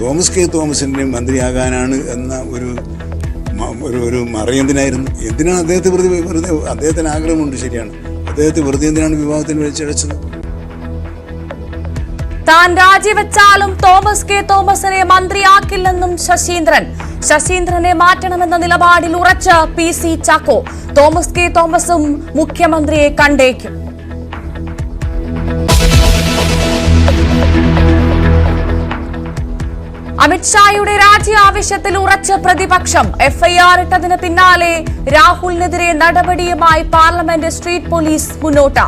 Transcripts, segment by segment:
Thomas K തോമസിൻ്റെ മന്ത്രിയാകാനാണ് എന്ന ഒരു മറയെന്തിനായിരുന്നു? എന്തിനാണ് അദ്ദേഹത്തെ വെറുതെ അദ്ദേഹത്തിന് ആഗ്രഹമുണ്ട്, ശരിയാണ്. അദ്ദേഹത്തെ വെറുതെ എന്തിനാണ് വിവാഹത്തിന് വലിച്ചഴച്ചത്? താൻ രാജിവെച്ചാലും തോമസ് കെ തോമസിനെ മന്ത്രിയാക്കില്ലെന്നും ശശീന്ദ്രനെ മാറ്റണമെന്ന നിലപാടിൽ ഉറച്ച PC ചാക്കോ. തോമസ് കെ തോമസും മുഖ്യമന്ത്രിയെ കണ്ടേക്കും. അമിത്ഷായുടെ രാജി ആവശ്യത്തിൽ ഉറച്ച പ്രതിപക്ഷം. FIR ഇട്ടതിന് പിന്നാലെ രാഹുലിനെതിരെ നടപടിയുമായി പാർലമെന്റ് സ്ട്രീറ്റ് പോലീസ് മുന്നോട്ട്.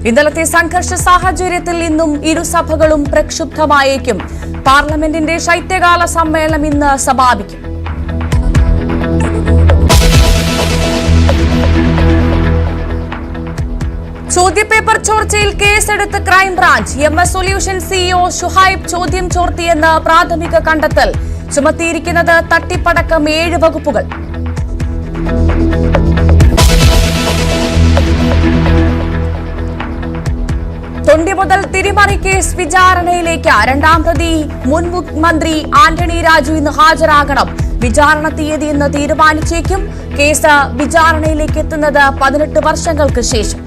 ഇന്നലത്തെ സംഘർഷ സാഹചര്യത്തിൽ ഇന്നും ഇരുസഭകളും പ്രക്ഷുബ്ധമായേക്കും. പാർലമെന്റിന്റെ ശൈത്യകാല സമ്മേളനം ഇന്ന് സമാപിക്കും. ചോദ്യപേപ്പർ ചോർച്ചയിൽ കേസെടുത്ത് crime branch. MS solution CEO Shuhaib ചോദ്യം ചോർത്തിയെന്ന് പ്രാഥമിക കണ്ടെത്തൽ. ചുമത്തിയിരിക്കുന്നത് തട്ടിപ്പടക്കം 7 വകുപ്പുകൾ. തൊണ്ടി മുതൽ തിരിമറി കേസ് വിചാരണയിലേക്ക്. രണ്ടാം പ്രതി മുൻ മുഖ്യമന്ത്രി ആന്റണി രാജു ഇന്ന് ഹാജരാകണം. വിചാരണ തീയതി ഇന്ന് തീരുമാനിച്ചേക്കും. കേസ് വിചാരണയിലേക്ക് എത്തുന്നത് 18 വർഷങ്ങൾക്ക് ശേഷം.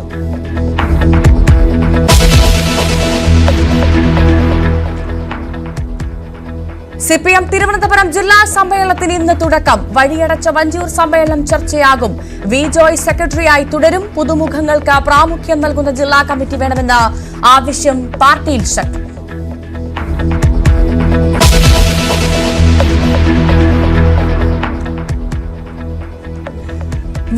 CPM തിരുവനന്തപുരം ജില്ലാ സമ്മേളനത്തിന് ഇന്ന് തുടക്കം. വഴിയടച്ച വഞ്ചൂർ സമ്മേളനം ചർച്ചയാകും. വി ജോയ് സെക്രട്ടറിയായി തുടരും. പുതുമുഖങ്ങൾക്ക് പ്രാമുഖ്യം നൽകുന്ന ജില്ലാ കമ്മിറ്റി വേണമെന്ന ആവശ്യം പാർട്ടിയിൽ ശക്തം.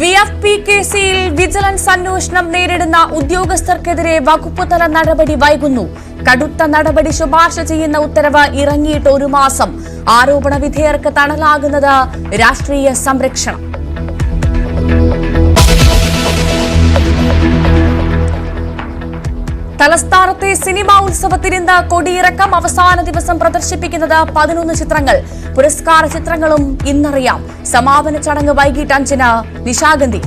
VFP കേസിൽ വിജിലൻസ് അന്വേഷണം നേരിടുന്ന ഉദ്യോഗസ്ഥർക്കെതിരെ വകുപ്പുതല നടപടി വൈകുന്നു. കടുത്ത നടപടി ശുപാർശ ചെയ്യുന്ന ഉത്തരവ് ഇറങ്ങിയിട്ട് 1 മാസം. ആരോപണ വിധേയർക്ക് തണലാകുന്നത് രാഷ്ട്രീയ സംരക്ഷണം. തലസ്ഥാനത്തെ സിനിമാ ഉത്സവത്തിന് ഇന്ന് കൊടിയിറക്കം. അവസാന ദിവസം പ്രദർശിപ്പിക്കുന്നത് 11 ചിത്രങ്ങൾ. പുരസ്കാര ചിത്രങ്ങളും ഇന്നറിയാം. സമാപന ചടങ്ങ് വൈകിട്ട് 5-ന് നിശാഗന്ധി.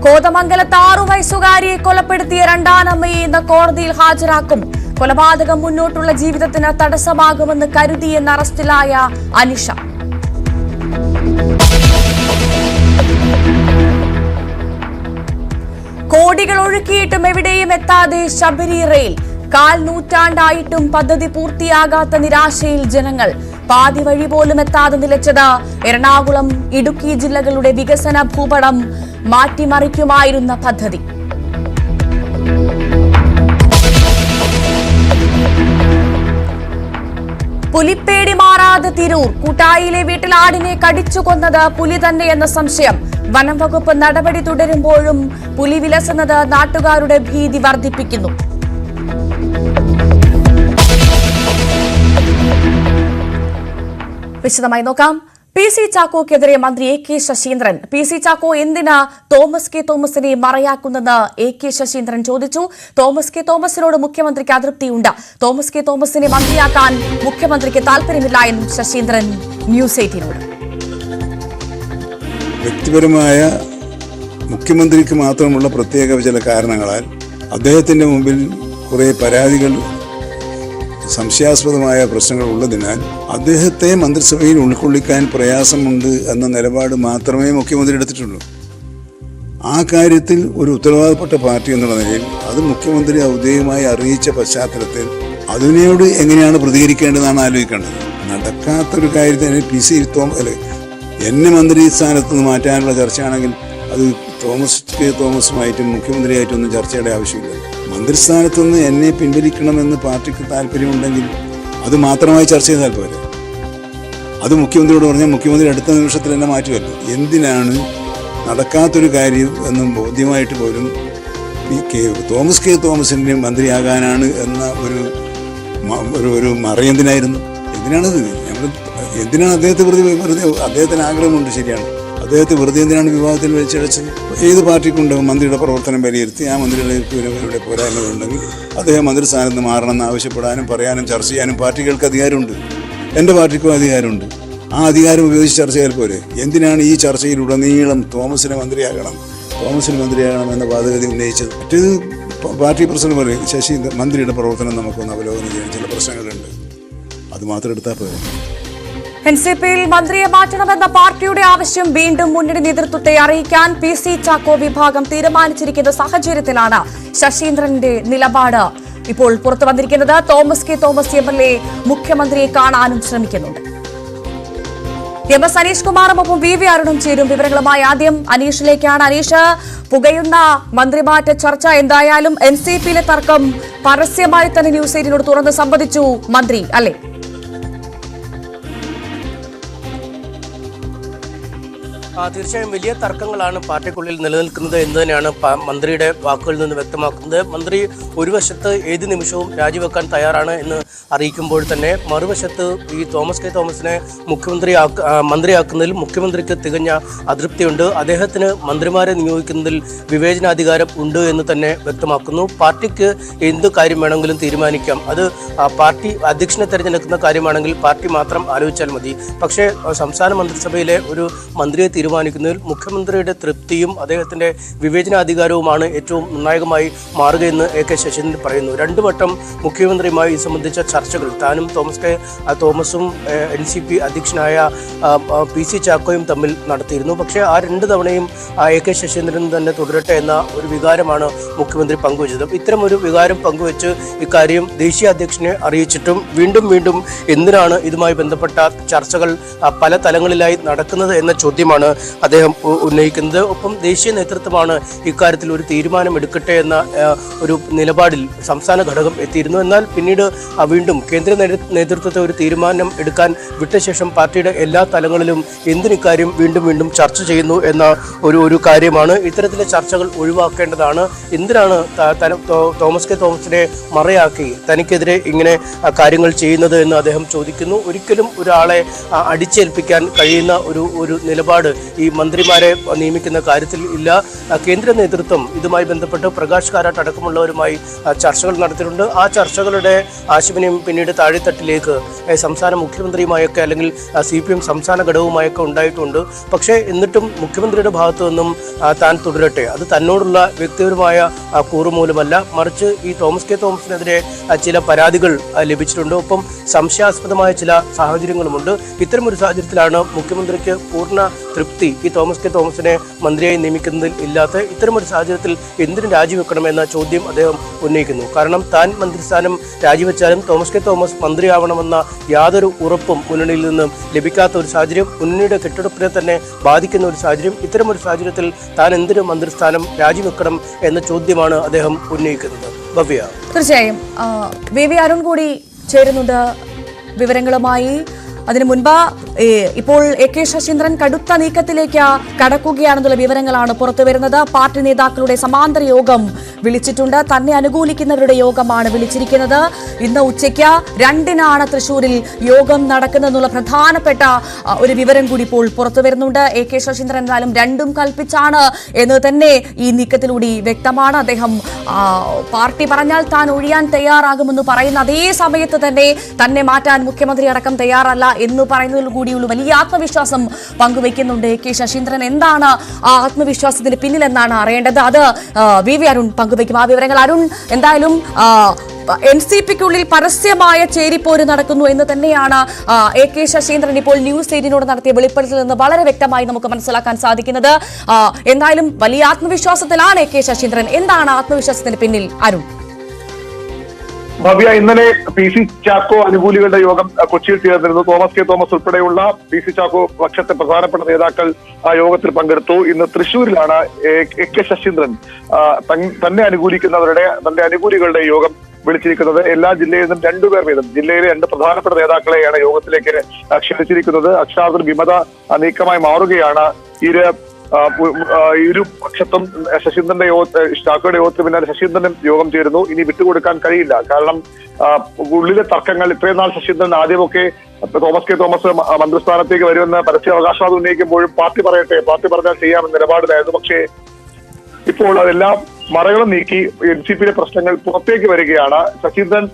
കോതമംഗലത്ത് 6 വയസ്സുകാരിയെ കൊലപ്പെടുത്തിയ രണ്ടാനമ്മയെ ഇന്ന് കോടതിയിൽ ഹാജരാക്കും. കൊലപാതകം മുന്നോട്ടുള്ള ജീവിതത്തിന് തടസ്സമാകുമെന്ന് കരുതിയെന്ന് അറസ്റ്റിലായ അനിഷ. കോടികൾ ഒഴുക്കിയിട്ടും എവിടെയും എത്താതെ ശബരി റെയിൽ. 1/4 നൂറ്റാണ്ടായിട്ടും പദ്ധതി പൂർത്തിയാകാത്ത നിരാശയിൽ ജനങ്ങൾ. പാതി വഴി പോലും എത്താതെ നിലച്ചത് എറണാകുളം, ഇടുക്കി ജില്ലകളുടെ വികസന ഭൂപടം മാറ്റിമറിക്കുമായിരുന്ന പദ്ധതി. പുലിപ്പേടി മാറാതെ തിരൂർ. കൂട്ടായിലെ വീട്ടിൽ ആടിനെ കടിച്ചു കൊന്നത് പുലി തന്നെയെന്ന സംശയം. വനം വകുപ്പ് നടപടി തുടരുമ്പോഴും പുലി വിലസുന്നത് നാട്ടുകാരുടെ ഭീതി വർദ്ധിപ്പിക്കുന്നു. വിശദമായി നോക്കാം. PC ചാക്കോക്കെതിരെ മന്ത്രി AK ശശീന്ദ്രൻ. PC ചാക്കോ എന്തിനാ തോമസ് കെ തോമസിനെ മറയാക്കുന്നെന്ന് AK ശശീന്ദ്രൻ ചോദിച്ചു. തോമസ് കെ തോമസിനോട് മുഖ്യമന്ത്രിക്ക് അതൃപ്തിയുണ്ട്. തോമസ് കെ തോമസിനെ മന്ത്രിയാക്കാൻ മുഖ്യമന്ത്രിക്ക് താൽപര്യമില്ല എന്നും ശശീന്ദ്രൻ ന്യൂസ് 18നോട്. വ്യക്തിപരമായ മുഖ്യമന്ത്രിക്ക് മാത്രമുള്ള പ്രത്യേക ചില കാരണങ്ങളാൽ അദ്ദേഹത്തിൻ്റെ മുമ്പിൽ കുറേ പരാതികൾ, സംശയാസ്പദമായ പ്രശ്നങ്ങൾ ഉള്ളതിനാൽ അദ്ദേഹത്തെ മന്ത്രിസഭയിൽ ഉൾക്കൊള്ളിക്കാൻ പ്രയാസമുണ്ട് എന്ന നിലപാട് മാത്രമേ മുഖ്യമന്ത്രി എടുത്തിട്ടുള്ളൂ. ആ കാര്യത്തിൽ ഒരു ഉത്തരവാദപ്പെട്ട പാർട്ടി എന്നുള്ള നിലയിൽ അത് മുഖ്യമന്ത്രി ഔദ്യോഗികമായി അറിയിച്ച പശ്ചാത്തലത്തിൽ അതിനോട് എങ്ങനെയാണ് പ്രതികരിക്കേണ്ടതെന്നാണ് ആലോചിക്കേണ്ടത്. നടക്കാത്തൊരു കാര്യത്തിന് PC എന്നെ മന്ത്രി സ്ഥാനത്ത് നിന്ന് മാറ്റാനുള്ള ചർച്ചയാണെങ്കിൽ അത് തോമസ് കെ തോമസുമായിട്ടും മുഖ്യമന്ത്രിയായിട്ടൊന്നും ചർച്ചയുടെ ആവശ്യമില്ല. മന്ത്രിസ്ഥാനത്ത് നിന്ന് എന്നെ പിൻവലിക്കണമെന്ന് പാർട്ടിക്ക് താല്പര്യമുണ്ടെങ്കിൽ അത് മാത്രമായി ചർച്ച ചെയ്താൽ പോരെ. അത് മുഖ്യമന്ത്രിയോട് പറഞ്ഞാൽ മുഖ്യമന്ത്രി അടുത്ത നിമിഷത്തിൽ എന്നെ മാറ്റുമല്ലോ. എന്തിനാണ് നടക്കാത്തൊരു കാര്യം എന്നും ബോധ്യമായിട്ട് പോലും തോമസ് കെ തോമസിൻ്റെ മന്ത്രിയാകാനാണ് എന്ന ഒരു മറയെന്തിനായിരുന്നു? എന്തിനാണത്? എന്തിനാണ് അദ്ദേഹത്തെ വെറുതെ അദ്ദേഹത്തിന് ആഗ്രഹമുണ്ട്, ശരിയാണ്. അദ്ദേഹത്തെ വെറുതെ എന്തിനാണ് വിവാഹത്തിൽ വലിച്ചഴച്ചത്? ഏത് പാർട്ടിക്കുണ്ടാവും മന്ത്രിയുടെ പ്രവർത്തനം വിലയിരുത്തി ആ മന്ത്രിയുടെ പോരായ്മകളുണ്ടെങ്കിൽ അദ്ദേഹം മന്ത്രിസ്ഥാനത്ത് നിന്ന് മാറണമെന്ന് ആവശ്യപ്പെടാനും പറയാനും ചർച്ച ചെയ്യാനും പാർട്ടികൾക്ക് അധികാരമുണ്ട്. എൻ്റെ പാർട്ടിക്കും അധികാരമുണ്ട്. ആ അധികാരം ഉപയോഗിച്ച് ചർച്ച ചെയ്യാൻ പോരെ. എന്തിനാണ് ഈ ചർച്ചയിലുടനീളം തോമസിനെ മന്ത്രിയാകണം, തോമസിന് മന്ത്രിയാകണമെന്ന വാദഗതി ഉന്നയിച്ചത്. മറ്റേത് പാർട്ടി പ്രസിഡന്റ് പറയും ശശീന്ദ്രൻ മന്ത്രിയുടെ പ്രവർത്തനം നമുക്കൊന്ന് അവലോകനം ചെയ്യാൻ ചില പ്രശ്നങ്ങളുണ്ട്, അത് മാത്രം എടുത്താൽ പോരെ. എൻസിപിയിൽ മന്ത്രിയെ മാറ്റണമെന്ന പാർട്ടിയുടെ ആവശ്യം വീണ്ടും മുന്നണി നേതൃത്വത്തെ അറിയിക്കാൻ PC ചാക്കോ വിഭാഗം തീരുമാനിച്ചിരിക്കുന്ന സാഹചര്യത്തിലാണ് ശശീന്ദ്രന്റെ നിലപാട് ഇപ്പോൾ പുറത്തു വന്നിരിക്കുന്നത്. തോമസ് കെ തോമസ് MLA മുഖ്യമന്ത്രിയെ കാണാനും ശ്രമിക്കുന്നുണ്ട്. MS അനീഷ് കുമാറും ഒപ്പം VV അരുണും ചേരും. വിവരങ്ങളുമായി ആദ്യം അനീഷിലേക്കാണ്. അനീഷ്, പുകയുന്ന മന്ത്രിമാറ്റ ചർച്ച എന്തായാലും എൻസിപിയിലെ തർക്കം പരസ്യമായി തന്നെ ന്യൂസ് 18നോട് തുറന്ന് സംവദിച്ചു മന്ത്രി, അല്ലേ? തീർച്ചയായും വലിയ തർക്കങ്ങളാണ് പാർട്ടിക്കുള്ളിൽ നിലനിൽക്കുന്നത് എന്ന് തന്നെയാണ് മന്ത്രിയുടെ വാക്കുകളിൽ നിന്ന് വ്യക്തമാക്കുന്നത്. മന്ത്രി ഒരു വശത്ത് ഏത് നിമിഷവും രാജിവെക്കാൻ തയ്യാറാണ് എന്ന് അറിയിക്കുമ്പോൾ തന്നെ മറുവശത്ത് ഈ തോമസ് കെ തോമസിനെ മന്ത്രിയാക്കുന്നതിൽ മുഖ്യമന്ത്രിക്ക് തികഞ്ഞ അതൃപ്തിയുണ്ട്. അദ്ദേഹത്തിന് മന്ത്രിമാരെ നിയോഗിക്കുന്നതിൽ വിവേചനാധികാരം ഉണ്ട് എന്ന് തന്നെ വ്യക്തമാക്കുന്നു. പാർട്ടിക്ക് എന്ത് കാര്യം വേണമെങ്കിലും തീരുമാനിക്കാം, അത് പാർട്ടി അധ്യക്ഷനെ തിരഞ്ഞെടുക്കുന്ന കാര്യമാണെങ്കിൽ പാർട്ടി മാത്രം ആലോചിച്ചാൽ മതി. പക്ഷേ സംസ്ഥാന മന്ത്രിസഭയിലെ ഒരു മന്ത്രിയെ തീരുമാനിക്കുന്നതിൽ മുഖ്യമന്ത്രിയുടെ തൃപ്തിയും അദ്ദേഹത്തിന്റെ വിവേചനാധികാരവുമാണ് ഏറ്റവും നിർണായകമായി മാറുകയെന്ന് AK ശശീന്ദ്രൻ പറയുന്നു. രണ്ടു വട്ടം മുഖ്യമന്ത്രിയുമായി ഇത് സംബന്ധിച്ച ചർച്ചകൾ താനും തോമസും NCP അധ്യക്ഷനായ PC ചാക്കോയും തമ്മിൽ നടത്തിയിരുന്നു. പക്ഷേ ആ രണ്ട് തവണയും AK ശശീന്ദ്രൻ തന്നെ തുടരട്ടെ എന്ന ഒരു വികാരമാണ് മുഖ്യമന്ത്രി പങ്കുവച്ചത്. ഇത്തരം ഒരു വികാരം പങ്കുവച്ച് ഇക്കാര്യം ദേശീയ അധ്യക്ഷനെ അറിയിച്ചിട്ടും വീണ്ടും എന്തിനാണ് ഇതുമായി ബന്ധപ്പെട്ട ചർച്ചകൾ പല തലങ്ങളിലായി നടക്കുന്നത് എന്ന ചോദ്യമാണ് അദ്ദേഹം ഉന്നയിക്കുന്നത്. ഒപ്പം ദേശീയ നേതൃത്വമാണ് ഇക്കാര്യത്തിൽ ഒരു തീരുമാനം എടുക്കട്ടെ എന്ന ഒരു നിലപാടിൽ സംസ്ഥാന ഘടകം എത്തിയിരുന്നു. എന്നാൽ പിന്നീട് വീണ്ടും കേന്ദ്ര നേതൃത്വത്തെ ഒരു തീരുമാനം എടുക്കാൻ വിട്ട ശേഷം പാർട്ടിയുടെ എല്ലാ തലങ്ങളിലും എന്തിനിക്കാര്യം വീണ്ടും ചർച്ച ചെയ്യുന്നു എന്ന ഒരു കാര്യമാണ്. ഇത്തരത്തിലെ ചർച്ചകൾ ഒഴിവാക്കേണ്ടതാണ്. എന്തിനാണ് തോമസ് കെ തോമസിനെ മറയാക്കി തനിക്കെതിരെ ഇങ്ങനെ കാര്യങ്ങൾ ചെയ്യുന്നത് എന്ന് അദ്ദേഹം ചോദിക്കുന്നു. ഒരിക്കലും ഒരാളെ അടിച്ചേൽപ്പിക്കാൻ കഴിയുന്ന ഒരു നിലപാട് ഈ മന്ത്രിമാരെ നിയമിക്കുന്ന കാര്യത്തിൽ ഇല്ല. കേന്ദ്ര നേതൃത്വം ഇതുമായി ബന്ധപ്പെട്ട് പ്രകാശ് കാരാട്ട് അടക്കമുള്ളവരുമായി ചർച്ചകൾ നടത്തിയിട്ടുണ്ട്. ആ ചർച്ചകളുടെ ആശയവിനിമയം പിന്നീട് താഴെത്തട്ടിലേക്ക് സംസ്ഥാന മുഖ്യമന്ത്രിയുമായൊക്കെ അല്ലെങ്കിൽ CPM സംസ്ഥാന ഘടകവുമായൊക്കെ ഉണ്ടായിട്ടുണ്ട്. പക്ഷേ എന്നിട്ടും മുഖ്യമന്ത്രിയുടെ ഭാഗത്തു നിന്നും താൻ തുടരട്ടെ, അത് തന്നോടുള്ള വ്യക്തിപരമായ കൂറുമൂലമല്ല, മറിച്ച് ഈ തോമസ് കെ തോമസിനെതിരെ ചില പരാതികൾ ലഭിച്ചിട്ടുണ്ട്. ഒപ്പം സംശയാസ്പദമായ ചില സാഹചര്യങ്ങളുമുണ്ട്. ഇത്തരമൊരു സാഹചര്യത്തിലാണ് മുഖ്യമന്ത്രിക്ക് പൂർണ്ണ തൃപ്തി ഈ തോമസ് കെ തോമസിനെ മന്ത്രിയായി നിയമിക്കുന്നതിൽ ഇല്ലാത്ത. ഇത്തരമൊരു സാഹചര്യത്തിൽ എന്തിനു രാജിവെക്കണമെന്ന ചോദ്യം അദ്ദേഹം ഉന്നയിക്കുന്നു. കാരണം താൻ മന്ത്രിസ്ഥാനം രാജിവെച്ചാലും തോമസ് കെ തോമസ് മന്ത്രിയാവണമെന്ന യാതൊരു ഉറപ്പും മുന്നണിയിൽ നിന്നും ലഭിക്കാത്ത ഒരു സാഹചര്യം, മുന്നണിയുടെ കെട്ടുറപ്പിനെ തന്നെ ബാധിക്കുന്ന ഒരു സാഹചര്യം. ഇത്തരമൊരു സാഹചര്യത്തിൽ താൻ എന്തിനു മന്ത്രിസ്ഥാനം രാജിവെക്കണം എന്ന ചോദ്യമാണ് അദ്ദേഹം ഉന്നയിക്കുന്നത്. ഭവ്യ, തീർച്ചയായും VV അരുൺ കൂടി ചേരുന്നുണ്ട് വിവരങ്ങളുമായി. അതിനു മുൻപ് ഇപ്പോൾ AK ശശീന്ദ്രൻ കടുത്ത നീക്കത്തിലേക്ക് കടക്കുകയാണെന്നുള്ള വിവരങ്ങളാണ് പുറത്തുവരുന്നത്. പാർട്ടി നേതാക്കളുടെ സമാന്തര യോഗം വിളിച്ചിട്ടുണ്ട്. തന്നെ അനുകൂലിക്കുന്നവരുടെ യോഗമാണ് വിളിച്ചിരിക്കുന്നത്. ഇന്ന് ഉച്ചയ്ക്ക് 2-നാണ് തൃശൂരിൽ യോഗം നടക്കുന്നതെന്നുള്ള പ്രധാനപ്പെട്ട ഒരു വിവരം കൂടി ഇപ്പോൾ പുറത്തുവരുന്നുണ്ട്. AK ശശീന്ദ്രൻ എന്നാലും രണ്ടും കൽപ്പിച്ചാണ് എന്ന് തന്നെ ഈ നീക്കത്തിലൂടെ വ്യക്തമാണ്. അദ്ദേഹം പാർട്ടി പറഞ്ഞാൽ താൻ ഒഴിയാൻ തയ്യാറാകുമെന്ന് പറയുന്ന അതേ സമയത്ത് തന്നെ മാറ്റാൻ മുഖ്യമന്ത്രി അടക്കം തയ്യാറല്ല എന്ന് പറയുന്നതിൽ കൂടിയുള്ള വലിയ ആത്മവിശ്വാസം പങ്കുവയ്ക്കുന്നുണ്ട് AK ശശീന്ദ്രൻ. എന്താണ് ആ ആത്മവിശ്വാസത്തിന് പിന്നിലെന്നാണ് അറിയേണ്ടത്. അത് VV അരുൺ പങ്കുവയ്ക്കും. ആ വിവരങ്ങൾ അരുൺ, എന്തായാലും NCPക്കുള്ളിൽ പരസ്യമായ ചേരിപ്പോര് നടക്കുന്നു എന്ന് തന്നെയാണ് AK ശശീന്ദ്രൻ ഇപ്പോൾ ന്യൂസ് 18നോട് നടത്തിയ വെളിപ്പെടുത്തലിൽ നിന്ന് വളരെ വ്യക്തമായി നമുക്ക് മനസ്സിലാക്കാൻ സാധിക്കുന്നത്. എന്തായാലും വലിയ ആത്മവിശ്വാസത്തിലാണ് AK ശശീന്ദ്രൻ. എന്താണ് ആത്മവിശ്വാസത്തിന് പിന്നിൽ അരുൺ? ഭവ്യ, ഇന്നലെ PC ചാക്കോ അനുകൂലികളുടെ യോഗം കൊച്ചിയിൽ ചേർന്നിരുന്നു. തോമസ് കെ തോമസ് ഉൾപ്പെടെയുള്ള PC ചാക്കോ പക്ഷത്തെ പ്രധാനപ്പെട്ട നേതാക്കൾ ആ യോഗത്തിൽ പങ്കെടുത്തു. ഇന്ന് തൃശ്ശൂരിലാണ് AK ശശീന്ദ്രൻ തന്നെ അനുകൂലിക്കുന്നവരുടെ തന്റെ അനുകൂലികളുടെ യോഗം വിളിച്ചിരിക്കുന്നത്. എല്ലാ ജില്ലയിൽ നിന്നും 2 പേർ വീതം ജില്ലയിലെ 2 പ്രധാനപ്പെട്ട നേതാക്കളെയാണ് യോഗത്തിലേക്ക് ക്ഷണിച്ചിരിക്കുന്നത്. അക്ഷരാർത്ഥത്തിൽ വിമത നീക്കമായി മാറുകയാണ്. ഇരു പക്ഷത്തും ശശീന്ദ്രന്റെ ചാക്കോയുടെ യോഗത്തിന് പിന്നാലെ ശശീന്ദ്രനും യോഗം ചേരുന്നു. ഇനി വിട്ടുകൊടുക്കാൻ കഴിയില്ല. കാരണം ഉള്ളിലെ തർക്കങ്ങൾ ഇത്രയും നാൾ ശശീന്ദ്രൻ ആദ്യമൊക്കെ തോമസ് കെ തോമസ് മന്ത്രിസ്ഥാനത്തേക്ക് വരുമെന്ന് പരസ്യ അവകാശവാദം ഉന്നയിക്കുമ്പോഴും പാർട്ടി പറയട്ടെ, പാർട്ടി പറഞ്ഞാൽ ചെയ്യാമെന്ന നിലപാടിലായിരുന്നു. പക്ഷേ ഇപ്പോൾ അതെല്ലാം മറകളും നീക്കി NCPയിലെ പ്രശ്നങ്ങൾ പുറത്തേക്ക് വരികയാണ്. ശശീന്ദ്രൻ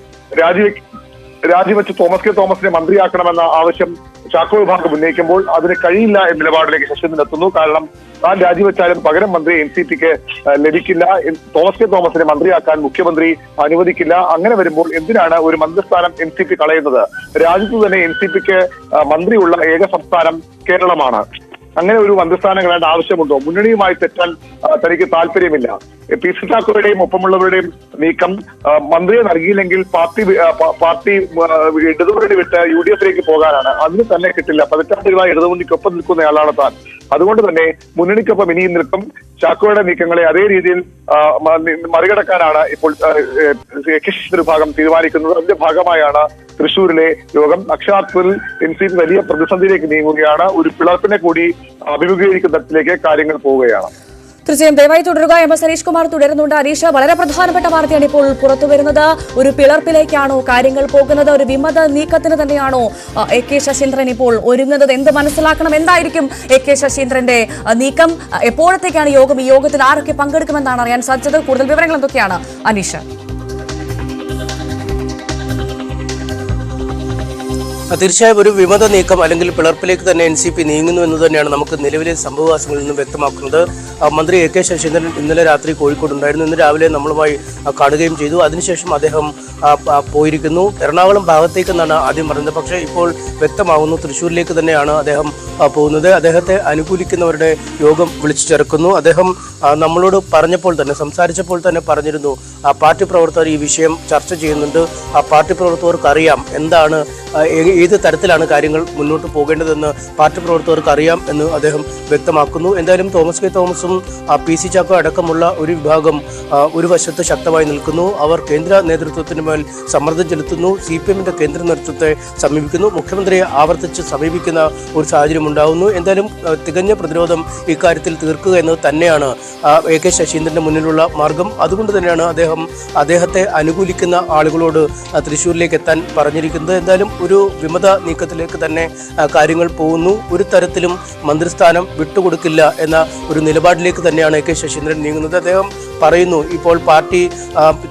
രാജിവെച്ച് തോമസ് കെ തോമസിനെ മന്ത്രിയാക്കണമെന്ന ആവശ്യം ചാക്കോ വിഭാഗം ഉന്നയിക്കുമ്പോൾ അതിന് കഴിയില്ല എന്ന നിലപാടിലേക്ക് ശശീന്ദ്രൻ എത്തുന്നു. കാരണം താൻ രാജിവെച്ചാലും പകരം മന്ത്രി NCPക്ക് ലഭിക്കില്ല. തോമസ് കെ തോമസിനെ മന്ത്രിയാക്കാൻ മുഖ്യമന്ത്രി അനുവദിക്കില്ല. അങ്ങനെ വരുമ്പോൾ എന്തിനാണ് ഒരു മന്ത്രിസ്ഥാനം NCP കളയുന്നത്? രാജ്യത്ത് തന്നെ NCPക്ക് മന്ത്രിയുള്ള ഏക സംസ്ഥാനം കേരളമാണ്. അങ്ങനെ ഒരു മന്ത്രിസ്ഥാനം കളയേണ്ട ആവശ്യമുണ്ടോ? മുന്നണിയുമായി തെറ്റാൻ തനിക്ക് താല്പര്യമില്ല. PC ചാക്കോയുടെയും ഒപ്പമുള്ളവരുടെയും നീക്കം മന്ത്രിയെ നൽകിയില്ലെങ്കിൽ പാർട്ടി ഇടതുമുന്നണി വിട്ട് UDF പോകാനാണ്. അതിന് തന്നെ കിട്ടില്ല. പതിറ്റാണ്ടുകളായി ഇടതുമുന്നണിക്കൊപ്പം നിൽക്കുന്നയാളാണ് താൻ. അതുകൊണ്ട് തന്നെ മുന്നണിക്കൊപ്പം ഇനിയും നിൽക്കും. ചാക്കോയുടെ നീക്കങ്ങളെ അതേ രീതിയിൽ മറികടക്കാനാണ് ഇപ്പോൾ ശശീന്ദ്രൻ വിഭാഗം തീരുമാനിക്കുന്നത്. അതിന്റെ ഭാഗമായാണ് തൃശ്ശൂരിലെ യോഗം. അക്ഷരാർത്ഥത്തിൽ NCP വലിയ പ്രതിസന്ധിയിലേക്ക് നീങ്ങുകയാണ്. ഒരു പിളർപ്പിനെ കൂടി അഭിമുഖീകരിക്കുന്ന തരത്തിലേക്ക് കാര്യങ്ങൾ പോവുകയാണ്. തീർച്ചയായും ദയവായി തുടരുക. MS അനീഷ് കുമാർ തുടരുന്നുണ്ട്. അനീഷ്, വളരെ പ്രധാനപ്പെട്ട വാർത്തയാണ് ഇപ്പോൾ പുറത്തു വരുന്നത്. ഒരു പിളർപ്പിലേക്കാണോ കാര്യങ്ങൾ പോകുന്നത്? ഒരു വിമത നീക്കത്തിന് തന്നെയാണോ AK ശശീന്ദ്രൻ ഇപ്പോൾ ഒരുങ്ങുന്നത്? എന്ത് മനസ്സിലാക്കണം? എന്തായിരിക്കും AK ശശീന്ദ്രന്റെ നീക്കം? എപ്പോഴത്തേക്കാണ് യോഗം? ഈ യോഗത്തിൽ ആരൊക്കെ പങ്കെടുക്കുമെന്നാണ് അറിയാൻ സാധിച്ചത്? കൂടുതൽ വിവരങ്ങൾ എന്തൊക്കെയാണ് അനീഷ്? തീർച്ചയായും ഒരു വിമത നീക്കം അല്ലെങ്കിൽ പിളർപ്പിലേക്ക് തന്നെ NCP നീങ്ങുന്നു എന്ന് തന്നെയാണ് നമുക്ക് നിലവിലെ സംഭവവാസങ്ങളിൽ നിന്നും വ്യക്തമാക്കുന്നത്. മന്ത്രി AK ശശീന്ദ്രൻ ഇന്നലെ രാത്രി കോഴിക്കോടുണ്ടായിരുന്നു. ഇന്ന് രാവിലെ നമ്മളുമായി കാണുകയും ചെയ്തു. അതിനുശേഷം അദ്ദേഹം പോയിരിക്കുന്നു. എറണാകുളം ഭാഗത്തേക്കെന്നാണ് ആദ്യം പറഞ്ഞത്. പക്ഷേ ഇപ്പോൾ വ്യക്തമാകുന്നു തൃശ്ശൂരിലേക്ക് തന്നെയാണ് അദ്ദേഹം പോകുന്നത്. അദ്ദേഹത്തെ അനുകൂലിക്കുന്നവരുടെ യോഗം വിളിച്ചു ചേർക്കുന്നു. അദ്ദേഹം നമ്മളോട് സംസാരിച്ചപ്പോൾ തന്നെ പറഞ്ഞിരുന്നു, പാർട്ടി പ്രവർത്തകർ ഈ വിഷയം ചർച്ച ചെയ്യുന്നുണ്ട്. പാർട്ടി പ്രവർത്തകർക്ക് അറിയാം എന്താണ് ഏത് തരത്തിലാണ് കാര്യങ്ങൾ മുന്നോട്ട് പോകേണ്ടതെന്ന് പാർട്ടി പ്രവർത്തകർക്ക് അറിയാം എന്ന് അദ്ദേഹം വ്യക്തമാക്കുന്നു. എന്തായാലും തോമസ് കെ തോമസും PC ചാക്കോ അടക്കമുള്ള ഒരു വിഭാഗം ഒരു വശത്ത് ശക്തമായി നിൽക്കുന്നു. അവർ കേന്ദ്ര നേതൃത്വത്തിന് മേൽ സമ്മർദ്ദം ചെലുത്തുന്നു. CPM-ന്റെ കേന്ദ്ര നേതൃത്വത്തെ സമീപിക്കുന്നു. മുഖ്യമന്ത്രിയെ ആവർത്തിച്ച് സമീപിക്കുന്ന ഒരു സാഹചര്യം ഉണ്ടാകുന്നു. എന്തായാലും തികഞ്ഞ പ്രതിരോധം ഇക്കാര്യത്തിൽ തീർക്കുക എന്നത് തന്നെയാണ് AK ശശീന്ദ്രന്റെ മുന്നിലുള്ള മാർഗം. അതുകൊണ്ട് തന്നെയാണ് അദ്ദേഹത്തെ അനുകൂലിക്കുന്ന ആളുകളോട് തൃശ്ശൂരിലേക്ക് എത്താൻ പറഞ്ഞിരിക്കുന്നത്. എന്തായാലും ഒരു വിമത നീക്കത്തിലേക്ക് തന്നെ കാര്യങ്ങൾ പോകുന്നു. ഒരു തരത്തിലും മന്ത്രിസ്ഥാനം വിട്ടുകൊടുക്കില്ല എന്ന ഒരു നിലപാടിലേക്ക് തന്നെയാണ് AK ശശീന്ദ്രൻ നീങ്ങുന്നത്. അദ്ദേഹം പറയുന്നു, ഇപ്പോൾ പാർട്ടി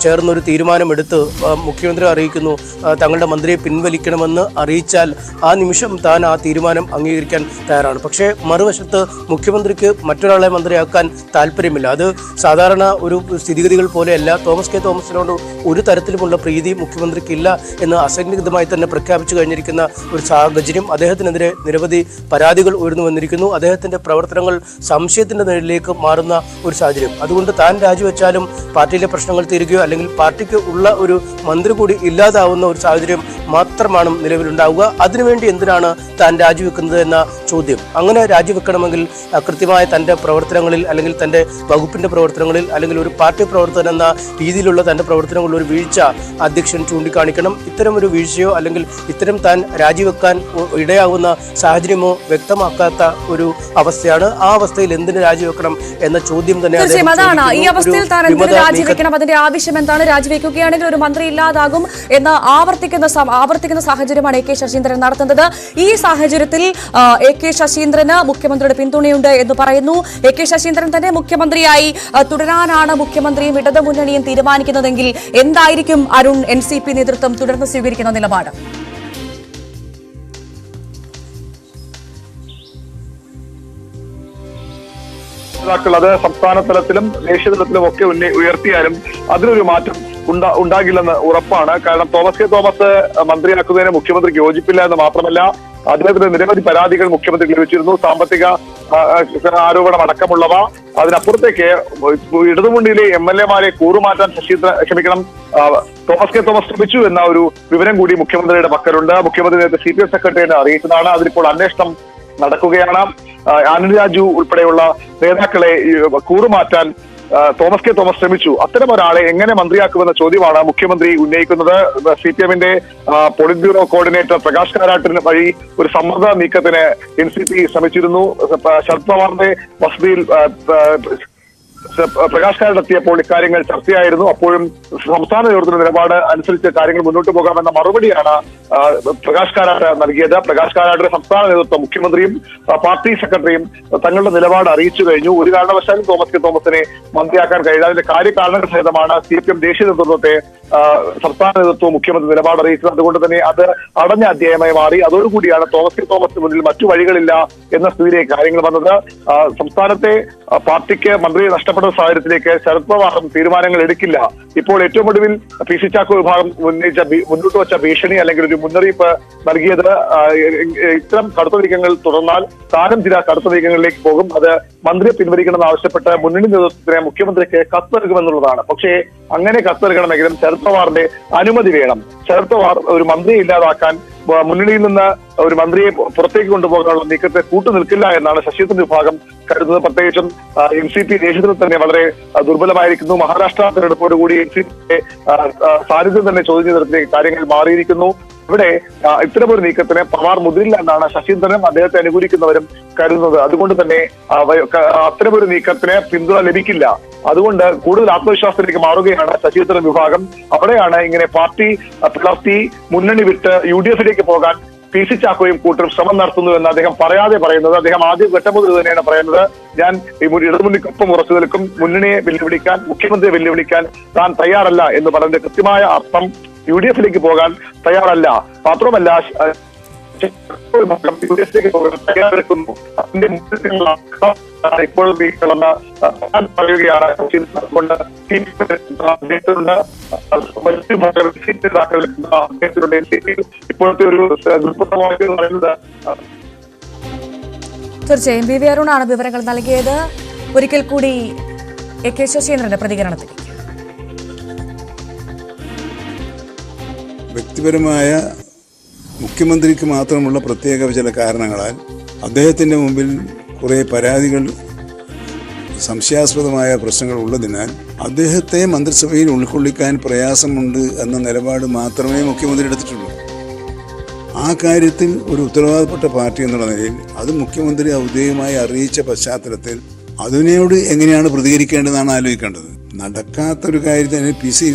ചേർന്നൊരു തീരുമാനമെടുത്ത് മുഖ്യമന്ത്രി അറിയിക്കുന്നു തങ്ങളുടെ മന്ത്രിയെ പിൻവലിക്കണമെന്ന് അറിയിച്ചാൽ ആ നിമിഷം താൻ ആ തീരുമാനം അംഗീകരിക്കാൻ തയ്യാറാണ്. പക്ഷേ മറുവശത്ത് മുഖ്യമന്ത്രിക്ക് മറ്റൊരാളെ മന്ത്രിയാക്കാൻ താല്പര്യമില്ല. അത് സാധാരണ ഒരു സ്ഥിതിഗതികൾ പോലെയല്ല. തോമസ് കെ തോമസിനോട് ഒരു തരത്തിലുമുള്ള പ്രീതി മുഖ്യമന്ത്രിക്കില്ല എന്ന് അസന്നിഗ്ധമായി തന്നെ പ്രഖ്യാപിച്ചു കഴിഞ്ഞിരിക്കുന്ന ഒരു സാഹചര്യം. അദ്ദേഹത്തിനെതിരെ നിരവധി പരാതികൾ ഉയർന്നു വന്നിരിക്കുന്നു. അദ്ദേഹത്തിന്റെ പ്രവർത്തനങ്ങൾ സംശയത്തിന്റെ നിഴലിലേക്ക് മാറുന്ന ഒരു സാഹചര്യം. അതുകൊണ്ട് താൻ രാജിവെച്ചാലും പാർട്ടിയിലെ പ്രശ്നങ്ങൾ തീരുകയോ അല്ലെങ്കിൽ പാർട്ടിക്ക് ഉള്ള ഒരു മന്ത്രി കൂടി ഇല്ലാതാവുന്ന ഒരു സാഹചര്യം മാത്രമാണ് നിലവിലുണ്ടാവുക. അതിനുവേണ്ടി എന്തിനാണ് താൻ രാജിവെക്കുന്നത് എന്ന ചോദ്യം. അങ്ങനെ രാജിവെക്കണമെങ്കിൽ കൃത്യമായ തൻ്റെ പ്രവർത്തനങ്ങളിൽ അല്ലെങ്കിൽ തൻ്റെ വകുപ്പിൻ്റെ പ്രവർത്തനങ്ങളിൽ അല്ലെങ്കിൽ ഒരു പാർട്ടി പ്രവർത്തനം എന്ന രീതിയിലുള്ള തൻ്റെ പ്രവർത്തനങ്ങളിൽ ഒരു വീഴ്ച അധ്യക്ഷൻ ചൂണ്ടിക്കാണിക്കണം. ഇത്തരം ഒരു വീഴ്ചയോ അല്ലെങ്കിൽ ഇത്തരം താൻ രാജിവെക്കാൻ ഇടയാകുന്ന സാഹചര്യമോ വ്യക്തമാക്കാത്ത ഒരു അവസ്ഥയാണ്. ആ അവസ്ഥയിൽ എന്തിന് രാജിവെക്കണം എന്ന ചോദ്യം തന്നെ അതാണ്. ഈ അവസ്ഥയിൽ താൻ എന്തിന് രാജിവെക്കണം? അതിന്റെ ആവശ്യം എന്താണ്? രാജിവെക്കുകയാണെങ്കിൽ ഒരു മന്ത്രി ഇല്ലാതാകും എന്ന് ആവർത്തിക്കുന്ന സാഹചര്യമാണ് AK ശശീന്ദ്രൻ നടത്തുന്നത്. ഈ സാഹചര്യത്തിൽ AK ശശീന്ദ്രന് മുഖ്യമന്ത്രിയുടെ പിന്തുണയുണ്ട് എന്ന് പറയുന്നു. AK ശശീന്ദ്രൻ തന്നെ മുഖ്യമന്ത്രിയായി തുടരാനാണ് മുഖ്യമന്ത്രിയും ഇടതുമുന്നണിയും തീരുമാനിക്കുന്നതെങ്കിൽ എന്തായിരിക്കും അരുൺ NCP നേതൃത്വം തുടർന്ന് സ്വീകരിക്കുന്ന നിലപാട്? അത് സംസ്ഥാന തലത്തിലും ദേശീയ തലത്തിലും ഒക്കെ ഉയർത്തിയാലും അതിനൊരു മാറ്റം ഉണ്ടാകില്ലെന്ന് ഉറപ്പാണ്. കാരണം തോമസ് കെ തോമസ് മന്ത്രിയാക്കുന്നതിന് മുഖ്യമന്ത്രിക്ക് യോജിപ്പില്ല എന്ന് മാത്രമല്ല, അദ്ദേഹത്തിന് നിരവധി പരാതികൾ മുഖ്യമന്ത്രിക്ക് ലഭിച്ചിരുന്നു. സാമ്പത്തിക ആരോപണം അടക്കമുള്ളവ. അതിനപ്പുറത്തേക്ക് ഇടതുമുന്നണിയിലെ MLA-മാരെ കൂറുമാറ്റാൻ തോമസ് കെ തോമസ് ശ്രമിച്ചു എന്ന ഒരു വിവരം കൂടി മുഖ്യമന്ത്രിയുടെ പക്കലുണ്ട്. മുഖ്യമന്ത്രി നേരത്തെ CPM സെക്രട്ടറിയെ അറിയിച്ചതാണ്. അതിനിപ്പോൾ അന്വേഷണം നടക്കുകയാണ്. ആന്റണി രാജു ഉൾപ്പെടെയുള്ള നേതാക്കളെ കൂറുമാറ്റാൻ തോമസ് കെ തോമസ് ശ്രമിച്ചു. അത്തരം ഒരാളെ എങ്ങനെ മന്ത്രിയാക്കുമെന്ന ചോദ്യമാണ് മുഖ്യമന്ത്രി ഉന്നയിക്കുന്നത്. CPM-ന്റെ പോളിറ്റ് ബ്യൂറോ കോർഡിനേറ്റർ പ്രകാശ് കാരാട്ടിന് വഴി ഒരു സമ്മർദ്ദ നീക്കത്തിന് NCP ശ്രമിച്ചിരുന്നു. ശരത് പവാറിന്റെ വസതിയിൽ പ്രകാശ് കാരാട്ട് എത്തിയപ്പോൾ ഇക്കാര്യങ്ങൾ ചർച്ചയായിരുന്നു. അപ്പോഴും സംസ്ഥാന നേതൃത്വത്തിന്റെ നിലപാട് അനുസരിച്ച് കാര്യങ്ങൾ മുന്നോട്ട് പോകാമെന്ന മറുപടിയാണ് പ്രകാശ് കാരാട്ട് നൽകിയത്. പ്രകാശ് കാരാട്ടിന്റെ സംസ്ഥാന നേതൃത്വം മുഖ്യമന്ത്രിയും പാർട്ടി സെക്രട്ടറിയും തങ്ങളുടെ നിലപാട് അറിയിച്ചു കഴിഞ്ഞു. ഒരു കാരണവശാലും തോമസ് കെ തോമസിനെ മന്ത്രിയാക്കാൻ കഴിയില്ല. അതിന്റെ കാര്യകാരണങ്ങൾ സഹിതമാണ് CPM ദേശീയ നേതൃത്വത്തെ സംസ്ഥാന നേതൃത്വവും മുഖ്യമന്ത്രി നിലപാട് അറിയിച്ചത്. അതുകൊണ്ട് തന്നെ അത് അടഞ്ഞ അധ്യായമായി മാറി. അതോടുകൂടിയാണ് തോമസിന് മുന്നിൽ മറ്റു വഴികളില്ല എന്ന സ്ഥിതിയിലേക്ക് കാര്യങ്ങൾ വന്നത്. സംസ്ഥാനത്തെ പാർട്ടിക്ക് മന്ത്രിയെ നഷ്ടപ്പെട്ട സാഹചര്യത്തിലേക്ക് ശരത് പവാറും തീരുമാനങ്ങൾ എടുക്കില്ല. ഇപ്പോൾ ഏറ്റവും ഒടുവിൽ പി.സി. ചാക്കോ വിഭാഗം മുന്നോട്ട് വെച്ച ഭീഷണി അല്ലെങ്കിൽ ഒരു മുന്നറിയിപ്പ് നൽകിയത് ഇത്തരം കടുത്ത നീക്കങ്ങൾ തുടർന്നാൽ താനും ചില കടുത്ത നീക്കങ്ങളിലേക്ക് പോകും. അത് മന്ത്രിയെ പിൻവലിക്കണമെന്ന് ആവശ്യപ്പെട്ട് മുന്നണി നേതൃത്വത്തിന് മുഖ്യമന്ത്രിക്ക് കത്ത് നൽകുമെന്നുള്ളതാണ്. പക്ഷേ അങ്ങനെ കത്ത് നൽകണമെങ്കിലും ശരത് പവാറിന്റെ അനുമതി വേണം. ശരത് പവാർ ഒരു മന്ത്രിയെ ഇല്ലാതാക്കാൻ മുന്നണിയിൽ നിന്ന് ഒരു മന്ത്രിയെ പുറത്തേക്ക് കൊണ്ടുപോകാനുള്ള നീക്കത്തെ കൂട്ടുനിൽക്കില്ല എന്നാണ് ശശീന്ദ്രൻ വിഭാഗം കരുതുന്നത്. പ്രത്യേകിച്ചും NCP ദേശീയത്തിൽ തന്നെ വളരെ ദുർബലമായിരിക്കുന്നു. മഹാരാഷ്ട്ര തെരഞ്ഞെടുപ്പോടുകൂടി NCP സാന്നിധ്യം തന്നെ ചോദ്യം ചെയ്ത കാര്യങ്ങൾ മാറിയിരിക്കുന്നു. ഇവിടെ ഇത്തരമൊരു നീക്കത്തിന് പവാർ മുതിരില്ല എന്നാണ് ശശീന്ദ്രനും അദ്ദേഹത്തെ അനുകൂലിക്കുന്നവരും കരുതുന്നത്. അതുകൊണ്ട് തന്നെ അത്തരമൊരു നീക്കത്തിന് പിന്തുണ ലഭിക്കില്ല. അതുകൊണ്ട് കൂടുതൽ ആത്മവിശ്വാസത്തിലേക്ക് മാറുകയാണ് ശശീന്ദ്രൻ വിഭാഗം. അവിടെയാണ് ഇങ്ങനെ പാർട്ടി പിളർത്തി മുന്നണി വിട്ട് UDF-ലേക്ക് പോകാൻ പി.സി. ചാക്കോയും കൂട്ടരും ശ്രമം നടത്തുന്നു എന്ന് അദ്ദേഹം പറയാതെ പറയുന്നത്. അദ്ദേഹം ആദ്യം ഘട്ടം മുതൽ തന്നെയാണ് പറയുന്നത്, ഞാൻ ഇടതുമുന്നണിക്കൊപ്പം ഉറച്ചു നിൽക്കും, മുന്നണിയെ വെല്ലുവിളിക്കാൻ, മുഖ്യമന്ത്രിയെ വെല്ലുവിളിക്കാൻ താൻ തയ്യാറല്ല എന്ന് പറഞ്ഞ കൃത്യമായ അർത്ഥം UDF-ലേക്ക് പോകാൻ തയ്യാറല്ല. മാത്രമല്ല UDF-ലേക്ക് പോകാൻ തയ്യാറെടുക്കുന്നു. അതിന്റെ ഇപ്പോൾ പറയുകയാണ്. അതുകൊണ്ട് ഇപ്പോഴത്തെ ഒരു ദുർബലമായി പറയുന്നത്. തീർച്ചയായും വി അരുണാണ് വിവരങ്ങൾ നൽകിയത്. ഒരിക്കൽ കൂടി AK ശശീന്ദ്രന്റെ പ്രതികരണത്തിലേക്ക്. വ്യക്തിപരമായ മുഖ്യമന്ത്രിക്ക് മാത്രമുള്ള പ്രത്യേക ചില കാരണങ്ങളാൽ അദ്ദേഹത്തിൻ്റെ മുമ്പിൽ കുറേ പരാതികൾ, സംശയാസ്പദമായ പ്രശ്നങ്ങൾ ഉള്ളതിനാൽ അദ്ദേഹത്തെ മന്ത്രിസഭയിൽ ഉൾക്കൊള്ളിക്കാൻ പ്രയാസമുണ്ട് എന്ന നിലപാട് മാത്രമേ മുഖ്യമന്ത്രി എടുത്തിട്ടുള്ളൂ. ആ കാര്യത്തിൽ ഒരു ഉത്തരവാദപ്പെട്ട പാർട്ടി എന്നുള്ള നിലയിൽ അത് മുഖ്യമന്ത്രി ഔദ്യോഗികമായി അറിയിച്ച പശ്ചാത്തലത്തിൽ അതിനോട് എങ്ങനെയാണ് പ്രതികരിക്കേണ്ടതെന്നാണ് ആലോചിക്കേണ്ടത്. നടക്കാത്തൊരു കാര്യത്തിന് പി.സി.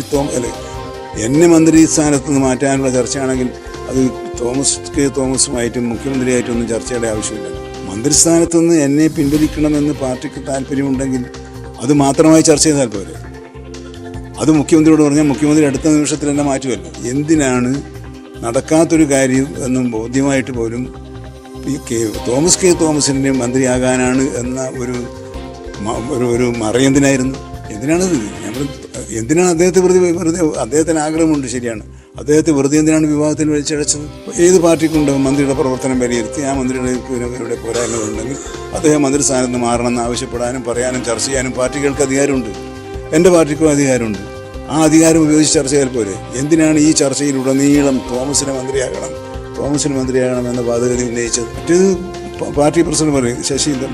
എന്നെ മന്ത്രി സ്ഥാനത്ത് നിന്ന് മാറ്റാനുള്ള ചർച്ചയാണെങ്കിൽ അത് തോമസുമായിട്ടും മുഖ്യമന്ത്രിയായിട്ടും ഒന്നും ചർച്ചയുടെ ആവശ്യമില്ല. മന്ത്രിസ്ഥാനത്ത് നിന്ന് എന്നെ പിൻവലിക്കണമെന്ന് പാർട്ടിക്ക് താല്പര്യമുണ്ടെങ്കിൽ അത് മാത്രമായി ചർച്ച ചെയ്താൽ പോരെ. അത് മുഖ്യമന്ത്രിയോട് പറഞ്ഞാൽ മുഖ്യമന്ത്രി അടുത്ത നിമിഷത്തിൽ എന്നെ മാറ്റുമല്ലോ. എന്തിനാണ് നടക്കാത്തൊരു കാര്യം എന്നും ബോധ്യമായിട്ട് പോലും തോമസിൻ്റെ മന്ത്രിയാകാനാണ് എന്ന ഒരു മറയെന്തിനായിരുന്നു? എന്തിനാണത്? എന്തിനാണ് അദ്ദേഹത്തെ വെറുതെ അദ്ദേഹത്തിന് ആഗ്രഹമുണ്ട്, ശരിയാണ്. അദ്ദേഹത്തെ വെറുതെ എന്തിനാണ് വിവാഹത്തിൽ വലിച്ചടച്ചത്? ഏത് പാർട്ടിക്കുണ്ട് മന്ത്രിയുടെ പ്രവർത്തനം വിലയിരുത്തി ആ മന്ത്രിയുടെ പോരായ്മകളുണ്ടെങ്കിൽ അദ്ദേഹം മന്ത്രിസ്ഥാനത്ത് നിന്ന് മാറണമെന്ന് ആവശ്യപ്പെടാനും പറയാനും ചർച്ച ചെയ്യാനും പാർട്ടികൾക്ക് അധികാരമുണ്ട്. എൻ്റെ പാർട്ടിക്കും അധികാരമുണ്ട്. ആ അധികാരം ഉപയോഗിച്ച് ചർച്ച ചെയ്താൽ പോരെ. എന്തിനാണ് ഈ ചർച്ചയിലുടനീളം തോമസിന് മന്ത്രിയാകണം എന്ന വാദഗതി ഉന്നയിച്ചത്? മറ്റേത് പാർട്ടി പ്രസിഡന്റ് പറയും,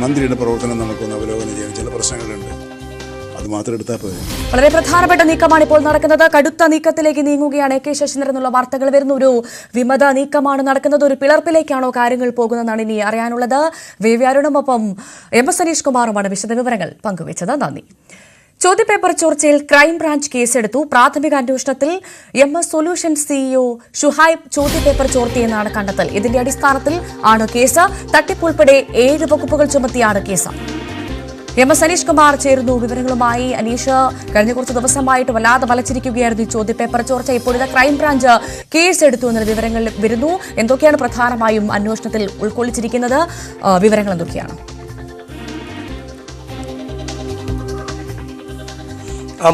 മന്ത്രിയുടെ പ്രവർത്തനം നമുക്കൊന്ന് അവലോകനം ചെയ്യാൻ ചില പ്രശ്നങ്ങളുണ്ട്, അത് മാത്രം എടുത്താൽ പോരെ. വളരെ പ്രധാനപ്പെട്ട നീക്കമാണ് ഇപ്പോൾ നടക്കുന്നത്. കടുത്ത നീക്കത്തിലേക്ക് നീങ്ങുകയാണ് AK ശശീന്ദ്രൻ എന്നുള്ള വാർത്തകൾ വരുന്നു. ഒരു വിമത നീക്കമാണ് നടക്കുന്നത്. ഒരു പിളർപ്പിലേക്കാണോ കാര്യങ്ങൾ പോകുന്നതെന്നാണ് ഇനി അറിയാനുള്ളത്. വി അരുണുമൊപ്പം MS അനീഷ് കുമാറുമാണ് വിശദവിവരങ്ങൾ പങ്കുവച്ചത്. നന്ദി. ചോദ്യപേപ്പർ ചോർച്ചയിൽ ക്രൈംബ്രാഞ്ച് കേസെടുത്തു. പ്രാഥമിക അന്വേഷണത്തിൽ MS സൊല്യൂഷൻസ് CEO ഷുഹൈബ് ചോദ്യപേപ്പർ ചോർത്തിയെന്നാണ് കണ്ടെത്തൽ. ഇതിന്റെ അടിസ്ഥാനത്തിൽ ആണ് കേസ്. തട്ടിപ്പുൾപ്പെടെ 7 വകുപ്പുകൾ ചുമത്തിയാണ് കേസ്. MS അനീഷ് കുമാർ ചേരുന്നു വിവരങ്ങളുമായി. അനീഷ്, കഴിഞ്ഞ കുറച്ച് ദിവസമായിട്ട് വല്ലാതെ വലച്ചിരിക്കുകയായിരുന്നു ഈ ചോദ്യപേപ്പർ ചോർച്ച. ഇപ്പോഴത്തെ ക്രൈംബ്രാഞ്ച് കേസ് എടുത്തു എന്നുള്ള വിവരങ്ങൾ വരുന്നു. എന്തൊക്കെയാണ് പ്രധാനമായും അന്വേഷണത്തിൽ ഉൾക്കൊള്ളിച്ചിരിക്കുന്നത്? വിവരങ്ങൾ എന്തൊക്കെയാണ്?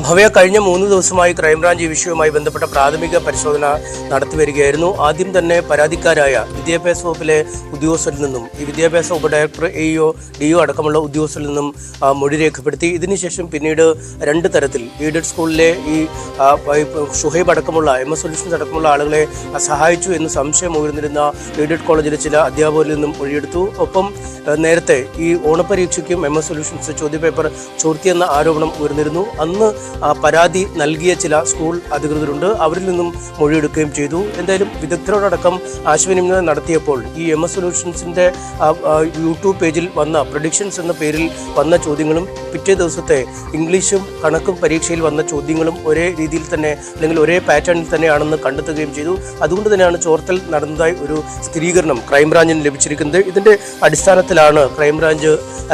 ഭവ്യ, കഴിഞ്ഞ 3 ദിവസമായി ക്രൈംബ്രാഞ്ച് ഈ വിഷയവുമായി ബന്ധപ്പെട്ട പ്രാഥമിക പരിശോധന നടത്തിവരികയായിരുന്നു. ആദ്യം തന്നെ പരാതിക്കാരായ വിദ്യാഭ്യാസ വകുപ്പിലെ ഉദ്യോഗസ്ഥരിൽ നിന്നും ഈ വിദ്യാഭ്യാസ ഉപഡയറക്ടർ AEO DO അടക്കമുള്ള ഉദ്യോഗസ്ഥരിൽ നിന്നും മൊഴി രേഖപ്പെടുത്തി. ഇതിനുശേഷം പിന്നീട് 2 തരത്തിൽ എയ്ഡഡ് സ്കൂളിലെ ഈ ഷുഹൈബ് അടക്കമുള്ള MS സൊല്യൂഷൻസ് അടക്കമുള്ള ആളുകളെ സഹായിച്ചു എന്ന് സംശയം ഉയർന്നിരുന്ന എയ്ഡഡ് കോളേജിലെ ചില അധ്യാപകരിൽ നിന്നും മൊഴിയെടുത്തു. ഒപ്പം നേരത്തെ ഈ ഓണപരീക്ഷയ്ക്കും MS സൊല്യൂഷൻസ് ചോദ്യപേപ്പർ ചോർത്തിയെന്ന ആരോപണം ഉയർന്നിരുന്നു. അന്ന് പരാതി നൽകിയ ചില സ്കൂൾ അധികൃതരുണ്ട്, അവരിൽ നിന്നും മൊഴിയെടുക്കുകയും ചെയ്തു. എന്തായാലും വിദഗ്ധരോടക്കം ആശയവിനിമയം നടത്തിയപ്പോൾ ഈ MS സൊല്യൂഷൻസിൻ്റെ YouTube പേജിൽ വന്ന പ്രഡിക്ഷൻസ് എന്ന പേരിൽ വന്ന ചോദ്യങ്ങളും പിറ്റേ ദിവസത്തെ ഇംഗ്ലീഷും കണക്കും പരീക്ഷയിൽ വന്ന ചോദ്യങ്ങളും ഒരേ രീതിയിൽ തന്നെ അല്ലെങ്കിൽ ഒരേ പാറ്റേണിൽ തന്നെയാണെന്ന് കണ്ടെത്തുകയും ചെയ്തു. അതുകൊണ്ട് തന്നെയാണ് ചോർത്തൽ നടന്നതായി ഒരു സ്ഥിരീകരണം ക്രൈംബ്രാഞ്ചിന് ലഭിച്ചിരിക്കുന്നത്. ഇതിൻ്റെ അടിസ്ഥാനത്തിലാണ് ക്രൈംബ്രാഞ്ച്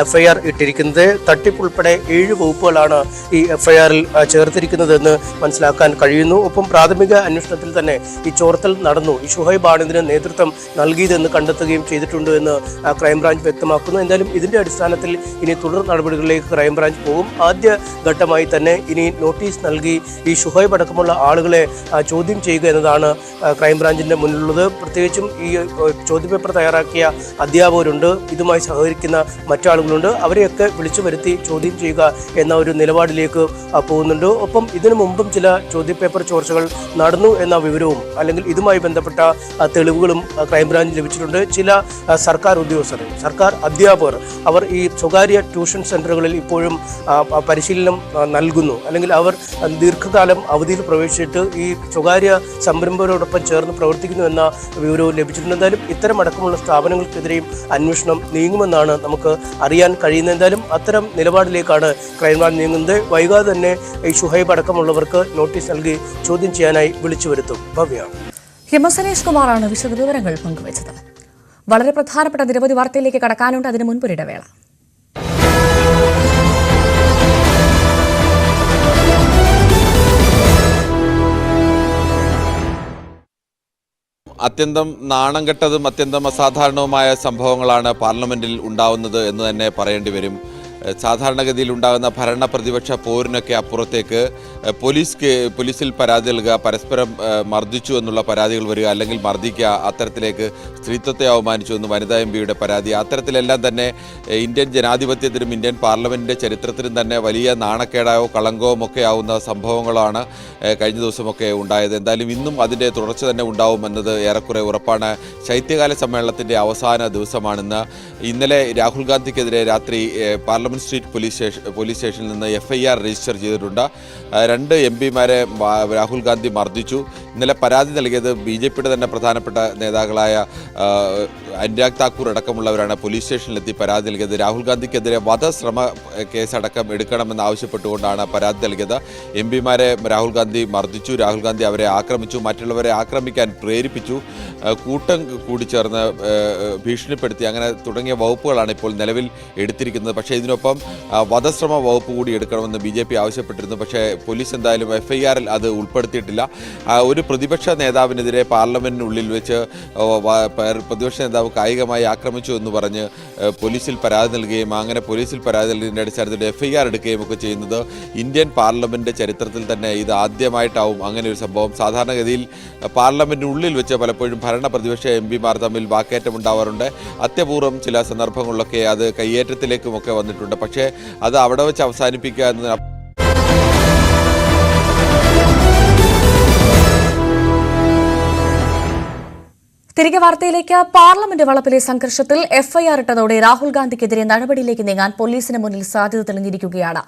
FIR ഇട്ടിരിക്കുന്നത്. തട്ടിപ്പുൾപ്പെടെ 7 വകുപ്പുകളാണ് ഈ FIR എഫ്ഐആറിൽ ചേർത്തിരിക്കുന്നതെന്ന് മനസ്സിലാക്കാൻ കഴിയുന്നു. ഒപ്പം പ്രാഥമിക അന്വേഷണത്തിൽ തന്നെ ഈ ചോർത്തൽ നടന്നു, ഈ ഷുഹൈബാണ് ഇതിന് നേതൃത്വം നൽകിയതെന്ന് കണ്ടെത്തുകയും ചെയ്തിട്ടുണ്ട് എന്ന് ക്രൈംബ്രാഞ്ച് വ്യക്തമാക്കുന്നു. എന്തായാലും ഇതിന്റെ അടിസ്ഥാനത്തിൽ ഇനി തുടർ നടപടികളിലേക്ക് ക്രൈംബ്രാഞ്ച് പോകും. ആദ്യ ഘട്ടമായി തന്നെ ഇനി നോട്ടീസ് നൽകി ഈ ഷുഹൈബ് അടക്കമുള്ള ആളുകളെ ചോദ്യം ചെയ്യുക എന്നതാണ് ക്രൈംബ്രാഞ്ചിന്റെ മുന്നിലുള്ളത്. പ്രത്യേകിച്ചും ഈ ചോദ്യപേപ്പർ തയ്യാറാക്കിയ അധ്യാപകരുണ്ട്, ഇതുമായി സഹകരിക്കുന്ന മറ്റാളുകളുണ്ട്, അവരെയൊക്കെ വിളിച്ചു വരുത്തി ചോദ്യം ചെയ്യുക എന്ന ഒരു നിലപാടിലേക്ക് പോകുന്നുണ്ട്. ഒപ്പം ഇതിനു മുമ്പും ചില ചോദ്യപേപ്പർ ചോർച്ചകൾ നടന്നു എന്ന വിവരവും അല്ലെങ്കിൽ ഇതുമായി ബന്ധപ്പെട്ട തെളിവുകളും ക്രൈംബ്രാഞ്ച് ലഭിച്ചിട്ടുണ്ട്. ചില സർക്കാർ ഉദ്യോഗസ്ഥർ, സർക്കാർ അധ്യാപകർ, അവർ ഈ സ്വകാര്യ ട്യൂഷൻ സെന്ററുകളിൽ ഇപ്പോഴും പരിശീലനം നൽകുന്നു, അല്ലെങ്കിൽ അവർ ദീർഘകാലം അവധിയിൽ പ്രവേശിച്ചിട്ട് ഈ സ്വകാര്യ സംരംഭകരോടൊപ്പം ചേർന്ന് പ്രവർത്തിക്കുന്നു എന്ന വിവരവും ലഭിച്ചിട്ടുണ്ട്. എന്തായാലും ഇത്തരം അടക്കമുള്ള സ്ഥാപനങ്ങൾക്കെതിരെയും അന്വേഷണം നീങ്ങുമെന്നാണ് നമുക്ക് അറിയാൻ കഴിയുന്നത്. എന്തായാലും അത്തരം നിലപാടിലേക്കാണ് ക്രൈംബ്രാഞ്ച് നീങ്ങുന്നത്. വൈകാതെ തന്നെ ഈ ഷുഹൈബ് അടക്കമുള്ളവർക്ക് നോട്ടീസ് നൽകി ചോദ്യം ചെയ്യാനായി വിളിച്ചു വരുത്തും. ഭവ്യ. ഹിമസനേഷ് കുമാറാണ് വിശദവിവരങ്ങൾ പങ്കുവച്ചത്. വളരെ പ്രധാനപ്പെട്ട നിരവധി വാർത്തയിലേക്ക് കടക്കാനുണ്ട്, അതിനു മുൻപൊരിടവേള. അത്യന്തം നാണം കെട്ടതും അത്യന്തം അസാധാരണവുമായ സംഭവങ്ങളാണ് പാർലമെന്റിൽ ഉണ്ടാവുന്നത് എന്ന് തന്നെ പറയേണ്ടി വരും. സാധാരണഗതിയിൽ ഉണ്ടാകുന്ന ഭരണ പ്രതിപക്ഷ പോരിനൊക്കെ അപ്പുറത്തേക്ക് പോലീസിൽ പരാതി നൽകുക, പരസ്പരം മർദ്ദിച്ചു എന്നുള്ള പരാതികൾ വരിക, അല്ലെങ്കിൽ മർദ്ദിക്കുക, അത്തരത്തിലേക്ക് സ്ത്രീത്വത്തെ അവമാനിച്ചു എന്ന് വനിതാ എംപിയുടെ പരാതി, അത്തരത്തിലെല്ലാം തന്നെ ഇന്ത്യൻ ജനാധിപത്യത്തിനും ഇന്ത്യൻ പാർലമെന്റിന്റെ ചരിത്രത്തിനും തന്നെ വലിയ നാണക്കേടായോ കളങ്കവും ഒക്കെ ആവുന്ന സംഭവങ്ങളാണ് കഴിഞ്ഞ ദിവസമൊക്കെ ഉണ്ടായത്. എന്തായാലും ഇന്നും അതിൻ്റെ തുടർച്ച തന്നെ ഉണ്ടാവുമെന്നത് ഏറെക്കുറെ ഉറപ്പാണ്. ശൈത്യകാല സമ്മേളനത്തിൻ്റെ അവസാന ദിവസമാണിന്ന്. ഇന്നലെ രാഹുൽ ഗാന്ധിക്കെതിരെ രാത്രി പാർലമെന്റ് സ്ട്രീറ്റ് പോലീസ് സ്റ്റേഷനിൽ നിന്ന് എഫ്ഐആർ രജിസ്റ്റർ ചെയ്തിട്ടുണ്ട്. 2 എംപിമാരെ രാഹുൽ ഗാന്ധി മർദ്ദിച്ചു. ഇന്നലെ പരാതി നൽകിയത് BJPയുടെ തന്നെ പ്രധാനപ്പെട്ട നേതാക്കളായ അനുരാഗ് താക്കൂർ അടക്കമുള്ളവരാണ് പോലീസ് സ്റ്റേഷനിലെത്തി പരാതി നൽകിയത്. രാഹുൽ ഗാന്ധിക്കെതിരെ വധശ്രമ കേസടക്കം എടുക്കണമെന്ന് ആവശ്യപ്പെട്ടുകൊണ്ടാണ് പരാതി നൽകിയത്. എംപിമാരെ രാഹുൽ ഗാന്ധി മർദ്ദിച്ചു, രാഹുൽ ഗാന്ധി അവരെ ആക്രമിച്ചു, മറ്റുള്ളവരെ ആക്രമിക്കാൻ പ്രേരിപ്പിച്ചു, കൂട്ടം കൂടി ചേർന്ന് ഭീഷണിപ്പെടുത്തി, അങ്ങനെ തുടങ്ങിയ വകുപ്പുകളാണ് ഇപ്പോൾ നിലവിൽ എടുത്തിരിക്കുന്നത്. പക്ഷേ ഇതിനൊപ്പം വധശ്രമ വകുപ്പ് കൂടി എടുക്കണമെന്ന് BJP ആവശ്യപ്പെട്ടിരുന്നു. പക്ഷേ പോലീസ് എന്തായാലും എഫ്ഐആറിൽ അത് ഉൾപ്പെടുത്തിയിട്ടില്ല. ഒരു പ്രതിപക്ഷ നേതാവിനെതിരെ പാർലമെന്റിനുള്ളിൽ വെച്ച് പ്രതിപക്ഷ നേതാവ് കായികമായി ആക്രമിച്ചു എന്ന് പറഞ്ഞ് പോലീസിൽ പരാതി നൽകുകയും അങ്ങനെ പോലീസിൽ പരാതി നൽകിയതിൻ്റെ അടിസ്ഥാനത്തിൽ എഫ്ഐആർ എടുക്കുകയും ഒക്കെ ചെയ്യുന്നത് ഇന്ത്യൻ പാർലമെന്റ് ചരിത്രത്തിൽ തന്നെ ഇത് ആദ്യമായിട്ടാവും അങ്ങനെ ഒരു സംഭവം. സാധാരണഗതിയിൽ പാർലമെന്റിനുള്ളിൽ വെച്ച് പലപ്പോഴും ഭരണ പ്രതിപക്ഷ എംപിമാർ തമ്മിൽ വാക്കേറ്റം ഉണ്ടാവാറുണ്ട്. അത്യപൂർവം ചില സന്ദർഭങ്ങളിലൊക്കെ അത് കയ്യേറ്റത്തിലേക്കുമൊക്കെ വന്നിട്ടുണ്ട്. പക്ഷേ അത് അവിടെ വെച്ച് അവസാനിപ്പിക്കുക എന്നത് തിരികെ വാർത്തയിലേക്ക്. പാർലമെന്റ് വളപ്പിലെ സംഘർഷത്തിൽ എഫ്ഐആർ ഇട്ടതോടെ രാഹുൽ ഗാന്ധിക്കെതിരെ നടപടിയിലേക്ക് നീങ്ങാൻ പോലീസിന് മുന്നിൽ സാധ്യത തെളിഞ്ഞിരിക്കുകയാണ്.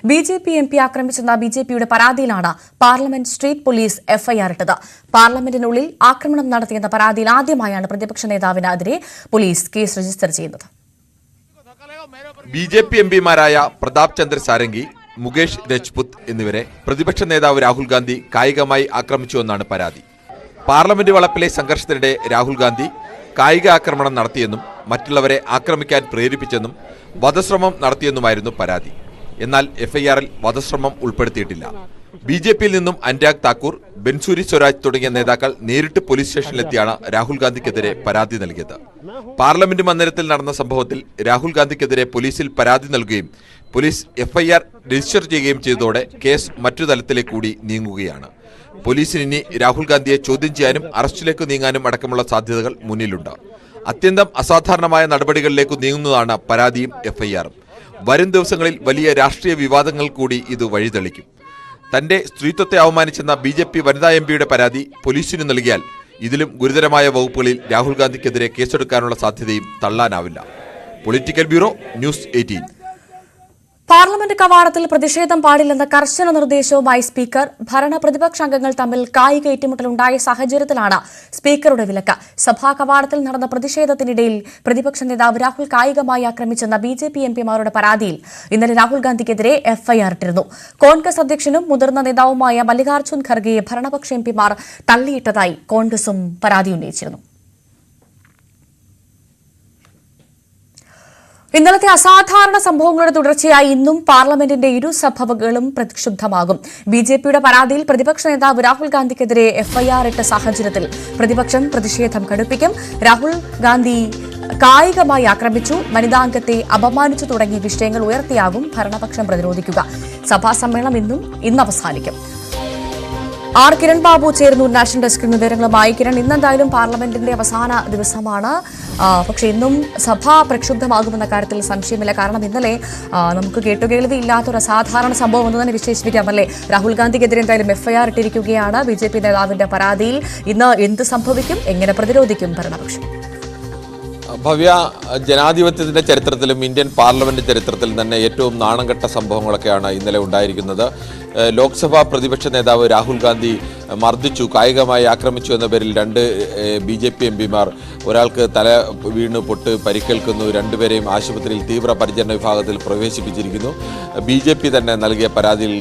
BJP MP ആക്രമിച്ചെന്ന BJPയുടെ പരാതിയിലാണ് പാർലമെന്റ് സ്ട്രീറ്റ് പോലീസ് എഫ്ഐആർ ഇട്ടത്. പാർലമെന്റിനുള്ളിൽ ആക്രമണം നടത്തിയെന്ന പരാതിയിൽ ആദ്യമായാണ് പ്രതിപക്ഷ നേതാവിനെതിരെ പോലീസ് കേസ് രജിസ്റ്റർ ചെയ്യുന്നത്. BJP എംപിമാരായ പ്രതാപ് ചന്ദ്ര സാരംഗി, മുകേഷ് രജ്പുത് എന്നിവരെ പ്രതിപക്ഷ നേതാവ് രാഹുൽ ഗാന്ധി കായികമായി ആക്രമിച്ചുവെന്നാണ് പരാതി. പാർലമെന്റ് വളപ്പിലെ സംഘർഷത്തിനിടെ രാഹുൽ ഗാന്ധി കായിക ആക്രമണം നടത്തിയെന്നും മറ്റുള്ളവരെ ആക്രമിക്കാൻ പ്രേരിപ്പിച്ചെന്നും വധശ്രമം നടത്തിയെന്നുമായിരുന്നു പരാതി. എന്നാൽ എഫ്ഐആറിൽ വധശ്രമം ഉൾപ്പെടുത്തിയിട്ടില്ല. BJPയിൽ നിന്നും അനുരാഗ് താക്കൂർ, ബെൻസൂരി സ്വരാജ് തുടങ്ങിയ നേതാക്കൾ നേരിട്ട് പോലീസ് സ്റ്റേഷനിലെത്തിയാണ് രാഹുൽ ഗാന്ധിക്കെതിരെ പരാതി നൽകിയത്. പാർലമെന്റ് മന്ദിരത്തിൽ നടന്ന സംഭവത്തിൽ രാഹുൽ ഗാന്ധിക്കെതിരെ പോലീസിൽ പരാതി നൽകുകയും പോലീസ് എഫ്ഐആർ രജിസ്റ്റർ ചെയ്യുകയും ചെയ്തതോടെ കേസ് മറ്റു തലത്തിലേക്ക് കൂടി നീങ്ങുകയാണ്. പോലീസിന് ഇനി രാഹുൽ ഗാന്ധിയെ ചോദ്യം ചെയ്യാനും അറസ്റ്റിലേക്ക് നീങ്ങാനും അടക്കമുള്ള സാധ്യതകൾ മുന്നിലുണ്ട്. അത്യന്തം അസാധാരണമായ നടപടികളിലേക്ക് നീങ്ങുന്നതാണ് പരാതിയും എഫ്ഐആറും. വരും ദിവസങ്ങളിൽ വലിയ രാഷ്ട്രീയ വിവാദങ്ങൾ കൂടി ഇത് വഴിതെളിക്കും. തന്റെ സ്ത്രീത്വത്തെ അവമാനിച്ചെന്ന BJP വനിതാ എംപിയുടെ പരാതി പോലീസിന് നൽകിയാൽ ഇതിലും ഗുരുതരമായ വകുപ്പുകളിൽ രാഹുൽ ഗാന്ധിക്കെതിരെ കേസെടുക്കാനുള്ള സാധ്യതയും തള്ളാനാവില്ല. Political bureau, news 18. പാർലമെന്റ് കവാടത്തിൽ പ്രതിഷേധം പാടില്ലെന്ന കർശന നിർദ്ദേശവുമായി സ്പീക്കർ. ഭരണ പ്രതിപക്ഷ അംഗങ്ങൾ തമ്മിൽ കായിക ഏറ്റുമുട്ടലുണ്ടായ സാഹചര്യത്തിലാണ് സ്പീക്കറുടെ വിലക്ക്. സഭാ കവാടത്തിൽ നടന്ന പ്രതിഷേധത്തിനിടയിൽ പ്രതിപക്ഷ നേതാവ് രാഹുൽ കായികമായി ആക്രമിച്ചെന്ന BJP എംപിമാരുടെ പരാതിയിൽ ഇന്നലെ രാഹുൽ ഗാന്ധിക്കെതിരെ എഫ്ഐആർ ഇട്ടിരുന്നു. കോൺഗ്രസ് അധ്യക്ഷനും മുതിർന്ന നേതാവുമായ മല്ലികാർജ്ജുൻ ഖർഗെയെ ഭരണപക്ഷ എംപിമാർ തള്ളിയിട്ടതായി കോൺഗ്രസും പരാതി ഉന്നയിച്ചിരുന്നു. ഇന്നലത്തെ അസാധാരണ സംഭവങ്ങളുടെ തുടർച്ചയായി ഇന്നും പാർലമെന്റിന്റെ ഇരുസഭകളും പ്രക്ഷുബ്ധമാകും. ബിജെപിയുടെ പരാതിയിൽ പ്രതിപക്ഷ നേതാവ് രാഹുൽ ഗാന്ധിക്കെതിരെ എഫ്ഐആർ ഇട്ട സാഹചര്യത്തിൽ പ്രതിപക്ഷം പ്രതിഷേധം കടുപ്പിക്കും. രാഹുൽ ഗാന്ധി കായികമായി ആക്രമിച്ചു, വനിതാംഗത്തെ അപമാനിച്ചു തുടങ്ങിയ വിഷയങ്ങൾ ഉയർത്തിയാകും ഭരണപക്ഷം പ്രതിരോധിക്കുക. സഭാ സമ്മേളനം ഇന്ന് അവസാനിക്കും. ആർ കിരൺ ബാബു ചേർന്നു നാഷണൽ ഡെസ്കിൽ വിവരങ്ങളുമായി. കിരൺ, ഇന്നെന്തായാലും പാർലമെന്റിന്റെ അവസാന ദിവസമാണ്. പക്ഷേ ഇന്നും സഭ പ്രക്ഷുബ്ധമാകുമെന്ന കാര്യത്തിൽ സംശയമില്ല. കാരണം ഇന്നലെ നമുക്ക് കേട്ടുകേൾവിയില്ലാത്തൊരു അസാധാരണ സംഭവം എന്ന് തന്നെ വിശേഷിപ്പിക്കാം, അല്ലേ? രാഹുൽ ഗാന്ധിക്കെതിരെ എന്തായാലും എഫ്ഐആർ ഇട്ടിരിക്കുകയാണ്. ബിജെപി നേതാവിന്റെ പരാതിയിൽ ഇന്ന് എന്ത് സംഭവിക്കും, എങ്ങനെ പ്രതിരോധിക്കും ഭരണപക്ഷം? ഭവ്യ, ജനാധിപത്യത്തിന്റെ ചരിത്രത്തിലും ഇന്ത്യൻ പാർലമെന്റ് ചരിത്രത്തിലും തന്നെ ഏറ്റവും നാണംകെട്ട സംഭവങ്ങളൊക്കെയാണ് ഇന്നലെ ഉണ്ടായിരിക്കുന്നത്. ലോക്സഭാ പ്രതിപക്ഷ നേതാവ് രാഹുൽ ഗാന്ധി മർദ്ദിച്ചു, കായികമായി ആക്രമിച്ചു എന്ന പേരിൽ രണ്ട് BJP MPമാർ, ഒരാൾക്ക് തല വീണ് പൊട്ട് പരിക്കേൽക്കുന്നു, രണ്ടുപേരെയും ആശുപത്രിയിൽ തീവ്രപരിചരണ വിഭാഗത്തിൽ പ്രവേശിപ്പിച്ചിരിക്കുന്നു. BJP തന്നെ നൽകിയ പരാതിയിൽ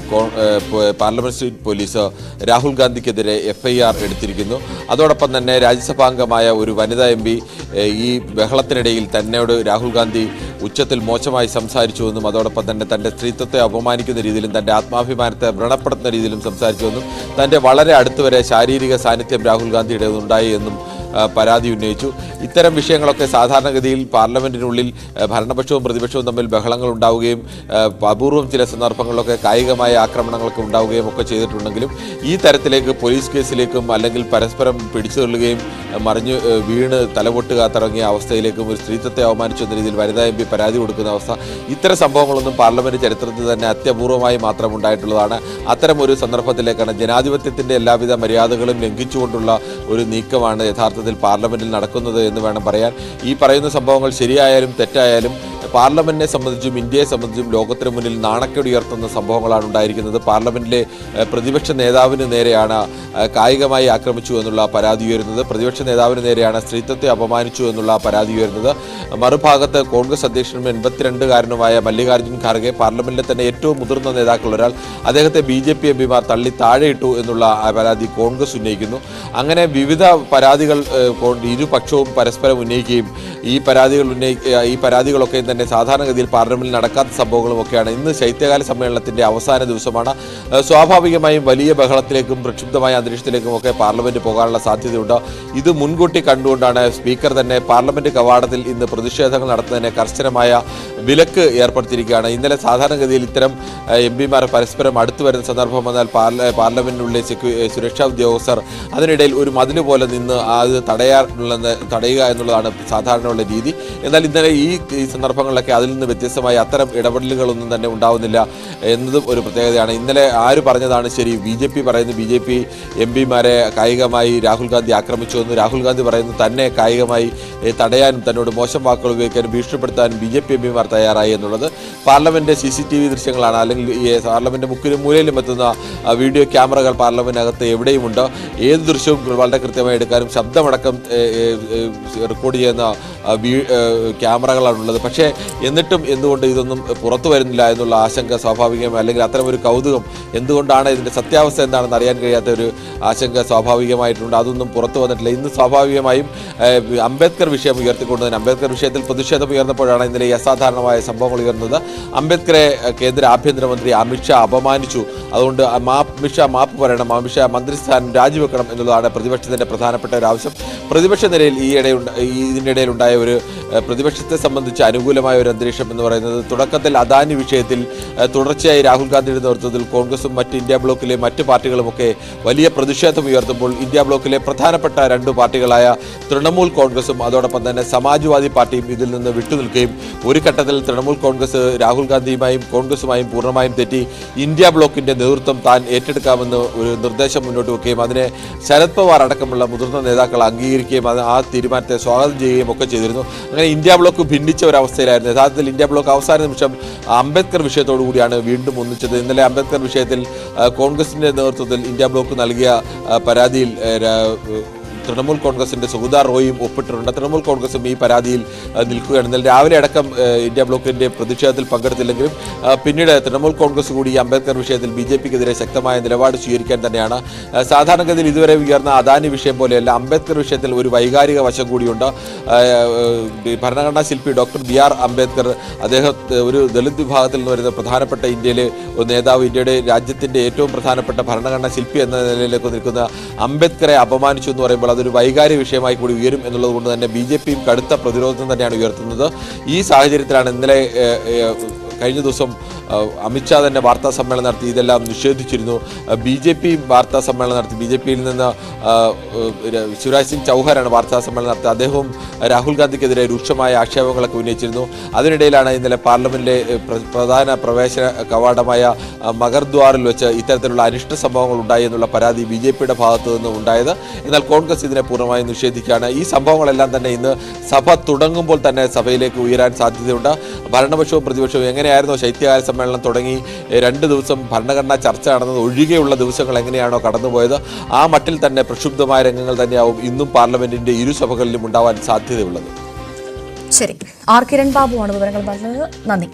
പാർലമെന്റ് സ്ട്രീറ്റ് പോലീസ് രാഹുൽ ഗാന്ധിക്കെതിരെ FIR എടുത്തിരിക്കുന്നു. അതോടൊപ്പം തന്നെ രാജ്യസഭാംഗമായ ഒരു വനിതാ MP ഈ ബഹളത്തിനിടയിൽ തന്നോട് രാഹുൽ ഗാന്ധി ഉച്ചത്തിൽ മോശമായി സംസാരിച്ചുവെന്നും അതോടൊപ്പം തന്നെ തൻ്റെ സ്ത്രീത്വത്തെ അപമാനിക്കുന്ന രീതിയിലും തൻ്റെ ആത്മാഭിമാനത്തെ വ്രണപ്പെടുത്തുന്ന രീതിയിലും സംസാരിച്ചുവെന്നും തൻ്റെ വളരെ അടുത്തുവരെ ശാരീരിക സാന്നിധ്യം രാഹുൽ ഗാന്ധിയുടെ ഉണ്ടായി എന്നും പരാതി ഉന്നയിച്ചു. ഇത്തരം വിഷയങ്ങളൊക്കെ സാധാരണഗതിയിൽ പാർലമെന്റിനുള്ളിൽ ഭരണപക്ഷവും പ്രതിപക്ഷവും തമ്മിൽ ബഹളങ്ങൾ ഉണ്ടാവുകയും അപൂർവം ചില സന്ദർഭങ്ങളിലൊക്കെ കായികമായ ആക്രമണങ്ങളൊക്കെ ഉണ്ടാവുകയും ഒക്കെ ചെയ്തിട്ടുണ്ടെങ്കിലും ഈ തരത്തിലേക്ക് പോലീസ് കേസിലേക്കും അല്ലെങ്കിൽ പരസ്പരം പിടിച്ചു തള്ളുകയും മറിഞ്ഞ് വീണ് തലപൊട്ടുക തുടങ്ങിയ അവസ്ഥയിലേക്കും ഒരു സ്ത്രീത്വത്തെ അവമാനിച്ചു എന്ന രീതിയിൽ വനിതാ MP പരാതി കൊടുക്കുന്ന അവസ്ഥ, ഇത്തരം സംഭവങ്ങളൊന്നും പാർലമെന്റ് ചരിത്രത്തിൽ തന്നെ അത്യപൂർവമായി മാത്രം ഉണ്ടായിട്ടുള്ളതാണ്. അത്തരം ഒരു സന്ദർഭത്തിലേക്കാണ് ജനാധിപത്യത്തിന്റെ എല്ലാവിധ മര്യാദകളും ലംഘിച്ചുകൊണ്ടുള്ള ഒരു നീക്കമാണ് യഥാർത്ഥത്തിൽ പാർലമെന്റിൽ നടക്കുന്നത് എന്ന് വേണം പറയാൻ. ഈ പറയുന്ന സംഭവങ്ങൾ ശരിയായാലും തെറ്റായാലും പാർലമെന്റിനെ സംബന്ധിച്ചും ഇന്ത്യയെ സംബന്ധിച്ചും ലോകത്തിന് മുന്നിൽ നാണക്കേട് ഉയർത്തുന്ന സംഭവങ്ങളാണ് ഉണ്ടായിരിക്കുന്നത്. പാർലമെന്റിലെ പ്രതിപക്ഷ നേതാവിന് നേരെയാണ് കായികമായി ആക്രമിച്ചു എന്നുള്ള പരാതി ഉയരുന്നത്. പ്രതിപക്ഷ നേതാവിന് നേരെയാണ് സ്ത്രീത്വത്തെ അപമാനിച്ചു എന്നുള്ള പരാതി ഉയരുന്നത്. മറുഭാഗത്ത് കോൺഗ്രസ് അധ്യക്ഷനും 82-കാരനുമായ മല്ലികാർജ്ജുൻ ഖാർഗെ, പാർലമെന്റിലെ തന്നെ ഏറ്റവും മുതിർന്ന നേതാക്കൾ ഒരാൾ, അദ്ദേഹത്തെ BJP MPമാർ തള്ളി താഴെയിട്ടു എന്നുള്ള പരാതി കോൺഗ്രസ് ഉന്നയിക്കുന്നു. അങ്ങനെ വിവിധ പരാതികൾ ഇരുപക്ഷവും പരസ്പരം ഉന്നയിക്കുകയും ഈ പരാതികളൊക്കെ തന്നെ സാധാരണഗതിയിൽ പാർലമെന്റിൽ നടക്കാത്ത സംഭവങ്ങളുമൊക്കെയാണ്. ഇന്ന് ശൈത്യകാല സമ്മേളനത്തിന്റെ അവസാന ദിവസമാണ്. സ്വാഭാവികമായും വലിയ ബഹളത്തിലേക്കും പ്രക്ഷുബ്ധമായ അന്തരീക്ഷത്തിലേക്കും ഒക്കെ പാർലമെന്റ് പോകാനുള്ള സാധ്യതയുണ്ട്. ഇത് മുൻകൂട്ടി കണ്ടുകൊണ്ടാണ് സ്പീക്കർ തന്നെ പാർലമെന്റ് കവാടത്തിൽ ഇന്ന് പ്രതിഷേധങ്ങൾ നടത്തുന്നതിന് കർശനമായ വിലക്ക് ഏർപ്പെടുത്തിയിരിക്കുകയാണ്. ഇന്നലെ സാധാരണഗതിയിൽ ഇത്തരം MPമാർ പരസ്പരം അടുത്തു വരുന്ന സന്ദർഭം വന്നാൽ പാർലമെന്റിനുള്ളിലെ സുരക്ഷാ ഉദ്യോഗസ്ഥർ അതിനിടയിൽ ഒരു മതില് പോലെ നിന്ന് അത് തടയുക എന്നുള്ളതാണ് സാധാരണയുള്ള രീതി. എന്നാൽ ഇന്നലെ ഈ സന്ദർഭങ്ങളിലൊക്കെ അതിൽ നിന്ന് വ്യത്യസ്തമായി അത്തരം ഇടപെടലുകളൊന്നും തന്നെ ഉണ്ടാവുന്നില്ല എന്നതും ഒരു പ്രത്യേകതയാണ്. ഇന്നലെ ആര് പറഞ്ഞതാണ് ശരി? BJP പറയുന്നു BJP MPമാരെ കായികമായി രാഹുൽ ഗാന്ധി ആക്രമിച്ചുവെന്ന്, രാഹുൽ ഗാന്ധി പറയുന്നു തന്നെ കായികമായി തടയാനും തന്നോട് മോശം വാക്കുകൾ ഉപയോഗിക്കാനും ഭീഷണിപ്പെടുത്താനും BJP MPമാർ തയ്യാറായി എന്നുള്ളത് പാർലമെന്റ് CCTV ദൃശ്യങ്ങളാണ്. അല്ലെങ്കിൽ ഈ പാർലമെന്റ് മുക്കിലും മൂലയിലും എത്തുന്ന വീഡിയോ ക്യാമറകൾ പാർലമെന്റിനകത്ത് എവിടെയുമുണ്ട്. ഏത് ദൃശ്യവും വളരെ കൃത്യമായി എടുക്കാനും ശബ്ദമടക്കം റെക്കോർഡ് ചെയ്യുന്ന ക്യാമറകളാണുള്ളത്. പക്ഷേ എന്നിട്ടും എന്തുകൊണ്ട് ഇതൊന്നും പുറത്തു വരുന്നില്ല എന്നുള്ള ആശങ്ക സ്വാഭാവികമായി, അല്ലെങ്കിൽ അത്തരമൊരു കൗതുകം, എന്തുകൊണ്ടാണ് ഇതിൻ്റെ സത്യാവസ്ഥ എന്താണെന്ന് അറിയാൻ കഴിയാത്ത ഒരു ആശങ്ക സ്വാഭാവികമായിട്ടുണ്ട്. അതൊന്നും പുറത്തു വന്നിട്ടില്ല. ഇന്ന് സ്വാഭാവികമായും അംബേദ്കർ വിഷയം ഉയർത്തിക്കൊണ്ടതിന്, അംബേദ്കർ വിഷയത്തിൽ പ്രതിഷേധം ഉയർന്നപ്പോഴാണ് ഇന്നലെ ഈ അസാധാരണമായ സംഭവങ്ങൾ ഉയർന്നത്. അംബേദ്കറെ കേന്ദ്ര ആഭ്യന്തരമന്ത്രി അമിത്ഷാ അപമാനിച്ചു. അതുകൊണ്ട് അമിത്ഷാ മാപ്പ് പറയണം, അമിത്ഷാ മന്ത്രിസ്ഥാനം രാജിവെക്കണം എന്നുള്ളതാണ് പ്രതിപക്ഷത്തിൻ്റെ പ്രധാനപ്പെട്ട ഒരു ആവശ്യം. പ്രതിപക്ഷ നിരയിൽ ഇതിനിടയിലുണ്ടായ ഒരു പ്രതിപക്ഷത്തെ സംബന്ധിച്ച് അനുകൂലമായ ഒരു അന്തരീക്ഷം എന്ന് പറയുന്നത്, തുടക്കത്തിൽ അദാനി വിഷയത്തിൽ തുടർച്ചയായി രാഹുൽ ഗാന്ധിയുടെ നേതൃത്വത്തിൽ കോൺഗ്രസും മറ്റ് ഇന്ത്യ ബ്ലോക്കിലെ മറ്റ് പാർട്ടികളുമൊക്കെ വലിയ പ്രതിഷേധം ഉയർത്തുമ്പോൾ ഇന്ത്യ ബ്ലോക്കിലെ പ്രധാനപ്പെട്ട രണ്ട് പാർട്ടികളായ തൃണമൂൽ കോൺഗ്രസും അതോടൊപ്പം തന്നെ സമാജ്വാദി പാർട്ടിയും ഇതിൽ നിന്ന് വിട്ടുനിൽക്കുകയും ഒരു ഘട്ടത്തിൽ തൃണമൂൽ കോൺഗ്രസ് രാഹുൽ ഗാന്ധിയുമായും കോൺഗ്രസുമായും പൂർണ്ണമായും തെറ്റി ഇന്ത്യ ബ്ലോക്കിന്റെ നേതൃത്വം താൻ ഏറ്റെടുക്കാമെന്ന് ഒരു നിർദ്ദേശം മുന്നോട്ട് വെക്കുകയും അതിനെ ശരത് പവാർ അടക്കമുള്ള മുതിർന്ന നേതാക്കൾ അംഗീകരിക്കുകയും ആ തീരുമാനത്തെ സ്വാഗതം ചെയ്യുകയും ഒക്കെ ചെയ്തിരുന്നു. അങ്ങനെ ഇന്ത്യ ബ്ലോക്ക് ഭിന്നിച്ച ഒരവസ്ഥയിലായിരുന്നു. യഥാർത്ഥത്തിൽ ഇന്ത്യ ബ്ലോക്ക് അവസാന നിമിഷം അംബേദ്കർ വിഷയത്തോടു കൂടിയാണ് വീണ്ടും ഒന്നിച്ചത്. ഇന്നലെ അംബേദ്കർ വിഷയത്തിൽ കോൺഗ്രസിന്റെ നേതൃത്വത്തിൽ ഇന്ത്യ ബ്ലോക്ക് നൽകിയ പരാതിയിൽ തൃണമൂൽ കോൺഗ്രസിന്റെ സുഗത റോയും ഒപ്പിട്ടിട്ടുണ്ട്. തൃണമൂൽ കോൺഗ്രസും ഈ പരാതിയിൽ നിൽക്കുകയാണ്. ഇന്നലെ രാവിലെ അടക്കം ഇന്ത്യ ബ്ലോക്കിന്റെ പ്രതിഷേധത്തിൽ പങ്കെടുത്തില്ലെങ്കിലും പിന്നീട് തൃണമൂൽ കോൺഗ്രസ് കൂടി ഈ അംബേദ്കർ വിഷയത്തിൽ BJPക്കെതിരെ ശക്തമായ നിലപാട് സ്വീകരിക്കാൻ തന്നെയാണ്. സാധാരണഗതിയിൽ ഇതുവരെ ഉയർന്ന അദാനി വിഷയം പോലെയല്ല, അംബേദ്കർ വിഷയത്തിൽ ഒരു വൈകാരിക വശം കൂടിയുണ്ട്. ഭരണഘടനാ ശില്പി ഡോക്ടർ BR അംബേദ്കർ, അദ്ദേഹം ഒരു ദളിത് വിഭാഗത്തിൽ നിന്ന് വരുന്ന പ്രധാനപ്പെട്ട ഇന്ത്യയിലെ ഒരു നേതാവ്, ഇന്ത്യയുടെ രാജ്യത്തിന്റെ ഏറ്റവും പ്രധാനപ്പെട്ട ഭരണഘടനാ ശില്പി എന്ന നിലയിലേക്ക് നിൽക്കുന്ന അംബേദ്കറെ അപമാനിച്ചു എന്ന് പറയുമ്പോൾ അതൊരു വൈകാരിക വിഷയമായി കൂടി ഉയരും എന്നുള്ളത് കൊണ്ട് തന്നെ BJPയും കടുത്ത പ്രതിരോധം തന്നെയാണ് ഉയർത്തുന്നത്. ഈ സാഹചര്യത്തിലാണ് ഇന്നലെ കഴിഞ്ഞ ദിവസം അമിത്ഷാ തന്നെ വാർത്താ സമ്മേളനം നടത്തി ഇതെല്ലാം നിഷേധിച്ചിരുന്നു. BJP വാർത്താ സമ്മേളനം നടത്തി. BJPയിൽ നിന്ന് ശിവരാജ് സിംഗ് ചൗഹാനാണ് വാർത്താ സമ്മേളനം നടത്തിയത്. അദ്ദേഹവും രാഹുൽ ഗാന്ധിക്കെതിരെ രൂക്ഷമായ ആക്ഷേപങ്ങളൊക്കെ ഉന്നയിച്ചിരുന്നു. അതിനിടയിലാണ് ഇന്നലെ പാർലമെന്റിലെ പ്രധാന പ്രവേശന കവാടമായ മഗർദ്വാറിൽ വെച്ച് ഇത്തരത്തിലുള്ള അനിഷ്ട സംഭവങ്ങൾ ഉണ്ടായി എന്നുള്ള പരാതി BJPയുടെ ഭാഗത്തു നിന്ന് ഉണ്ടായത്. എന്നാൽ കോൺഗ്രസ് ഇതിനെ പൂർണ്ണമായും നിഷേധിക്കുകയാണ്. ഈ സംഭവങ്ങളെല്ലാം തന്നെ ഇന്ന് സഭ തുടങ്ങുമ്പോൾ തന്നെ സഭയിലേക്ക് ഉയരാൻ സാധ്യതയുണ്ട്. ഭരണപക്ഷവും പ്രതിപക്ഷവും എങ്ങനെയായിരുന്നോ ശൈത്യകാല സമ്മേളനം തുടങ്ങി 2 ദിവസം ഭരണഘടനാ ചർച്ച നടന്നത് ഒഴികെയുള്ള ദിവസങ്ങൾ എങ്ങനെയാണോ കടന്നുപോയത് ആ മട്ടിൽ തന്നെ പ്രക്ഷുബ്ധമായ രംഗങ്ങൾ തന്നെയാവും ഇന്നും പാർലമെന്റിന്റെ ഇരുസഭകളിലും ഉണ്ടാവാൻ സാധ്യതയുള്ളത്. ശരി, കിരൺ ബാബുവാണ് വിവരങ്ങൾ പറഞ്ഞത്. നന്ദി.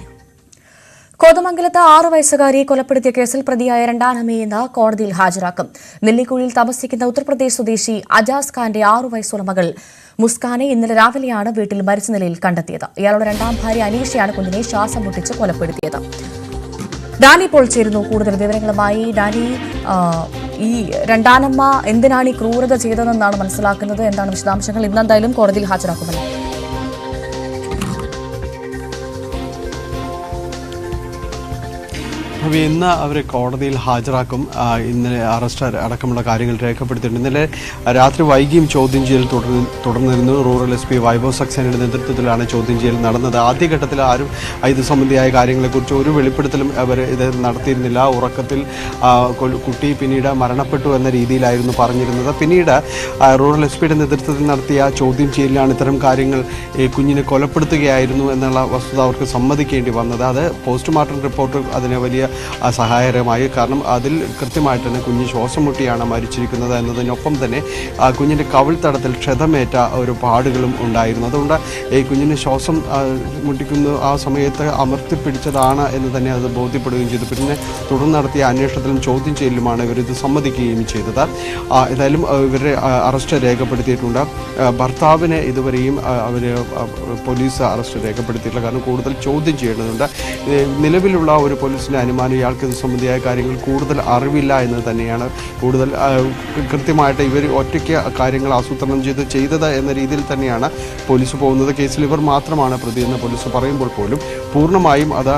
കോതമംഗലത്ത് 6 വയസ്സുകാരിയെ കൊലപ്പെടുത്തിയ കേസിൽ പ്രതിയായ രണ്ടാനമ്മയെ ഇന്ന് കോടതിയിൽ ഹാജരാക്കും. നെല്ലിക്കുഴിയിൽ താമസിക്കുന്ന ഉത്തർപ്രദേശ് സ്വദേശി അജാസ് ഖാന്റെ 6 വയസ്സുള്ള മകൾ മുസ്കാനെ ഇന്നലെ രാവിലെയാണ് വീട്ടിൽ മരിച്ച നിലയിൽ കണ്ടെത്തിയത്. ഇയാളുടെ 2ാം ഭാര്യ അനീഷയാണ് കുഞ്ഞിനെ ശ്വാസം മുട്ടിച്ച് കൊലപ്പെടുത്തിയത്. ഡാനി ഇപ്പോൾ ചേരുന്നു കൂടുതൽ വിവരങ്ങളുമായി. ഡാനി, ഈ രണ്ടാനമ്മ എന്തിനാണ് ഈ ക്രൂരത ചെയ്തതെന്നാണ് മനസ്സിലാക്കുന്നത്? എന്താണ് വിശദാംശങ്ങൾ? ഇന്നെന്തായാലും കോടതിയിൽ ഹാജരാക്കുമല്ലോ. ഇന്ന് അവരെ കോടതിയിൽ ഹാജരാക്കും. ഇന്നലെ അറസ്റ്റ് അടക്കമുള്ള കാര്യങ്ങൾ രേഖപ്പെടുത്തിയിട്ടുണ്ട്. ഇന്നലെ രാത്രി വൈകിയും ചോദ്യം ചെയ്യൽ തുടർന്നിരുന്നു. റൂറൽ SP വൈഭവ് സക്സേനയുടെ നേതൃത്വത്തിലാണ് ചോദ്യം ചെയ്യൽ നടന്നത്. ആദ്യഘട്ടത്തിൽ ആരും ഇത് സംബന്ധിയായ കാര്യങ്ങളെക്കുറിച്ച് ഒരു വെളിപ്പെടുത്തലും അവർ ഇത് നടത്തിയിരുന്നില്ല. ഉറക്കത്തിൽ കുട്ടി പിന്നീട് മരണപ്പെട്ടു എന്ന രീതിയിലായിരുന്നു പറഞ്ഞിരുന്നത്. പിന്നീട് റൂറൽ SPയുടെ നേതൃത്വത്തിൽ നടത്തിയ ചോദ്യം ചെയ്യലിലാണ് ഇത്തരം കാര്യങ്ങൾ കുഞ്ഞിനെ കൊലപ്പെടുത്തുകയായിരുന്നു എന്നുള്ള വസ്തുത അവർക്ക് സമ്മതിക്കേണ്ടി വന്നത്. അത് പോസ്റ്റ്മോർട്ടം റിപ്പോർട്ട് അതിനെ വലിയ സഹായകരമായി. കാരണം അതിൽ കൃത്യമായിട്ട് തന്നെ കുഞ്ഞ് ശ്വാസം മുട്ടിയാണ് മരിച്ചിരിക്കുന്നത് എന്നതിനൊപ്പം തന്നെ കുഞ്ഞിൻ്റെ കവിൾത്തടത്തിൽ ക്ഷതമേറ്റ ഒരു പാടുകളും ഉണ്ടായിരുന്നു. അതുകൊണ്ട് ഈ കുഞ്ഞിന് ശ്വാസം മുട്ടിക്കുന്ന ആ സമയത്ത് അമർത്തിപ്പിടിച്ചതാണ് എന്ന് തന്നെ അത് ബോധ്യപ്പെടുകയും ചെയ്തു. പിന്നെ തുടർന്ന് നടത്തിയ അന്വേഷണത്തിലും ചോദ്യം ചെയ്യലുമാണ് ഇവരിത് സമ്മതിക്കുകയും ചെയ്തത്. ഏതായാലും ഇവരെ അറസ്റ്റ് രേഖപ്പെടുത്തിയിട്ടുണ്ട്. ഭർത്താവിനെ ഇതുവരെയും അവർ പോലീസ് അറസ്റ്റ് രേഖപ്പെടുത്തിയിട്ടില്ല. കാരണം കൂടുതൽ ചോദ്യം ചെയ്യേണ്ടതുണ്ട്. നിലവിലുള്ള ഒരു പോലീസിൻ്റെ അനുമാനം ഇയാൾക്ക് ഇത് സംബന്ധിയായ കാര്യങ്ങൾ കൂടുതൽ അറിവില്ല എന്ന് തന്നെയാണ്. കൂടുതൽ കൃത്യമായിട്ട് ഇവർ ഒറ്റയ്ക്ക് കാര്യങ്ങൾ ആസൂത്രണം ചെയ്തത് എന്ന രീതിയിൽ തന്നെയാണ് പോലീസ് പോകുന്നത്. കേസിൽ ഇവർ മാത്രമാണ് പ്രതിയെന്ന് പോലീസ് പറയുമ്പോൾ പോലും പൂർണ്ണമായും അത്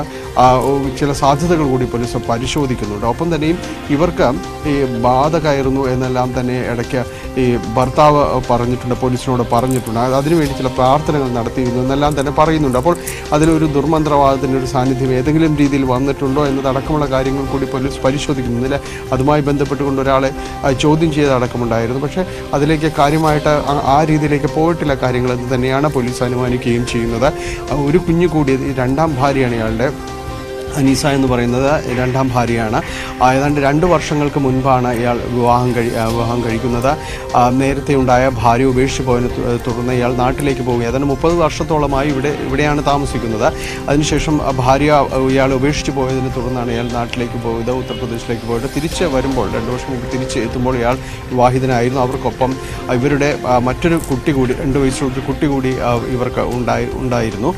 ചില സാധ്യതകൾ കൂടി പോലീസ് പരിശോധിക്കുന്നുണ്ട്. ഒപ്പം തന്നെയും ഇവർക്ക് ഈ ബാധ കയറുന്നു എന്നെല്ലാം തന്നെ ഇടയ്ക്ക് ഈ ഭർത്താവ് പറഞ്ഞിട്ടുണ്ട്, പോലീസിനോട് പറഞ്ഞിട്ടുണ്ട്. അതിനുവേണ്ടി ചില പ്രാർത്ഥനകൾ നടത്തിയിരുന്നു എന്നെല്ലാം തന്നെ പറയുന്നുണ്ട്. അപ്പോൾ അതിലൊരു ദുർമന്ത്രവാദത്തിൻ്റെ ഒരു സാന്നിധ്യം ഏതെങ്കിലും രീതിയിൽ വന്നിട്ടുണ്ടോ എന്നതടക്കമുള്ള കാര്യങ്ങൾ കൂടി പോലീസ് പരിശോധിക്കുന്നില്ല. അതുമായി ബന്ധപ്പെട്ടുകൊണ്ട് ഒരാളെ ചോദ്യം ചെയ്തടക്കമുണ്ടായിരുന്നു. പക്ഷേ അതിലേക്ക് കാര്യമായിട്ട് ആ രീതിയിലേക്ക് പോയിട്ടില്ല കാര്യങ്ങൾ എന്ന് തന്നെയാണ് പോലീസ് അനുമാനിക്കുകയും ചെയ്യുന്നത്. ഒരു കുഞ്ഞു കൂടി 2ാം ഭാര്യയാണ് ഇയാളുടെ. അനീസ എന്ന് പറയുന്നത് 2ാം ഭാര്യയാണ്. ഏതാണ്ട് 2 വർഷങ്ങൾക്ക് മുൻപാണ് ഇയാൾ വിവാഹം കഴിക്കുന്നത്. നേരത്തെ ഉണ്ടായ ഭാര്യ ഉപേക്ഷിച്ച് പോയതിനെ തുടർന്ന് ഇയാൾ നാട്ടിലേക്ക് പോവുകയും ഏതാണ്ട് 30 വർഷത്തോളമായി ഇവിടെയാണ് താമസിക്കുന്നത്. അതിനുശേഷം ഇയാൾ ഉപേക്ഷിച്ച് പോയതിനെ തുടർന്നാണ് ഇയാൾ നാട്ടിലേക്ക് പോയത്, ഉത്തർപ്രദേശിലേക്ക് പോയിട്ട്. തിരിച്ച് വരുമ്പോൾ 2 വർഷം മുമ്പ് തിരിച്ച് എത്തുമ്പോൾ ഇയാൾ വിവാഹിതനായിരുന്നു. അവർക്കൊപ്പം ഇവരുടെ മറ്റൊരു കുട്ടി കൂടി 2 വയസ്സുള്ള കുട്ടി കൂടി ഇവർക്ക് ഉണ്ടായിരുന്നു.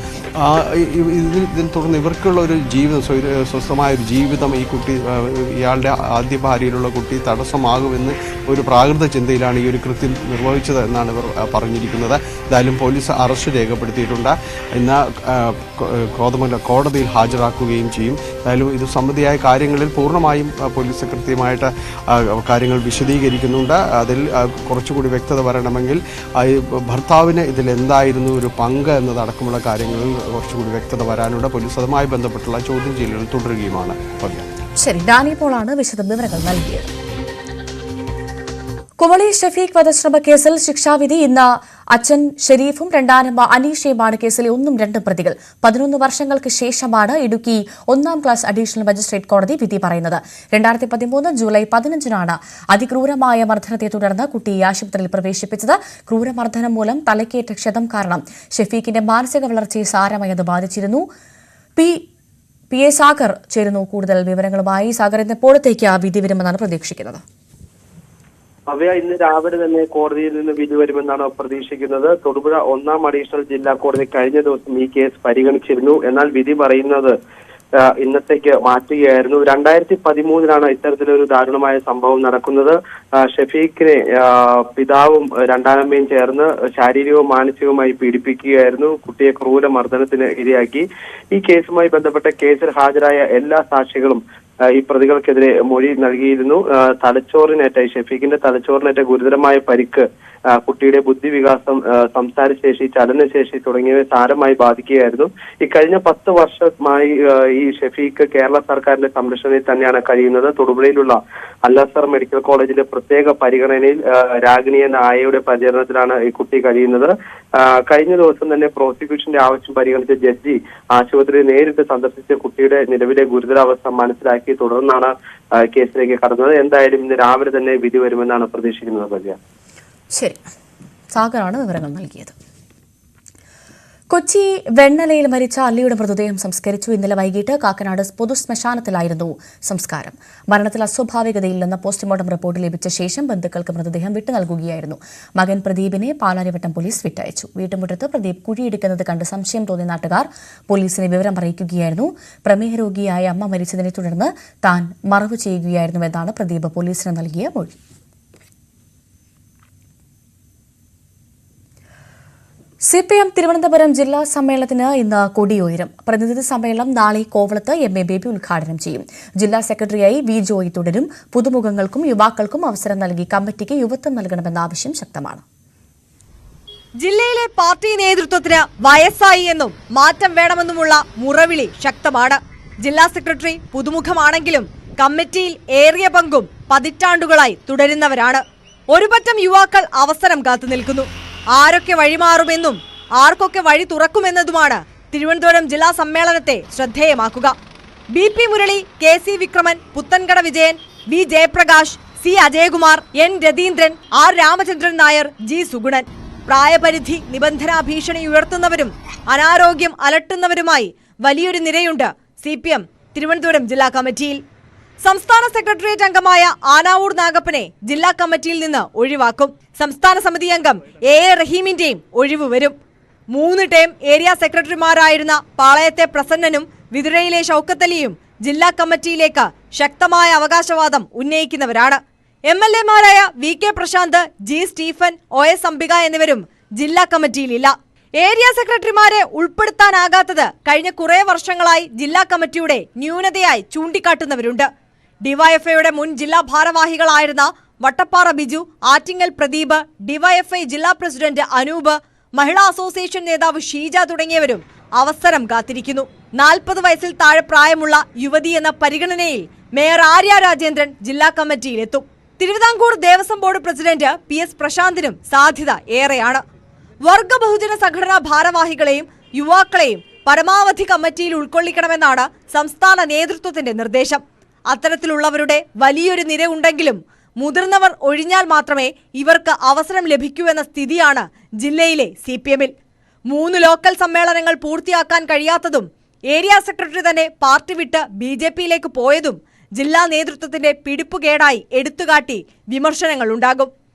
ഇതിനെ തുടർന്ന് ഇവർക്കുള്ള ഒരു ജീവിതം, സ്വസ്ഥമായൊരു ജീവിതം ഈ കുട്ടി, ഇയാളുടെ ആദ്യ ഭാര്യയിലുള്ള കുട്ടി തടസ്സമാകുമെന്ന് ഒരു പ്രാകൃത ചിന്തയിലാണ് ഈ ഒരു കൃത്യം നിർവഹിച്ചത് എന്നാണ് ഇവർ പറഞ്ഞിരിക്കുന്നത്. എന്തായാലും പോലീസ് അറസ്റ്റ് രേഖപ്പെടുത്തിയിട്ടുണ്ട്. ഇന്ന് കോടതിയിൽ ഹാജരാക്കുകയും ചെയ്യും. എന്തായാലും ഇത് സംബന്ധിയായ കാര്യങ്ങളിൽ പൂർണ്ണമായും പോലീസ് കൃത്യമായിട്ട് കാര്യങ്ങൾ വിശദീകരിക്കുന്നുണ്ട്. അതിൽ കുറച്ചുകൂടി വ്യക്തത വരണമെങ്കിൽ ഭർത്താവിന് ഇതിലെന്തായിരുന്നു ഒരു പങ്ക് എന്നതടക്കമുള്ള കാര്യങ്ങളിൽ കുറച്ചുകൂടി വ്യക്തത വരാനുണ്ട്. പോലീസ് അതുമായി ബന്ധപ്പെട്ടുള്ള ചോദ്യം ചെയ്യലുകൾ തുടരുകയുമാണ്. ശരി, ഡാനി പോളാണ് വിശദ വിവരങ്ങൾ നൽകിയത്. കുമളി ഷഫീഖ് വധശ്രമ കേസിൽ ശിക്ഷാവിധി ഇന്ന് അച്ഛൻ ഷെരീഫും രണ്ടാനമ്മ അനീഷയുമാണ് കേസിലെ 1ഉം 2ഉം പ്രതികൾ. 11 വർഷങ്ങൾക്ക് ശേഷമാണ് ഇടുക്കി 1ാം ക്ലാസ് അഡീഷണൽ മജിസ്ട്രേറ്റ് കോടതി വിധി പറയുന്നത്. 2013 ജൂലൈ 15-നാണ് അതിക്രൂരമായ മർദ്ദനത്തെ തുടർന്ന് കുട്ടിയെ ആശുപത്രിയിൽ പ്രവേശിപ്പിച്ചത്. ക്രൂരമർദ്ദനം മൂലം തലക്കേറ്റ ക്ഷതം കാരണം ഷെഫീഖിന്റെ മാനസിക വളർച്ചയെ സാരമായി അത് ബാധിച്ചിരുന്നു. പി എ സാഗർ ചേരുന്നു കൂടുതൽ വിവരങ്ങളുമായി. സാഗർ, ഇന്ന് എപ്പോഴത്തേക്ക് വിധി വരുമെന്നാണ് പ്രതീക്ഷിക്കുന്നത്? ഇന്ന് രാവിലെ തന്നെ കോടതിയിൽ നിന്ന് വിധി വരുമെന്നാണ് പ്രതീക്ഷിക്കുന്നത്. തൊടുപുഴ 1ാം അഡീഷണൽ ജില്ലാ കോടതി കഴിഞ്ഞ ദിവസം ഈ കേസ് പരിഗണിച്ചിരുന്നു. എന്നാൽ വിധി പറയുന്നത് ഇന്നത്തേക്ക് മാറ്റുകയായിരുന്നു. 2013-ലാണ് ഇത്തരത്തിലൊരു ദാരുണമായ സംഭവം നടക്കുന്നത്. ഷെഫീഖിനെ പിതാവും രണ്ടാനമ്മയും ചേർന്ന് ശാരീരികവും മാനസികവുമായി പീഡിപ്പിക്കുകയായിരുന്നു. കുട്ടിയെ ക്രൂരമർദ്ദനത്തിന് ഇരയാക്കി. ഈ കേസുമായി ബന്ധപ്പെട്ട കേസിൽ ഹാജരായ എല്ലാ സാക്ഷികളും ഈ പ്രതികൾക്കെതിരെ മൊഴി നൽകിയിരുന്നു. തലച്ചോറിനേറ്റ ഷെഫീഖിന്റെ തലച്ചോറിനേറ്റ ഗുരുതരമായ പരിക്ക് കുട്ടിയുടെ ബുദ്ധിവികാസം, സംസാരശേഷി, ചലനശേഷി തുടങ്ങിയവ സാരമായി ബാധിക്കുകയായിരുന്നു. ഈ കഴിഞ്ഞ 10 വർഷമായി ഈ ഷെഫീഖ് കേരള സർക്കാരിന്റെ സംരക്ഷണയിൽ തന്നെയാണ് കഴിയുന്നത്. തൊടുപുഴയിലുള്ള അൽ-അസ്ഹർ മെഡിക്കൽ കോളേജിലെ പ്രത്യേക പരിഗണനയിൽ രാഗിണി എന്ന ആയയുടെ പരിചരണത്തിലാണ് ഈ കുട്ടി കഴിയുന്നത്. കഴിഞ്ഞ ദിവസം തന്നെ പ്രോസിക്യൂഷന്റെ ആവശ്യം പരിഗണിച്ച ജഡ്ജി ആശുപത്രിയിൽ നേരിട്ട് സന്ദർശിച്ച് കുട്ടിയുടെ നിലവിലെ ഗുരുതരാവസ്ഥ മനസ്സിലാക്കി തുടർന്നാണ് കേസിലേക്ക് കടന്നത്. എന്തായാലും ഇന്ന് രാവിലെ തന്നെ വിധി വരുമെന്നാണ് പ്രതീക്ഷിക്കുന്നത്. ഭവ്യ, ശരി, സാഗറാണ് വിവരങ്ങൾ നൽകിയത്. കൊച്ചി വെണ്ണലയിൽ മരിച്ച അല്ലിയുടെ മൃതദേഹം സംസ്കരിച്ചു. ഇന്നലെ വൈകിട്ട് കാക്കനാട് പൊതുശ്മശാനത്തിലായിരുന്നു സംസ്കാരം. മരണത്തിൽ അസ്വാഭാവികതയില്ലെന്ന പോസ്റ്റ്മോർട്ടം റിപ്പോർട്ട് ലഭിച്ച ശേഷം ബന്ധുക്കൾക്ക് മൃതദേഹം വിട്ടു നൽകുകയായിരുന്നു. മകൻ പ്രദീപിനെ പാലാരിവട്ടം പോലീസ് വിട്ടയച്ചു. വീട്ടുമുറ്റത്ത് പ്രദീപ് കുഴിയെടുക്കുന്നത് കണ്ട് സംശയം തോന്നിയ നാട്ടുകാർ പോലീസിനെ വിവരം അറിയിക്കുകയായിരുന്നു. പ്രമേഹ രോഗിയായ അമ്മ മരിച്ചതിനെ തുടർന്ന് താൻ മറവ് ചെയ്യുകയായിരുന്നുവെന്നാണ് പ്രദീപ് പോലീസിന് നൽകിയ മൊഴി. CPM തിരുവനന്തപുരം ജില്ലാ സമ്മേളനത്തിന് ഇന്ന് കൊടിയുയരും. പ്രതിനിധി സമ്മേളനം നാളെ കോവളത്ത് MA ബേബി ഉദ്ഘാടനം ചെയ്യും. ജില്ലാ സെക്രട്ടറിയായി വി ജോയി തുടരും. പുതുമുഖങ്ങൾക്കും യുവാക്കൾക്കും അവസരം നൽകി കമ്മിറ്റിക്ക് യുവത്വം നൽകണമെന്ന ആവശ്യം ശക്തമാണ്. ജില്ലയിലെ പാർട്ടി നേതൃത്വത്തിന് വയസ്സായി എന്നും മാറ്റം വേണമെന്നുമുള്ള മുറവിളി ശക്തമാണ്. ജില്ലാ സെക്രട്ടറി പുതുമുഖമാണെങ്കിലും കമ്മിറ്റിയിൽ ഏറിയ പങ്കും പതിറ്റാണ്ടുകളായി തുടരുന്നവരാണ്. ഒരുപറ്റം യുവാക്കൾ അവസരം കാത്തു നിൽക്കുന്നു. ആരൊക്കെ വഴിമാറുമെന്നും ആർക്കൊക്കെ വഴി തുറക്കുമെന്നതുമാണ് തിരുവനന്തപുരം ജില്ലാ സമ്മേളനത്തെ ശ്രദ്ധേയമാക്കുക. BP Murali, KC Vikraman, Puthenkada Vijayan, V Jayaprakash, C Ajayakumar, N Ratheendran, R Ramachandran Nair, G Sugunan. പ്രായപരിധി നിബന്ധനാ ഭീഷണി ഉയർത്തുന്നവരും അനാരോഗ്യം അലട്ടുന്നവരുമായി വലിയൊരു നിരയുണ്ട് CPM തിരുവനന്തപുരം ജില്ലാ കമ്മിറ്റിയിൽ. സംസ്ഥാന സെക്രട്ടേറിയറ്റ് അംഗമായ ആനാവൂർ നാഗപ്പനെ ജില്ലാ കമ്മിറ്റിയിൽ നിന്ന് ഒഴിവാക്കും. സംസ്ഥാന സമിതി അംഗം A റഹീമിന്റെയും ഒഴിവ് വരും. 3 ടേം ഏരിയ സെക്രട്ടറിമാരായിരുന്ന പാളയത്തെ പ്രസന്നനും വിതുരയിലെ ഷൌക്കത്തലിയും ജില്ലാ കമ്മിറ്റിയിലേക്ക് ശക്തമായ അവകാശവാദം ഉന്നയിക്കുന്നവരാണ്. MLA-മാരായ VK Prashanth, G Stephen, OS Ambika എന്നിവരും ജില്ലാ കമ്മിറ്റിയിലില്ല. ഏരിയ സെക്രട്ടറിമാരെ ഉൾപ്പെടുത്താനാകാത്തത് കഴിഞ്ഞ കുറെ വർഷങ്ങളായി ജില്ലാ കമ്മിറ്റിയുടെ ന്യൂനതയായി ചൂണ്ടിക്കാട്ടുന്നവരുണ്ട്. ഡിവൈഎഫ്ഐയുടെ മുൻ ജില്ലാ ഭാരവാഹികളായിരുന്ന വട്ടപ്പാറ ബിജു, ആറ്റിങ്ങൽ പ്രദീപ്, ഡിവൈഎഫ്ഐ ജില്ലാ പ്രസിഡന്റ് അനൂപ്, മഹിളാ അസോസിയേഷൻ നേതാവ് ഷീജ തുടങ്ങിയവരും അവസരം കാത്തിരിക്കുന്നു. 40 വയസ്സിൽ താഴെ പ്രായമുള്ള യുവതി എന്ന പരിഗണനയിൽ മേയർ ആര്യ രാജേന്ദ്രൻ ജില്ലാ കമ്മിറ്റിയിലെത്തും. Thiruvithamkoor Devaswom board president PS പ്രശാന്തിനും സാധ്യത ഏറെയാണ്. വർഗ ബഹുജന സംഘടനാ ഭാരവാഹികളെയും യുവാക്കളെയും പരമാവധി കമ്മിറ്റിയിൽ ഉൾക്കൊള്ളിക്കണമെന്നാണ് സംസ്ഥാന നേതൃത്വത്തിന്റെ നിർദ്ദേശം. അത്തരത്തിലുള്ളവരുടെ വലിയൊരു നിര ഉണ്ടെങ്കിലും മുതിർന്നവർ ഒഴിഞ്ഞാൽ മാത്രമേ ഇവർക്ക് അവസരം ലഭിക്കൂ എന്ന സ്ഥിതിയാണ് ജില്ലയിലെ CPM-ൽ. 3 ലോക്കൽ സമ്മേളനങ്ങൾ പൂർത്തിയാക്കാൻ കഴിയാത്തതും ഏരിയ സെക്രട്ടറി തന്നെ പാർട്ടി വിട്ട് BJP-യിലേക്ക് പോയതും ജില്ലാ നേതൃത്വത്തിന്റെ പിടിപ്പുകേടായി എടുത്തുകാട്ടി വിമർശനങ്ങൾ ഉണ്ടാകും.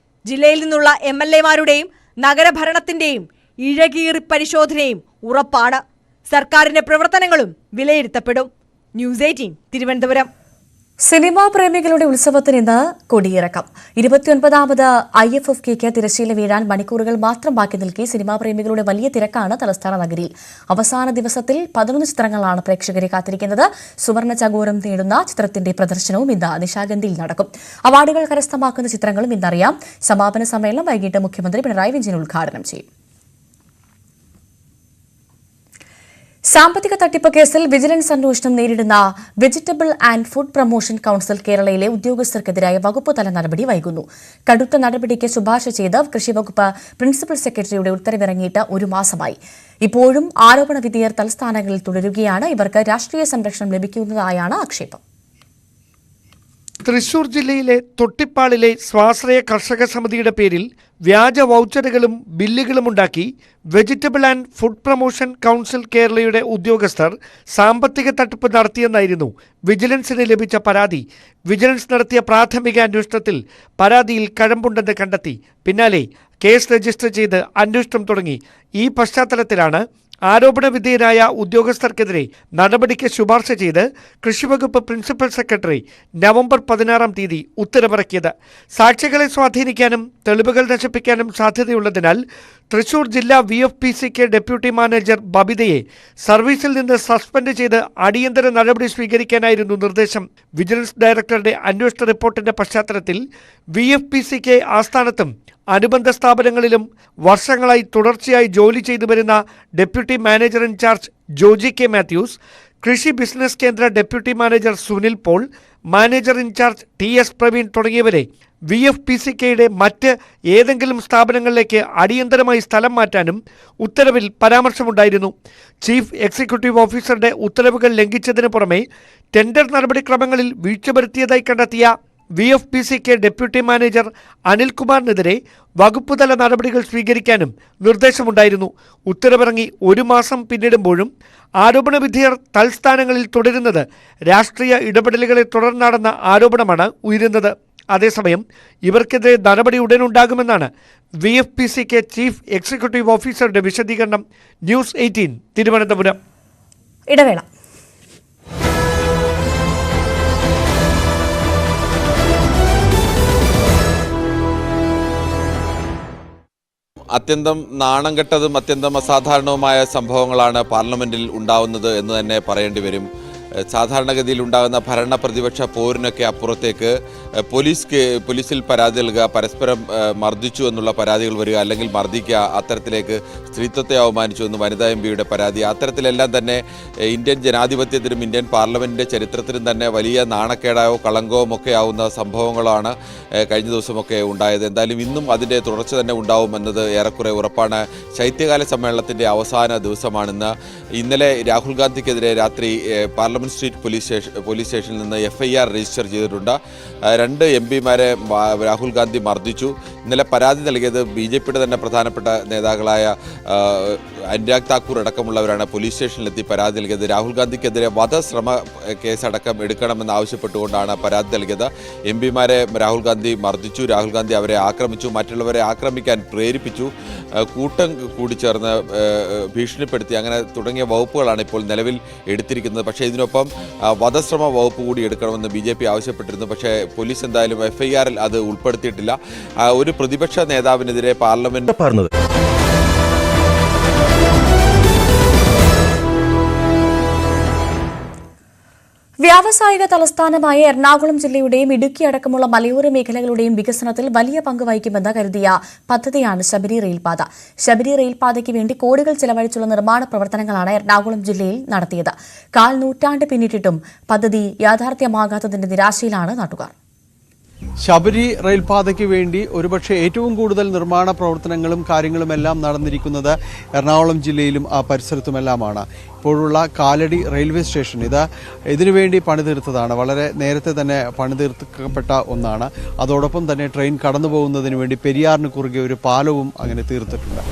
ജില്ലയിൽ നിന്നുള്ള MLA-മാരുടെയും നഗരഭരണത്തിന്റെയും ഇഴകീറി പരിശോധനയും ഉറപ്പാണ്. സർക്കാരിന്റെ പ്രവർത്തനങ്ങളും വിലയിരുത്തപ്പെടും. ന്യൂസ് 18 തിരുവനന്തപുരം. സിനിമാ പ്രേമികളുടെ ഉത്സവത്തിന് ഇന്ന് കൊടിയിറക്കം. 29ാമത് IFFKയ്ക്ക് തിരശ്ശീല വീഴാൻ മണിക്കൂറുകൾ മാത്രം ബാക്കി നിൽക്കെ സിനിമാ പ്രേമികളുടെ വലിയ തിരക്കാണ് തലസ്ഥാന നഗരിയിൽ. അവസാന ദിവസത്തിൽ 11 ചിത്രങ്ങളാണ് പ്രേക്ഷകരെ കാത്തിരിക്കുന്നത്. സുവർണ ചകോരം നേടുന്ന ചിത്രത്തിന്റെ പ്രദർശനവും ഇന്ന് നിശാഗന്ധിയിൽ നടക്കും. അവാർഡുകൾ കരസ്ഥമാക്കുന്ന ചിത്രങ്ങളും ഇന്നറിയാം. സമാപന സമ്മേളനം വൈകിട്ട് മുഖ്യമന്ത്രി പിണറായി വിജയൻ ഉദ്ഘാടനം ചെയ്യും. സാമ്പത്തിക തട്ടിപ്പ് കേസിൽ വിജിലൻസ് അന്വേഷണം നേരിടുന്ന vegetable and food promotion council കേരളയിലെ ഉദ്യോഗസ്ഥർക്കെതിരായ വകുപ്പുതല നടപടി വൈകുന്നു. കടുത്ത നടപടിക്ക് ശുപാർശ ചെയ്ത് കൃഷിവകുപ്പ് പ്രിൻസിപ്പൽ സെക്രട്ടറിയുടെ ഉത്തരവിറങ്ങിയിട്ട് ഒരു മാസമായി. ഇപ്പോഴും ആരോപണ വിധേയർ തലസ്ഥാനങ്ങളിൽ തുടരുകയാണ്. ഇവർക്ക് രാഷ്ട്രീയ സംരക്ഷണം ലഭിക്കുന്നതായാണ് ആക്ഷേപം. തൃശൂർ ജില്ലയിലെ തൊട്ടിപ്പാളിലെ സ്വാശ്രയ കർഷക സമിതിയുടെ പേരിൽ വ്യാജ വൗച്ചറുകളും ബില്ലുകളും ഉണ്ടാക്കി vegetable and food promotion council കേരളയുടെ ഉദ്യോഗസ്ഥർ സാമ്പത്തിക തട്ടിപ്പ് നടത്തിയെന്നായിരുന്നു വിജിലൻസിന് ലഭിച്ച പരാതി. വിജിലൻസ് നടത്തിയ പ്രാഥമിക അന്വേഷണത്തിൽ പരാതിയിൽ കഴമ്പുണ്ടെന്ന് കണ്ടെത്തി. പിന്നാലെ കേസ് രജിസ്റ്റർ ചെയ്ത് അന്വേഷണം തുടങ്ങി. ഈ പശ്ചാത്തലത്തിലാണ് ആരോപണ വിധേയരായ ഉദ്യോഗസ്ഥർക്കെതിരെ നടപടിക്ക് ശുപാർശ ചെയ്ത് കൃഷിവകുപ്പ് പ്രിൻസിപ്പൽ സെക്രട്ടറി നവംബർ 16 ഉത്തരവിറക്കിയത്. സാക്ഷികളെ സ്വാധീനിക്കാനും തെളിവുകൾ നശിപ്പിക്കാനും സാധ്യതയുള്ളതിനാൽ തൃശൂർ ജില്ലാ VFPCK ഡെപ്യൂട്ടി മാനേജർ ബബിതയെ സർവീസിൽ നിന്ന് സസ്പെൻഡ് ചെയ്ത് അടിയന്തര നടപടി സ്വീകരിക്കാനായിരുന്നു നിർദ്ദേശം. വിജിലൻസ് ഡയറക്ടറുടെ അന്വേഷണ റിപ്പോർട്ടിന്റെ പശ്ചാത്തലത്തിൽ VFPCK ആസ്ഥാനത്തും അനുബന്ധ സ്ഥാപനങ്ങളിലും വർഷങ്ങളായി തുടർച്ചയായി ജോലി ചെയ്തു വരുന്ന deputy manager in charge Joji K Mathews, കൃഷി ബിസിനസ് കേന്ദ്ര deputy manager Sunil Paul, manager in charge TS Praveen തുടങ്ങിയവരെ VFPCKയുടെ മറ്റ് ഏതെങ്കിലും സ്ഥാപനങ്ങളിലേക്ക് അടിയന്തരമായി സ്ഥലം മാറ്റാനും ഉത്തരവിൽ പരാമർശമുണ്ടായിരുന്നു. ചീഫ് എക്സിക്യൂട്ടീവ് ഓഫീസറുടെ ഉത്തരവുകൾ ലംഘിച്ചതിന് പുറമെ ടെൻഡർ നടപടിക്രമങ്ങളിൽ വീഴ്ച വരുത്തിയതായി കണ്ടെത്തിയ VFPCK ഡെപ്യൂട്ടി മാനേജർ അനിൽകുമാറിനെതിരെ വകുപ്പുതല നടപടികൾ സ്വീകരിക്കാനും നിർദ്ദേശമുണ്ടായിരുന്നു. ഉത്തരവിറങ്ങി ഒരു മാസം പിന്നിടുമ്പോഴും ആരോപണ വിധേയർ തൽസ്ഥാനങ്ങളിൽ തുടരുന്നത് രാഷ്ട്രീയ ഇടപെടലുകളെ തുടർന്നാണെന്ന ആരോപണമാണ് ഉയരുന്നത്. അതേസമയം ഇവർക്കെതിരെ നടപടി ഉടനുണ്ടാകുമെന്നാണ് VFPCK ചീഫ് എക്സിക്യൂട്ടീവ് ഓഫീസറുടെ വിശദീകരണം. ന്യൂസ് 18 തിരുവനന്തപുരം. ഇടവേള. അത്യന്തം നാണം കെട്ടതും അത്യന്തം അസാധാരണവുമായ സംഭവങ്ങളാണ് പാർലമെന്റിൽ ഉണ്ടാവുന്നത് എന്ന് തന്നെ പറയേണ്ടി വരും. സാധാരണഗതിയിൽ ഉണ്ടാകുന്ന ഭരണ പ്രതിപക്ഷ പോരിനൊക്കെ അപ്പുറത്തേക്ക് പോലീസിൽ പരാതി നൽകുക, പരസ്പരം മർദ്ദിച്ചു എന്നുള്ള പരാതികൾ വരിക, അല്ലെങ്കിൽ മർദ്ദിക്കുക, അത്തരത്തിലേക്ക് സ്ത്രീത്വത്തെ അവമാനിച്ചു എന്ന് വനിതാ MP-യുടെ പരാതി, അത്തരത്തിലെല്ലാം തന്നെ ഇന്ത്യൻ ജനാധിപത്യത്തിനും ഇന്ത്യൻ പാർലമെൻറ്റിൻ്റെ ചരിത്രത്തിനും തന്നെ വലിയ നാണക്കേടായോ കളങ്കോ ഒക്കെ ആവുന്ന സംഭവങ്ങളാണ് കഴിഞ്ഞ ദിവസമൊക്കെ ഉണ്ടായത്. എന്തായാലും ഇന്നും അതിൻ്റെ തുടർച്ച തന്നെ ഉണ്ടാവുമെന്നത് ഏറെക്കുറെ ഉറപ്പാണ്. ശൈത്യകാല സമ്മേളനത്തിൻ്റെ അവസാന ദിവസമാണിന്ന്. ഇന്നലെ രാഹുൽ ഗാന്ധിക്കെതിരെ രാത്രി പാർലമെന്റ് സ്ട്രീറ്റ് പോലീസ് സ്റ്റേഷനിൽ നിന്ന് FIR രജിസ്റ്റർ ചെയ്തിട്ടുണ്ട്. 2 MP-മാരെ രാഹുൽ ഗാന്ധി മർദ്ദിച്ചു. ഇന്നലെ പരാതി നൽകിയത് BJPയുടെ തന്നെ പ്രധാനപ്പെട്ട നേതാക്കളായ അനുരാഗ് താക്കൂർ അടക്കമുള്ളവരാണ് പോലീസ് സ്റ്റേഷനിലെത്തി പരാതി നൽകിയത്. രാഹുൽ ഗാന്ധിക്കെതിരെ വധശ്രമ കേസടക്കം എടുക്കണമെന്ന് ആവശ്യപ്പെട്ടുകൊണ്ടാണ് പരാതി നൽകിയത്. MP-മാരെ രാഹുൽ ഗാന്ധി മർദ്ദിച്ചു, രാഹുൽ ഗാന്ധി അവരെ ആക്രമിച്ചു, മറ്റുള്ളവരെ ആക്രമിക്കാൻ പ്രേരിപ്പിച്ചു, കൂട്ടം കൂടി ചേർന്ന് ഭീഷണിപ്പെടുത്തി, അങ്ങനെ തുടങ്ങിയ വകുപ്പുകളാണ് ഇപ്പോൾ നിലവിൽ എടുത്തിരിക്കുന്നത്. പക്ഷേ ഇതിനൊപ്പം വധശ്രമ വകുപ്പ് കൂടി എടുക്കണമെന്ന് BJP ആവശ്യപ്പെട്ടിരുന്നു. പക്ഷേ പോലീസ് എന്തായാലും FIR-ൽ അത് ഉൾപ്പെടുത്തിയിട്ടില്ല. ഒരു പ്രതിപക്ഷ നേതാവിനെതിരെ പാർലമെന്റ് പറഞ്ഞത് വ്യാവസായിക തലസ്ഥാനമായ എറണാകുളം ജില്ലയുടെയും ഇടുക്കി അടക്കമുള്ള മലയോര മേഖലകളുടെയും വികസനത്തിൽ വലിയ പങ്ക് വഹിക്കുമെന്ന് കരുതിയ പദ്ധതിയാണ് ശബരി റെയിൽപാത. ശബരി റെയിൽപാതയ്ക്ക് വേണ്ടി കോടികൾ ചെലവഴിച്ചുള്ള നിർമ്മാണ പ്രവർത്തനങ്ങളാണ് എറണാകുളം ജില്ലയിൽ നടത്തിയത്. 1/4 നൂറ്റാണ്ട് പിന്നിട്ടിട്ടും പദ്ധതി യാഥാർത്ഥ്യമാകാത്തതിന്റെ നിരാശയിലാണ് നാട്ടുകാർ. ശബരി റെയിൽപാതയ്ക്ക് വേണ്ടി ഒരുപക്ഷെ ഏറ്റവും കൂടുതൽ നിർമ്മാണ പ്രവർത്തനങ്ങളും കാര്യങ്ങളുമെല്ലാം നടന്നിരിക്കുന്നത് എറണാകുളം ജില്ലയിലും ആ പരിസരത്തുമെല്ലാമാണ്. ഇപ്പോഴുള്ള കാലടി റെയിൽവേ സ്റ്റേഷൻ ഇതിനുവേണ്ടി പണിതീർത്തതാണ്. വളരെ നേരത്തെ തന്നെ പണിതീർക്കപ്പെട്ട ഒന്നാണ്. അതോടൊപ്പം തന്നെ ട്രെയിൻ കടന്നു പോകുന്നതിന് വേണ്ടി പെരിയാറിന് കുറുകെ ഒരു പാലവും അങ്ങനെ തീർത്തിട്ടുണ്ട്.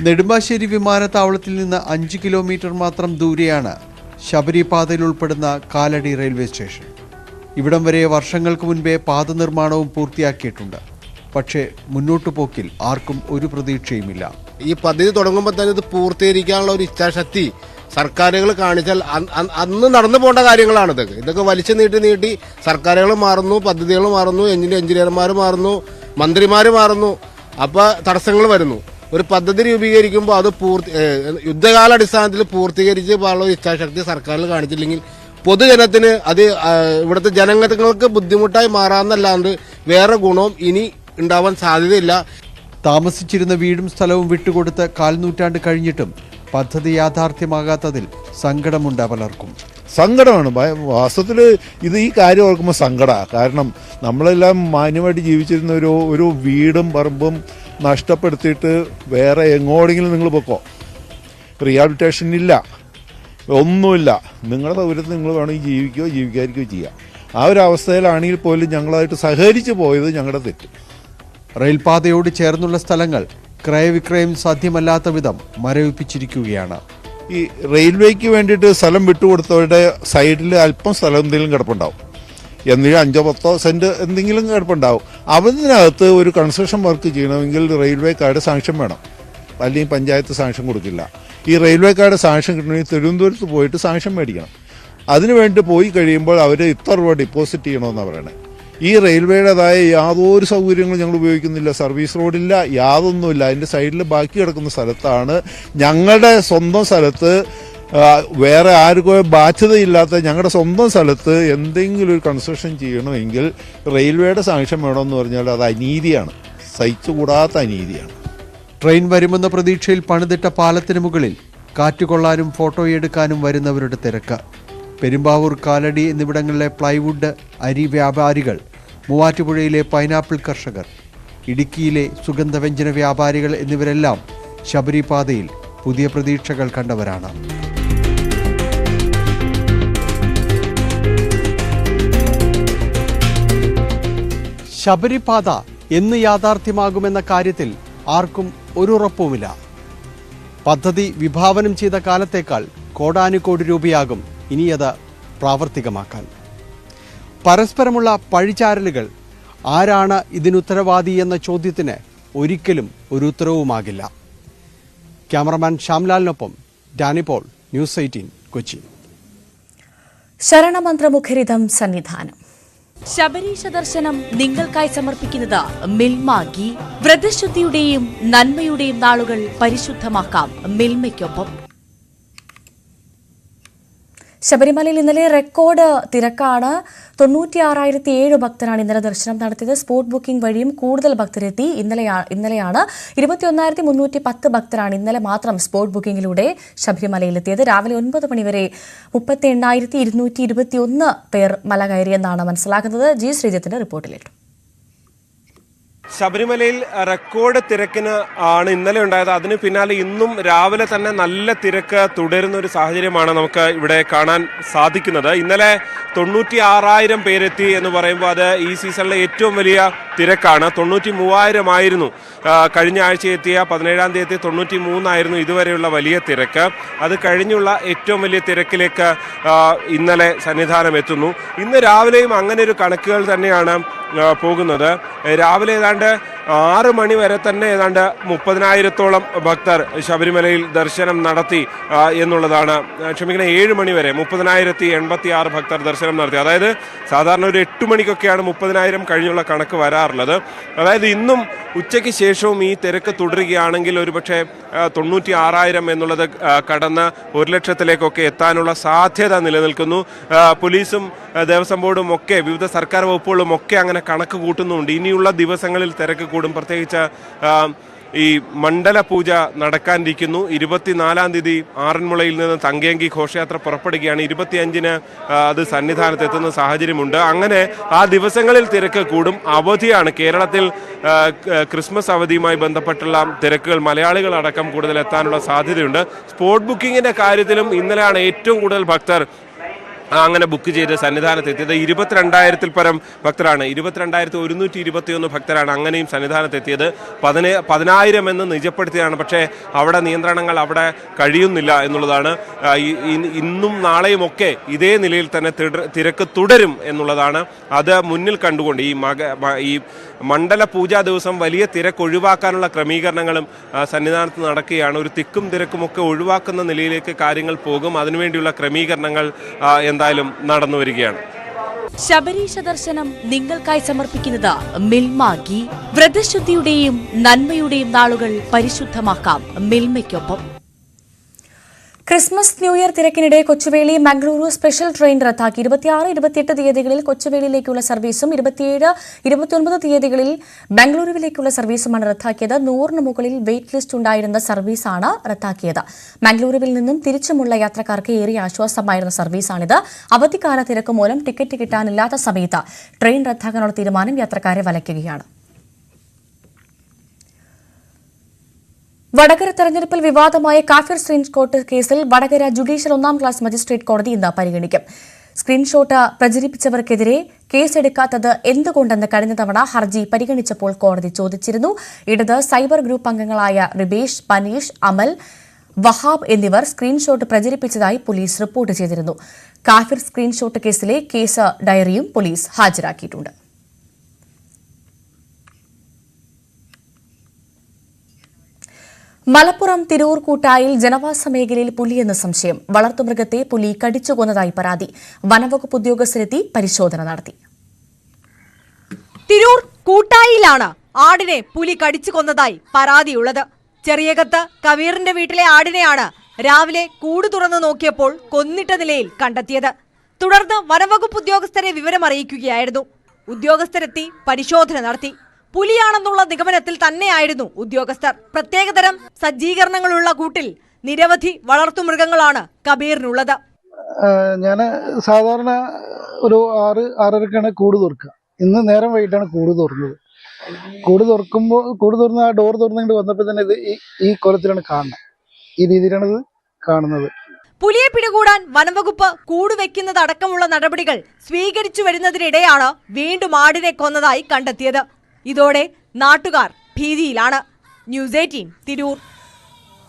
നെടുമ്പാശ്ശേരി വിമാനത്താവളത്തിൽ നിന്ന് 5 കിലോമീറ്റർ മാത്രം ദൂരെയാണ് ശബരി പാതയിൽ ഉൾപ്പെടുന്ന കാലടി റെയിൽവേ സ്റ്റേഷൻ. ഇവിടം വരെ വർഷങ്ങൾക്ക് മുൻപേ പാത നിർമ്മാണവും പൂർത്തിയാക്കിയിട്ടുണ്ട്. പക്ഷേ മുന്നോട്ടു പോക്കിൽ ആർക്കും ഒരു പ്രതീക്ഷയുമില്ല. ഈ പദ്ധതി തുടങ്ങുമ്പോൾ തന്നെ ഇത് പൂർത്തീകരിക്കാനുള്ള ഒരു ഇച്ഛാശക്തി സർക്കാരുകൾ കാണിച്ചാൽ അന്ന് നടന്നു പോകേണ്ട കാര്യങ്ങളാണ്. ഇതൊക്കെ വലിച്ചു നീട്ടി സർക്കാരുകൾ മാറുന്നു, പദ്ധതികൾ മാറുന്നു, എഞ്ചിനീയർമാർ മാറുന്നു, മന്ത്രിമാർ മാറുന്നു, അപ്പോൾ തടസ്സങ്ങൾ വരുന്നു. ഒരു പദ്ധതി രൂപീകരിക്കുമ്പോൾ അത് യുദ്ധകാലാടിസ്ഥാനത്തിൽ പൂർത്തീകരിച്ച് പോകാനുള്ള ഇച്ഛാശക്തി സർക്കാരിൽ കാണിച്ചില്ലെങ്കിൽ പൊതുജനത്തിന് അത് ഇവിടുത്തെ ജനങ്ങൾക്ക് ബുദ്ധിമുട്ടായി മാറാമെന്നല്ലാണ്ട് വേറെ ഗുണവും ഇനി ഉണ്ടാവാൻ സാധ്യതയില്ല. താമസിച്ചിരുന്ന വീടും സ്ഥലവും വിട്ടുകൊടുത്ത് 1/4 നൂറ്റാണ്ട് കഴിഞ്ഞിട്ടും പദ്ധതി യാഥാർത്ഥ്യമാകാത്തതിൽ സങ്കടമുണ്ട് പലർക്കും. സങ്കടമാണ് വാസ്തവത്തിൽ. ഈ കാര്യം ഓർക്കുമ്പോൾ സങ്കടമാണ്. കാരണം നമ്മളെല്ലാം മാന്യമായിട്ട് ജീവിച്ചിരുന്ന ഒരു വീടും പറമ്പും നഷ്ടപ്പെടുത്തിയിട്ട് വേറെ എങ്ങോടെങ്കിലും നിങ്ങൾ പൊക്കോ, റീഹാബിലിറ്റേഷൻ ഇല്ല, ഒന്നുമില്ല. നിങ്ങളുടെ സൗകര്യത്തിൽ നിങ്ങൾ വേണമെങ്കിൽ ജീവിക്കുകയോ ജീവിക്കാതിരിക്കുകയോ ചെയ്യാം. ആ ഒരു അവസ്ഥയിലാണെങ്കിൽ പോലും ഞങ്ങളായിട്ട് സഹകരിച്ച് പോയത് ഞങ്ങളുടെ തെറ്റ്. റെയിൽപാതയോട് ചേർന്നുള്ള സ്ഥലങ്ങൾ ക്രയവിക്രയം സാധ്യമല്ലാത്ത വിധം മരവിപ്പിച്ചിരിക്കുകയാണ്. ഈ റെയിൽവേക്ക് വേണ്ടിയിട്ട് സ്ഥലം വിട്ടുകൊടുത്തവരുടെ സൈഡിൽ അല്പം സ്ഥലം എന്തെങ്കിലും കിടപ്പുണ്ടാവും, എന്തെങ്കിലും 5-10 സെൻറ്റ് എന്തെങ്കിലും കിടപ്പുണ്ടാവും. അതിനകത്ത് ഒരു കൺസ്ട്രക്ഷൻ വർക്ക് ചെയ്യണമെങ്കിൽ റെയിൽവേക്കാരുടെ സാങ്ഷൻ വേണം, അല്ലെങ്കിൽ പഞ്ചായത്ത് സാങ്ഷൻ കൊടുക്കില്ല. ഈ റെയിൽവേക്കാരുടെ സാങ്ഷൻ കിട്ടണമെങ്കിൽ തിരുവനന്തപുരത്ത് പോയിട്ട് സാങ്ഷൻ മേടിക്കണം. അതിനുവേണ്ടി പോയി കഴിയുമ്പോൾ അവർ ഇത്ര രൂപ ഡിപ്പോസിറ്റ് ചെയ്യണമെന്നാണ് പറയണത്. ഈ റെയിൽവേയുടേതായ യാതൊരു സൗകര്യങ്ങളും ഞങ്ങൾ ഉപയോഗിക്കുന്നില്ല. സർവീസ് റോഡില്ല, യാതൊന്നുമില്ല. അതിൻ്റെ സൈഡിൽ ബാക്കി കിടക്കുന്ന സ്ഥലത്താണ് ഞങ്ങളുടെ സ്വന്തം സ്ഥലത്ത്, വേറെ ആർക്കും ബാധ്യതയില്ലാത്ത ഞങ്ങളുടെ സ്വന്തം സ്ഥലത്ത് എന്തെങ്കിലും ഒരു കൺസ്ട്രക്ഷൻ ചെയ്യണമെങ്കിൽ റെയിൽവേയുടെ സാങ്ഷൻ വേണമെന്ന് പറഞ്ഞാൽ അത് അനീതിയാണ്, സഹിച്ചുകൂടാത്ത അനീതിയാണ്. ട്രെയിൻ വരുമെന്ന പ്രതീക്ഷയിൽ പണിതിട്ട പാലത്തിന് മുകളിൽ കാറ്റുകൊള്ളാനും ഫോട്ടോയെടുക്കാനും വരുന്നവരുടെ തിരക്ക്. പെരുമ്പാവൂർ, കാലടി എന്നിവിടങ്ങളിലെ പ്ലൈവുഡ്, അരി വ്യാപാരികൾ, മൂവാറ്റുപുഴയിലെ പൈനാപ്പിൾ കർഷകർ, ഇടുക്കിയിലെ സുഗന്ധവ്യഞ്ജന വ്യാപാരികൾ എന്നിവരെല്ലാം ശബരിപാതയിൽ പുതിയ പ്രതീക്ഷകൾ കണ്ടവരാണ്. ശബരിപാത എന്ന് യാഥാർത്ഥ്യമാകുമെന്ന കാര്യത്തിൽ ആർക്കും ഒരു ഉറപ്പുമില്ല. പദ്ധതി വിഭാവനം ചെയ്ത കാലത്തേക്കാൾ കോടാനുകോടി രൂപയാകും ഇനിയത് പ്രാവർത്തികമാക്കാൻ. പരസ്പരമുള്ള പഴിചാരലുകൾ, ആരാണ് ഇതിനുത്തരവാദി എന്ന ചോദ്യത്തിന് ഒരിക്കലും ഒരു ഉത്തരവുമാകില്ല. ക്യാമറമാൻ ശ്യാംലാലിനൊപ്പം ഡാനി പോൾ, ന്യൂസ് 18 കൊച്ചി. ശരണമന്ത്രമുഖരിതം സന്നിധാനം. ശബരീശ ദർശനം നിങ്ങൾക്കായി സമർപ്പിക്കുന്നത് മിൽമ ഗീ. വ്രതശുദ്ധിയുടെയും നന്മയുടെയും നാളുകൾ പരിശുദ്ധമാക്കാം മിൽമയ്ക്കൊപ്പം. ശബരിമലയിൽ ഇന്നലെ റെക്കോർഡ് തിരക്കാണ്. 96,007 ഭക്തരാണ് ഇന്നലെ ദർശനം നടത്തിയത്. സ്പോട്ട് ബുക്കിംഗ് വഴിയും കൂടുതൽ ഭക്തരെത്തി. ഇന്നലെയാണ് 21,310 ഭക്തരാണ് ഇന്നലെ മാത്രം സ്പോട്ട് ബുക്കിംഗിലൂടെ ശബരിമലയിലെത്തിയത്. രാവിലെ 9 മണിവരെ 38,221 പേർ മല കയറിയെന്നാണ് മനസ്സിലാക്കുന്നത്. ജി ശ്രീജിത്തിന്റെ റിപ്പോർട്ടിലേറ്റു. ശബരിമലയിൽ റെക്കോർഡ് തിരക്കിന് ആണ് ഇന്നലെ ഉണ്ടായത്. അതിന് പിന്നാലെ ഇന്നും രാവിലെ തന്നെ നല്ല തിരക്ക് തുടരുന്ന ഒരു സാഹചര്യമാണ് നമുക്ക് ഇവിടെ കാണാൻ സാധിക്കുന്നത്. ഇന്നലെ 96,000 പേരെത്തി എന്ന് പറയുമ്പോൾ അത് ഈ സീസണിലെ ഏറ്റവും വലിയ തിരക്കാണ്. 93,000 ആയിരുന്നു കഴിഞ്ഞ ആഴ്ച എത്തിയ 17-ാം തീയതി 93,000 ഇതുവരെയുള്ള വലിയ തിരക്ക്. അത് കഴിഞ്ഞുള്ള ഏറ്റവും വലിയ തിരക്കിലേക്ക് ഇന്നലെ സന്നിധാനം എത്തുന്നു. ഇന്ന് രാവിലെയും അങ്ങനെ ഒരു കണക്കുകൾ തന്നെയാണ് പോകുന്നത്. രാവിലെ ഏതാണ്ട് 6 മണി വരെ തന്നെ ഏതാണ്ട് 30,000-ഓളം ഭക്തർ ശബരിമലയിൽ ദർശനം നടത്തി എന്നുള്ളതാണ്. 7 മണി വരെ 30,086 ഭക്തർ ദർശനം നടത്തി. അതായത് സാധാരണ ഒരു 8 മണിക്കൊക്കെയാണ് 30,000 കഴിഞ്ഞുള്ള കണക്ക് വരാറുള്ളത്. അതായത് ഇന്നും ഉച്ചയ്ക്ക് ശേഷവും ഈ തിരക്ക് തുടരുകയാണെങ്കിൽ ഒരുപക്ഷെ 96,000 എന്നുള്ളത് കടന്ന് 1,00,000-ലേക്കൊക്കെ എത്താനുള്ള സാധ്യത നിലനിൽക്കുന്നു. പോലീസും ദേവസ്വം ബോർഡും ഒക്കെ വിവിധ സർക്കാർ വകുപ്പുകളും ഒക്കെ അങ്ങനെ കണക്ക് കൂട്ടുന്നുണ്ട്. ഇനിയുള്ള ദിവസങ്ങളിൽ തിരക്ക് കൂടും. പ്രത്യേകിച്ച് ഈ മണ്ഡല പൂജ നടക്കാനിരിക്കുന്നു. 24-ാം തീയതി ആറന്മുളയിൽ നിന്ന് തങ്കയങ്കി ഘോഷയാത്ര പുറപ്പെടുകയാണ്. 25-ന് അത് സന്നിധാനത്ത് എത്തുന്ന സാഹചര്യമുണ്ട്. അങ്ങനെ ആ ദിവസങ്ങളിൽ തിരക്ക് കൂടും. അവധിയാണ്. കേരളത്തിൽ ക്രിസ്മസ് അവധിയുമായി ബന്ധപ്പെട്ടുള്ള തിരക്കുകൾ മലയാളികൾ അടക്കം കൂടുതൽ എത്താനുള്ള സാധ്യതയുണ്ട്. സ്പോട്ട് ബുക്കിങ്ങിന്റെ കാര്യത്തിലും ഇന്നലെയാണ് ഏറ്റവും കൂടുതൽ ഭക്തർ അങ്ങനെ ബുക്ക് ചെയ്ത് സന്നിധാനത്ത് എത്തിയത്. 22,000-ൽ പരം ഭക്തരാണ്. 22,121 ഭക്തരാണ് അങ്ങനെയും സന്നിധാനത്ത് എത്തിയത്. 10,000 എന്ന് നിജപ്പെടുത്തിയാണ്. പക്ഷേ അവിടെ നിയന്ത്രണങ്ങൾ അവിടെ കഴിയുന്നില്ല എന്നുള്ളതാണ്. ഇന്നും നാളെയും ഒക്കെ ഇതേ നിലയിൽ തന്നെ തിരക്ക് തുടരും എന്നുള്ളതാണ്. അത് മുന്നിൽ കണ്ടുകൊണ്ട് ഈ മണ്ഡല പൂജാ ദിവസം വലിയ തിരക്ക് ഒഴിവാക്കാനുള്ള ക്രമീകരണങ്ങളും സന്നിധാനത്ത് നടക്കുകയാണ്. ഒരു തിക്കും തിരക്കുമൊക്കെ ഒഴിവാക്കുന്ന നിലയിലേക്ക് കാര്യങ്ങൾ പോകും. അതിനുവേണ്ടിയുള്ള ക്രമീകരണങ്ങൾ എന്തായാലും നടന്നു വരികയാണ്. ശബരീശ ദർശനം നിങ്ങൾക്കായി സമർപ്പിക്കുന്നത് മിൽമ ഗീ. വ്രതശുദ്ധിയുടെയും നന്മയുടെയും നാളുകൾ പരിശുദ്ധമാക്കാം മിൽമയ്ക്കൊപ്പം. ക്രിസ്മസ് ന്യൂ ഇയർ തിരക്കിനിടെ കൊച്ചുവേളി മംഗളൂരു സ്പെഷ്യൽ ട്രെയിൻ റദ്ദാക്കി 26-28 തീയതികളിൽ കൊച്ചുവേളിയിലേക്കുള്ള സർവീസും 27-29 തീയതികളിൽ ബംഗളൂരുവിലേക്കുള്ള സർവീസുമാണ് റദ്ദാക്കിയത്. 100-ന് മുകളിൽ വെയിറ്റ് ലിസ്റ്റ് ഉണ്ടായിരുന്ന സർവീസാണ് റദ്ദാക്കിയത്. മംഗളൂരുവിൽ നിന്നും തിരിച്ചുമുള്ള യാത്രക്കാർക്ക് ഏറെ ആശ്വാസമായിരുന്ന സർവീസാണിത്. അവധിക്കാല തിരക്ക് മൂലം ടിക്കറ്റ് കിട്ടാനില്ലാത്ത സമയത്ത് ട്രെയിൻ റദ്ദാക്കാനുള്ള തീരുമാനം യാത്രക്കാരെ വലയ്ക്കുകയാണ്. വടകര തെരഞ്ഞെടുപ്പിൽ വിവാദമായ കാഫിർ സ്ക്രീൻഷോട്ട് കേസിൽ വടകര ജുഡീഷ്യൽ 1-ാം ക്ലാസ് മജിസ്ട്രേറ്റ് കോടതി ഇന്ന് പരിഗണിക്കും. സ്ക്രീൻഷോട്ട് പ്രചരിപ്പിച്ചവർക്കെതിരെ കേസെടുക്കാത്തത് എന്തുകൊണ്ടെന്ന് കഴിഞ്ഞ തവണ ഹർജി പരിഗണിച്ചപ്പോൾ കോടതി ചോദിച്ചിരുന്നു. ഇടത് സൈബർ ഗ്രൂപ്പ് അംഗങ്ങളായ റിബേഷ്, പനീഷ്, അമൽ, വഹാബ് എന്നിവർ സ്ക്രീൻഷോട്ട് പ്രചരിപ്പിച്ചതായി പോലീസ് റിപ്പോർട്ട് ചെയ്തിരുന്നു. കാഫിർ സ്ക്രീൻഷോട്ട് കേസിലെ കേസ് ഡയറിയും പോലീസ് ഹാജരാക്കിയിട്ടുണ്ട്. മലപ്പുറം തിരൂർ കൂട്ടായിൽ ജനവാസ മേഖലയിൽ പുലിയെന്ന സംശയം. വളർത്തുമൃഗത്തെ പുലി കടിച്ചുകൊന്നതായി പരാതി. വനവകുപ്പ് ഉദ്യോഗസ്ഥരെത്തി പരിശോധന നടത്തി. തിരൂർ കൂട്ടായിലാണ് ആടിനെ പുലി കടിച്ചു കൊന്നതായി പരാതിയുള്ളത്. ചെറിയകത്ത് കബീറിന്റെ വീട്ടിലെ ആടിനെയാണ് രാവിലെ കൂട് തുറന്നു നോക്കിയപ്പോൾ കൊന്നിട്ട നിലയിൽ കണ്ടെത്തിയത്. തുടർന്ന് വനവകുപ്പ് ഉദ്യോഗസ്ഥരെ വിവരമറിയിക്കുകയായിരുന്നു. ഉദ്യോഗസ്ഥരെത്തി പരിശോധന നടത്തി. പുലിയാണെന്നുള്ള നിഗമനത്തിൽ തന്നെയായിരുന്നു ഉദ്യോഗസ്ഥർ. പ്രത്യേകതരം സജ്ജീകരണങ്ങളുള്ള കൂട്ടിൽ നിരവധി വളർത്തുമൃഗങ്ങളാണ് കബീറിനുള്ളത്. ഞാൻ സാധാരണ ഒരു 6-6:30ക്കാണ് കൂട് തുറക്കുക. ഇന്ന് നേരം വൈകിട്ടാണ് കൂട് തുറന്നത്. കൂട് തുറന്ന് ആ ഡോർ തുറന്നിട്ട് വന്നപ്പോൾ തന്നെ ഇത് ഈ കോലത്തിലാണ് കാണുന്നത്. ഈ രീതിയിലാണ് ഇത് കാണുന്നത്. പുലിയെ പിടികൂടാൻ വനംവകുപ്പ് കൂടുവെക്കുന്നതടക്കമുള്ള നടപടികൾ സ്വീകരിച്ചു വരുന്നതിനിടെയാണ് വീണ്ടും ആടിനെ കൊന്നതായി കണ്ടെത്തിയത്. ഇതോടെ നാട്ടുകാർ ഭീതിയിലാണ്. ന്യൂസ് 18 തിരൂർ.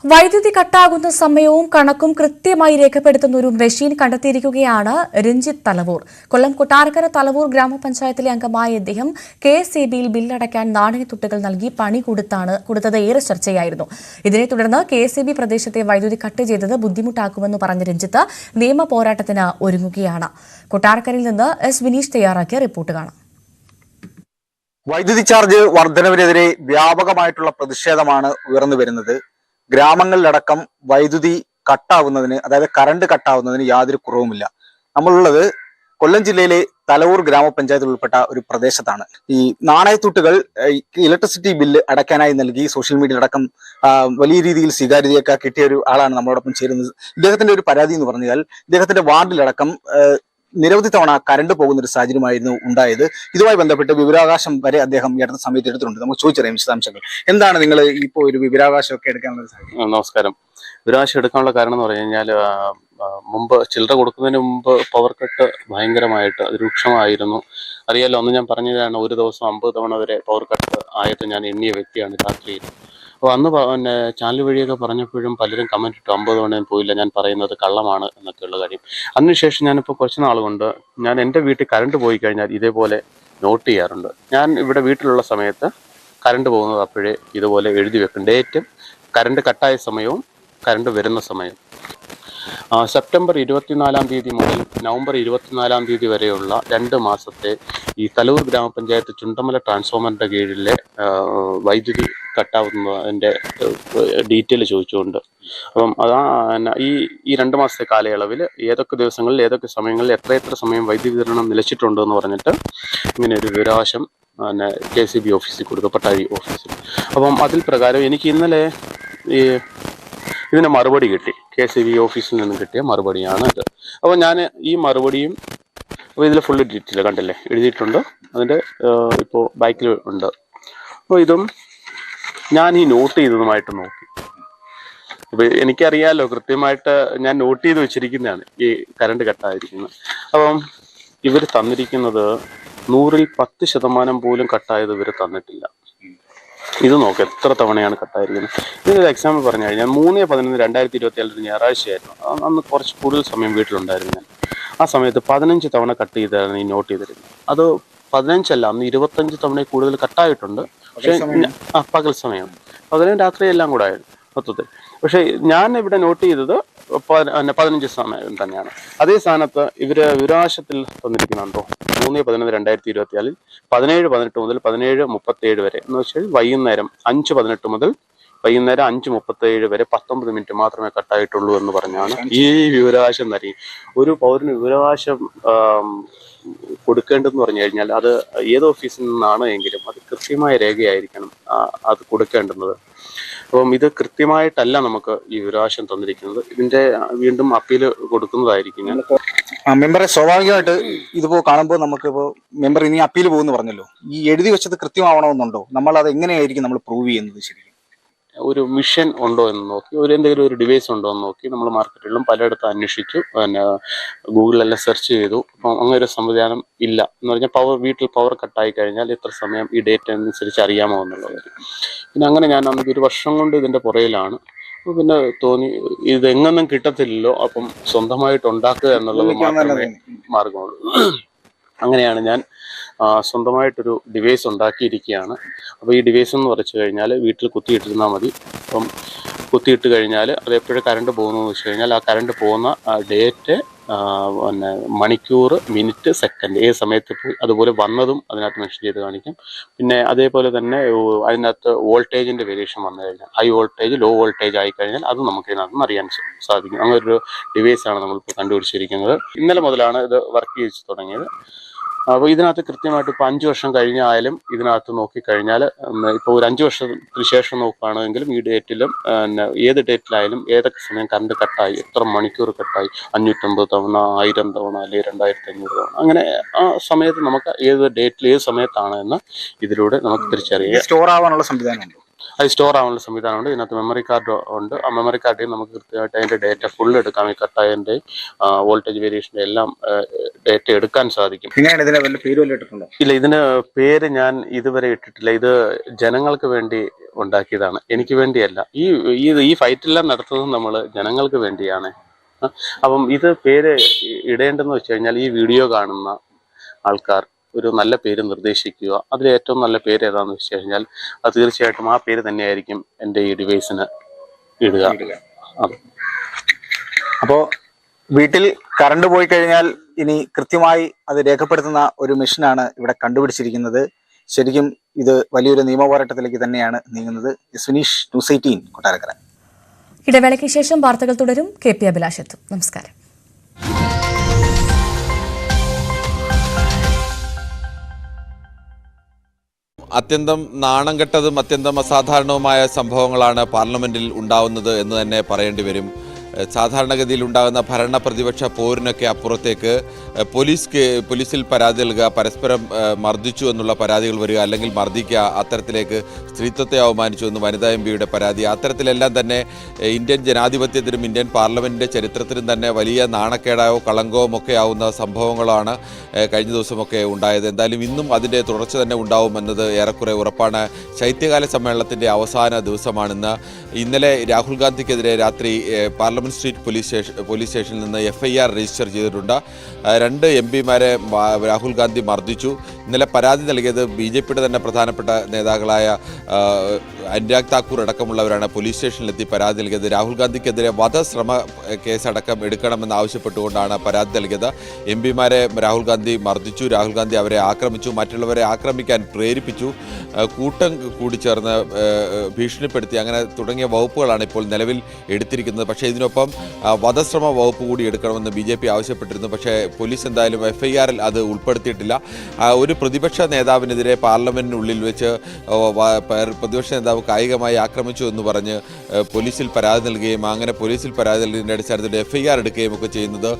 വൈദ്യുതി കട്ടാകുന്ന സമയവും കണക്കും കൃത്യമായി രേഖപ്പെടുത്തുന്ന ഒരു മെഷീൻ കണ്ടെത്തിയിരിക്കുകയാണ് രഞ്ജിത്ത് തലവൂർ. കൊല്ലം കൊട്ടാരക്കര തലവൂർ ഗ്രാമപഞ്ചായത്തിലെ അംഗമായ ഇദ്ദേഹം KSEBിയിൽ ബില്ലടയ്ക്കാൻ നാണയത്തുട്ടുകൾ നൽകി പണി കൊടുത്തത് ഏറെ ചർച്ചയായിരുന്നു. ഇതിനെ തുടർന്ന് KSEB പ്രദേശത്തെ വൈദ്യുതി കട്ട് ചെയ്തത് ബുദ്ധിമുട്ടാക്കുമെന്ന് പറഞ്ഞ രഞ്ജിത്ത് നിയമ പോരാട്ടത്തിന് ഒരുങ്ങുകയാണ്. കൊട്ടാരക്കരയിൽ നിന്ന് S വിനീഷ് തയ്യാറാക്കിയ റിപ്പോർട്ട് കാണാം. വൈദ്യുതി ചാർജ് വർധനവിനെതിരെ വ്യാപകമായിട്ടുള്ള പ്രതിഷേധമാണ് ഉയർന്നു വരുന്നത്. ഗ്രാമങ്ങളിലടക്കം വൈദ്യുതി കട്ടാവുന്നതിന്, അതായത് കറണ്ട് കട്ടാവുന്നതിന് യാതൊരു കുറവുമില്ല. നമ്മളുള്ളത് കൊല്ലം ജില്ലയിലെ തലവൂർ ഗ്രാമപഞ്ചായത്തിൽ ഉൾപ്പെട്ട ഒരു പ്രദേശത്താണ്. ഈ നാണയത്തുട്ടുകൾ ഇലക്ട്രിസിറ്റി ബില്ല് അടയ്ക്കാനായി നൽകി സോഷ്യൽ മീഡിയയിലടക്കം വലിയ രീതിയിൽ സ്വീകാര്യതയൊക്കെ കിട്ടിയ ഒരു ആളാണ് നമ്മളോടൊപ്പം ചേരുന്നത്. ഇദ്ദേഹത്തിന്റെ ഒരു പരാതി എന്ന് പറഞ്ഞാൽ ഇദ്ദേഹത്തിന്റെ വാർഡിലടക്കം നിരവധി തവണ കറണ്ട് പോകുന്ന ഒരു സാഹചര്യമായിരുന്നു ഉണ്ടായത്. ഇതുമായി ബന്ധപ്പെട്ട് വിവരാവകാശം വരെ അദ്ദേഹം ഈ അടുത്ത സമയത്ത് എടുത്തിട്ടുണ്ട്. നമുക്ക് ചോദിച്ചറിയാം വിശദാംശങ്ങൾ. എന്താണ് നിങ്ങൾ ഇപ്പോൾ ഒരു വിവരാവകാശം ഒക്കെ എടുക്കാനുള്ള സാഹചര്യം? നമസ്കാരം. വിവരാവകാശം എടുക്കാനുള്ള കാരണം എന്ന് പറഞ്ഞു കഴിഞ്ഞാൽ മുമ്പ് ചില്ലറ കൊടുക്കുന്നതിന് മുമ്പ് പവർ കട്ട് ഭയങ്കരമായിട്ട് രൂക്ഷമായിരുന്നു. അറിയാലോ, അന്ന് ഞാൻ പറഞ്ഞതാണ് ഒരു ദിവസം 50 തവണ വരെ പവർ കട്ട് ആയിട്ട് ഞാൻ എണ്ണിയ വ്യക്തിയാണ് രാത്രിയിൽ. അപ്പോൾ അന്ന് പിന്നെ ചാനൽ വഴിയൊക്കെ പറഞ്ഞപ്പോഴും പലരും കമന്റ് ഇട്ടു 50 തവണയും പോയില്ല, ഞാൻ പറയുന്നത് കള്ളമാണ് എന്നൊക്കെയുള്ള കാര്യം. അതിനുശേഷം ഞാനിപ്പോൾ കുറച്ച് നാൾ കൊണ്ട് ഞാൻ എൻ്റെ വീട്ടിൽ കറണ്ട് പോയി കഴിഞ്ഞാൽ ഇതേപോലെ നോട്ട് ചെയ്യാറുണ്ട്. ഞാൻ ഇവിടെ വീട്ടിലുള്ള സമയത്ത് കറണ്ട് പോകുന്നത് അപ്പോഴേ ഇതുപോലെ എഴുതി വെക്കും. ഡേറ്റും കറണ്ട് കട്ടായ സമയവും കറണ്ട് വരുന്ന സമയം. സെപ്റ്റംബർ 24-ാം തീയതി മുതൽ നവംബർ 24-ാം തീയതി വരെയുള്ള 2 മാസത്തെ ഈ തലവൂർ ഗ്രാമപഞ്ചായത്ത് ചുണ്ടമല ട്രാൻസ്ഫോമറിന്റെ കീഴിലെ വൈദ്യുതി കട്ടാവുന്നതിൻ്റെ ഡീറ്റെയിൽ ചോദിച്ചുകൊണ്ട്, അപ്പം ഈ 2 മാസത്തെ കാലയളവിൽ ഏതൊക്കെ ദിവസങ്ങളിൽ ഏതൊക്കെ സമയങ്ങളിൽ എത്ര സമയം വൈദ്യുതി വിതരണം നിലച്ചിട്ടുണ്ടെന്ന് പറഞ്ഞിട്ട് ഇങ്ങനെ ഒരു വിവരാവകാശം KSEB ഓഫീസിൽ കൊടുത്തു, പട്ടാഴി ഓഫീസിൽ. അപ്പം അതിൽ പ്രകാരം എനിക്ക് ഇന്നലെ ഇതിന് മറുപടി കിട്ടി. KSEB ഓഫീസിൽ നിന്നും കിട്ടിയ മറുപടിയാണ് ഇത്. അപ്പോൾ ഞാൻ ഈ മറുപടിയും ഇതിൽ ഫുള്ള് ഡീറ്റെയിൽ കണ്ടില്ലേ എഴുതിയിട്ടുണ്ട്. അതിൻ്റെ ഇപ്പോൾ ബാക്കിൽ ഉണ്ട്. അപ്പോൾ ഇതും ഞാൻ ഈ നോട്ട് ചെയ്തതുമായിട്ട് നോക്കി. അപ്പോൾ എനിക്കറിയാമല്ലോ, കൃത്യമായിട്ട് ഞാൻ നോട്ട് ചെയ്ത് വെച്ചിരിക്കുന്നതാണ് ഈ കറണ്ട് കട്ടായിരിക്കുന്നത്. അപ്പം ഇവർ തന്നിരിക്കുന്നത് 100-ൽ 10% പോലും കട്ടായത് ഇവർ തന്നിട്ടില്ല. ഇത് നോക്ക് എത്ര തവണയാണ് കട്ടായിരിക്കുന്നത്. ഇതിനൊരു എക്സാമ്പിൾ പറഞ്ഞു കഴിഞ്ഞാൽ 3/11/2024 ഞായറാഴ്ചയായിരുന്നു. അന്ന് കുറച്ച് കൂടുതൽ സമയം വീട്ടിലുണ്ടായിരുന്നു ഞാൻ. ആ സമയത്ത് 15 തവണ കട്ട് ചെയ്താണ് ഈ നോട്ട് ചെയ്തിരുന്നത്. അത് 15 അല്ല, അന്ന് 25 തവണ കൂടുതൽ കട്ടായിട്ടുണ്ട്. പക്ഷേ പകൽ സമയം, പകലും രാത്രി എല്ലാം കൂടെ ആയിരുന്നു മൊത്തത്തിൽ. പക്ഷേ ഞാൻ ഇവിടെ നോട്ട് ചെയ്തത് 15 സമയം തന്നെയാണ്. അതേ സ്ഥാനത്ത് ഇവര് വിവരാവകാശത്തിൽ തന്നിരിക്കുന്നുണ്ടോ 3/11/2024 17:18 മുതൽ 17:37 വരെ എന്ന് വെച്ചാൽ വൈകുന്നേരം 5:18 മുതൽ വൈകുന്നേരം 5:37 വരെ 19 മിനിറ്റ് മാത്രമേ കട്ടായിട്ടുള്ളൂ എന്ന് പറഞ്ഞാണ് ഈ വിവരാവകാശം നൽകി. ഒരു പൗരന് വിവരാവകാശം കൊടുക്കേണ്ടതെന്ന് പറഞ്ഞു കഴിഞ്ഞാൽ അത് ഏത് ഓഫീസിൽ നിന്നാണ് എങ്കിലും അത് കൃത്യമായ രേഖയായിരിക്കണം അത് കൊടുക്കേണ്ടുന്നത്. അപ്പം ഇത് കൃത്യമായിട്ടല്ല നമുക്ക് ഈ വിവരാവകാശം തന്നിരിക്കുന്നത്. ഇതിന്റെ വീണ്ടും അപ്പീൽ കൊടുക്കുന്നതായിരിക്കും ഞാൻ. മെമ്പറെ, സ്വാഭാവികമായിട്ട് ഇതിപ്പോ കാണുമ്പോൾ നമുക്കിപ്പോ മെമ്പർ ഇനി അപ്പീൽ പോകുന്നു പറഞ്ഞല്ലോ, ഈ എഴുതി വെച്ചത് കൃത്യമാവണമെന്നുണ്ടോ? നമ്മൾ അത് എങ്ങനെയായിരിക്കും നമ്മൾ പ്രൂവ് ചെയ്യുന്നത്? ശരിക്കും ഒരു മിഷൻ ഉണ്ടോ എന്ന് നോക്കി, എന്തെങ്കിലും ഒരു ഡിവൈസ് ഉണ്ടോ എന്ന് നോക്കി നമ്മൾ മാർക്കറ്റിലും പലയിടത്തും അന്വേഷിച്ചു, പിന്നെ ഗൂഗിളിലെല്ലാം സെർച്ച് ചെയ്തു. അപ്പം അങ്ങനെ ഒരു സംവിധാനം ഇല്ല എന്ന് പറഞ്ഞാൽ വീട്ടിൽ പവർ കട്ടായി കഴിഞ്ഞാൽ എത്ര സമയം ഈ ഡേറ്റ് അനുസരിച്ച് അറിയാമോ എന്നുള്ളത്. പിന്നെ അങ്ങനെ ഞാൻ അന്ന് 1 വർഷം കൊണ്ട് ഇതിന്റെ പുറയിലാണ്. പിന്നെ തോന്നി ഇതെങ്ങൊന്നും കിട്ടത്തില്ലല്ലോ, അപ്പം സ്വന്തമായിട്ട് ഉണ്ടാക്കുക എന്നുള്ളത് മാത്രമേ മാർഗമുള്ളൂ. അങ്ങനെയാണ് ഞാൻ സ്വന്തമായിട്ടൊരു ഡിവൈസ് ഉണ്ടാക്കിയിരിക്കുകയാണ്. അപ്പോൾ ഈ ഡിവൈസ് എന്ന് പറഞ്ഞു കഴിഞ്ഞാൽ വീട്ടിൽ കുത്തിയിട്ടിരുന്നാൽ മതി. അപ്പം കുത്തിയിട്ട് കഴിഞ്ഞാൽ അത് എപ്പോഴും കറണ്ട് പോകുന്നു വെച്ച് കഴിഞ്ഞാൽ ആ കറണ്ട് പോകുന്ന ഡേറ്റ്, പിന്നെ മണിക്കൂർ, മിനിറ്റ്, സെക്കൻഡ് ഏത് സമയത്ത് പോയി അതുപോലെ വന്നതും അതിനകത്ത് മെൻഷൻ ചെയ്ത് കാണിക്കും. പിന്നെ അതേപോലെ തന്നെ അതിനകത്ത് വോൾട്ടേജിൻ്റെ വേരിയേഷൻ വന്നു കഴിഞ്ഞാൽ ഹൈ വോൾട്ടേജ്, ലോ വോൾട്ടേജ് ആയിക്കഴിഞ്ഞാൽ അത് നമുക്ക് ഇതിനകത്ത് അറിയാൻ സാധിക്കും. അങ്ങനൊരു ഡിവൈസാണ് നമ്മളിപ്പോൾ കണ്ടുപിടിച്ചിരിക്കുന്നത്. ഇന്നലെ മുതലാണ് ഇത് വർക്ക് ചെയ്ത് തുടങ്ങിയത്. അപ്പോൾ ഇതിനകത്ത് കൃത്യമായിട്ട് ഇപ്പോൾ 5 വർഷം കഴിഞ്ഞാലും ഇതിനകത്ത് നോക്കിക്കഴിഞ്ഞാൽ ഇപ്പോൾ ഒരു 5 വർഷത്തിന് ശേഷം നോക്കുകയാണെങ്കിലും ഈ ഡേറ്റിലും ഏത് ഡേറ്റിലായാലും ഏതൊക്കെ സമയം കറണ്ട് കട്ടായി, എത്ര മണിക്കൂർ കട്ടായി, 550 തവണ, 1000 തവണ, അല്ലെങ്കിൽ 2500 തവണ, അങ്ങനെ ആ സമയത്ത് നമുക്ക് ഏത് ഡേറ്റിൽ ഏത് സമയത്താണ് എന്ന് ഇതിലൂടെ നമുക്ക് തിരിച്ചറിയാം. സ്റ്റോർ ആവാനുള്ള സംവിധാനമുണ്ട്. അത് സ്റ്റോർ ആവാനുള്ള സംവിധാനമുണ്ട്. ഇതിനകത്ത് മെമ്മറി കാർഡ് ഉണ്ട്. ആ മെമ്മറി കാർഡിൽ നമുക്ക് കൃത്യമായിട്ട് അതിൻ്റെ ഡേറ്റ ഫുൾ എടുക്കാം. ഈ കട്ടായതിൻ്റെ വോൾട്ടേജ് വേരിയേഷൻ്റെ എല്ലാം ഡേറ്റ എടുക്കാൻ സാധിക്കും. ഇല്ല, ഇതിന് പേര് ഞാൻ ഇതുവരെ ഇട്ടിട്ടില്ല. ഇത് ജനങ്ങൾക്ക് വേണ്ടി ഉണ്ടാക്കിയതാണ്, എനിക്ക് വേണ്ടിയല്ല. ഈ ഫൈറ്റെല്ലാം നടത്തുന്നത് നമ്മൾ ജനങ്ങൾക്ക് വേണ്ടിയാണ്. അപ്പം ഇത് പേര് ഇടേണ്ടെന്ന് വെച്ച് കഴിഞ്ഞാൽ ഈ വീഡിയോ കാണുന്ന ആൾക്കാർ ഒരു നല്ല പേര് നിർദ്ദേശിക്കുക. അതിൽ ഏറ്റവും നല്ല പേര് ഏതാണെന്ന് വെച്ച് കഴിഞ്ഞാൽ അത് തീർച്ചയായിട്ടും ആ പേര് തന്നെയായിരിക്കും എൻ്റെ ഈ ഡിവൈസിന് ഇടുക. അപ്പോൾ വീട്ടിൽ കറണ്ട് പോയി കഴിഞ്ഞാൽ ഇനി കൃത്യമായി അത് രേഖപ്പെടുത്തുന്ന ഒരു മെഷീനാണ് ഇവിടെ കണ്ടുപിടിച്ചിരിക്കുന്നത്. ശരിക്കും ഇത് വലിയൊരു നിയമ പോരാട്ടത്തിലേക്ക് തന്നെയാണ് നീങ്ങുന്നത്. വിനീഷ്, ന്യൂസ് 18 കൊട്ടാരക്കര. ഇടവേളയ്ക്ക് ശേഷം വാർത്തകൾ തുടരും. KP അഭിലാഷ് എത്തും. നമസ്കാരം. അത്യന്തം നാണം കെട്ടതും അത്യന്തം അസാധാരണവുമായ സംഭവങ്ങളാണ് പാർലമെന്റിൽ ഉണ്ടാവുന്നത് എന്ന് തന്നെ പറയേണ്ടി വരും. സാധാരണഗതിയിൽ ഉണ്ടാകുന്ന ഭരണ പ്രതിപക്ഷ പോരിനൊക്കെ അപ്പുറത്തേക്ക് പോലീസിൽ പരാതി നൽകുക, പരസ്പരം മർദ്ദിച്ചു എന്നുള്ള പരാതികൾ വരിക, അല്ലെങ്കിൽ മർദ്ദിക്കുക, അത്തരത്തിലേക്ക് സ്ത്രീത്വത്തെ അവമാനിച്ചു എന്ന് വനിതാ MP-യുടെ പരാതി, അത്തരത്തിലെല്ലാം തന്നെ ഇന്ത്യൻ ജനാധിപത്യത്തിനും ഇന്ത്യൻ പാർലമെന്റിന്റെ ചരിത്രത്തിനും തന്നെ വലിയ നാണക്കേടായോ കളങ്കവും ഒക്കെ ആവുന്ന സംഭവങ്ങളാണ് കഴിഞ്ഞ ദിവസമൊക്കെ ഉണ്ടായത്. എന്തായാലും ഇന്നും അതിൻ്റെ തുടർച്ച തന്നെ ഉണ്ടാവുമെന്നത് ഏറെക്കുറെ ഉറപ്പാണ്. ശൈത്യകാല സമ്മേളനത്തിൻ്റെ അവസാന ദിവസമാണിന്ന്. ഇന്നലെ രാഹുൽ ഗാന്ധിക്കെതിരെ രാത്രി പാർലമെന്റ് സ്ട്രീറ്റ് പോലീസ് സ്റ്റേഷനിൽ നിന്ന് FIR രജിസ്റ്റർ ചെയ്തിട്ടുണ്ട്. 2 MP-മാരെ രാഹുൽ ഗാന്ധി മർദ്ദിച്ചു. ഇന്നലെ പരാതി നൽകിയത് BJPയുടെ തന്നെ പ്രധാനപ്പെട്ട നേതാക്കളായ അനുരാഗ് താക്കൂർ അടക്കമുള്ളവരാണ് പോലീസ് സ്റ്റേഷനിലെത്തി പരാതി നൽകിയത്. രാഹുൽ ഗാന്ധിക്കെതിരെ വധശ്രമ കേസടക്കം എടുക്കണമെന്ന് ആവശ്യപ്പെട്ടുകൊണ്ടാണ് പരാതി നൽകിയത്. MP-മാരെ രാഹുൽ ഗാന്ധി മർദ്ദിച്ചു, രാഹുൽ ഗാന്ധി അവരെ ആക്രമിച്ചു, മറ്റുള്ളവരെ ആക്രമിക്കാൻ പ്രേരിപ്പിച്ചു, കൂട്ടം കൂടി ചേർന്ന് ഭീഷണിപ്പെടുത്തി, അങ്ങനെ തുടങ്ങിയ വകുപ്പുകളാണ് ഇപ്പോൾ നിലവിൽ എടുത്തിരിക്കുന്നത്. പക്ഷേ ഇതിനൊപ്പം വധശ്രമ വകുപ്പ് കൂടി എടുക്കണമെന്ന് BJP ആവശ്യപ്പെട്ടിരുന്നു. പക്ഷേ പോലീസ് എന്തായാലും FIR-ൽ അത് ഉൾപ്പെടുത്തിയിട്ടില്ല. ഒരു പ്രതിപക്ഷ നേതാവിനെതിരെ പാർലമെന്റിനുള്ളിൽ വെച്ച് പ്രതിപക്ഷ നേതാവ് കായികമായി ആക്രമിച്ചു എന്ന് പറഞ്ഞ് പോലീസിൽ പരാതി നൽകുകയും അങ്ങനെ പോലീസിൽ പരാതി നൽകിയതിൻ്റെ അടിസ്ഥാനത്തിൽ FIR എടുക്കുകയും ഒക്കെ ചെയ്യുന്നത്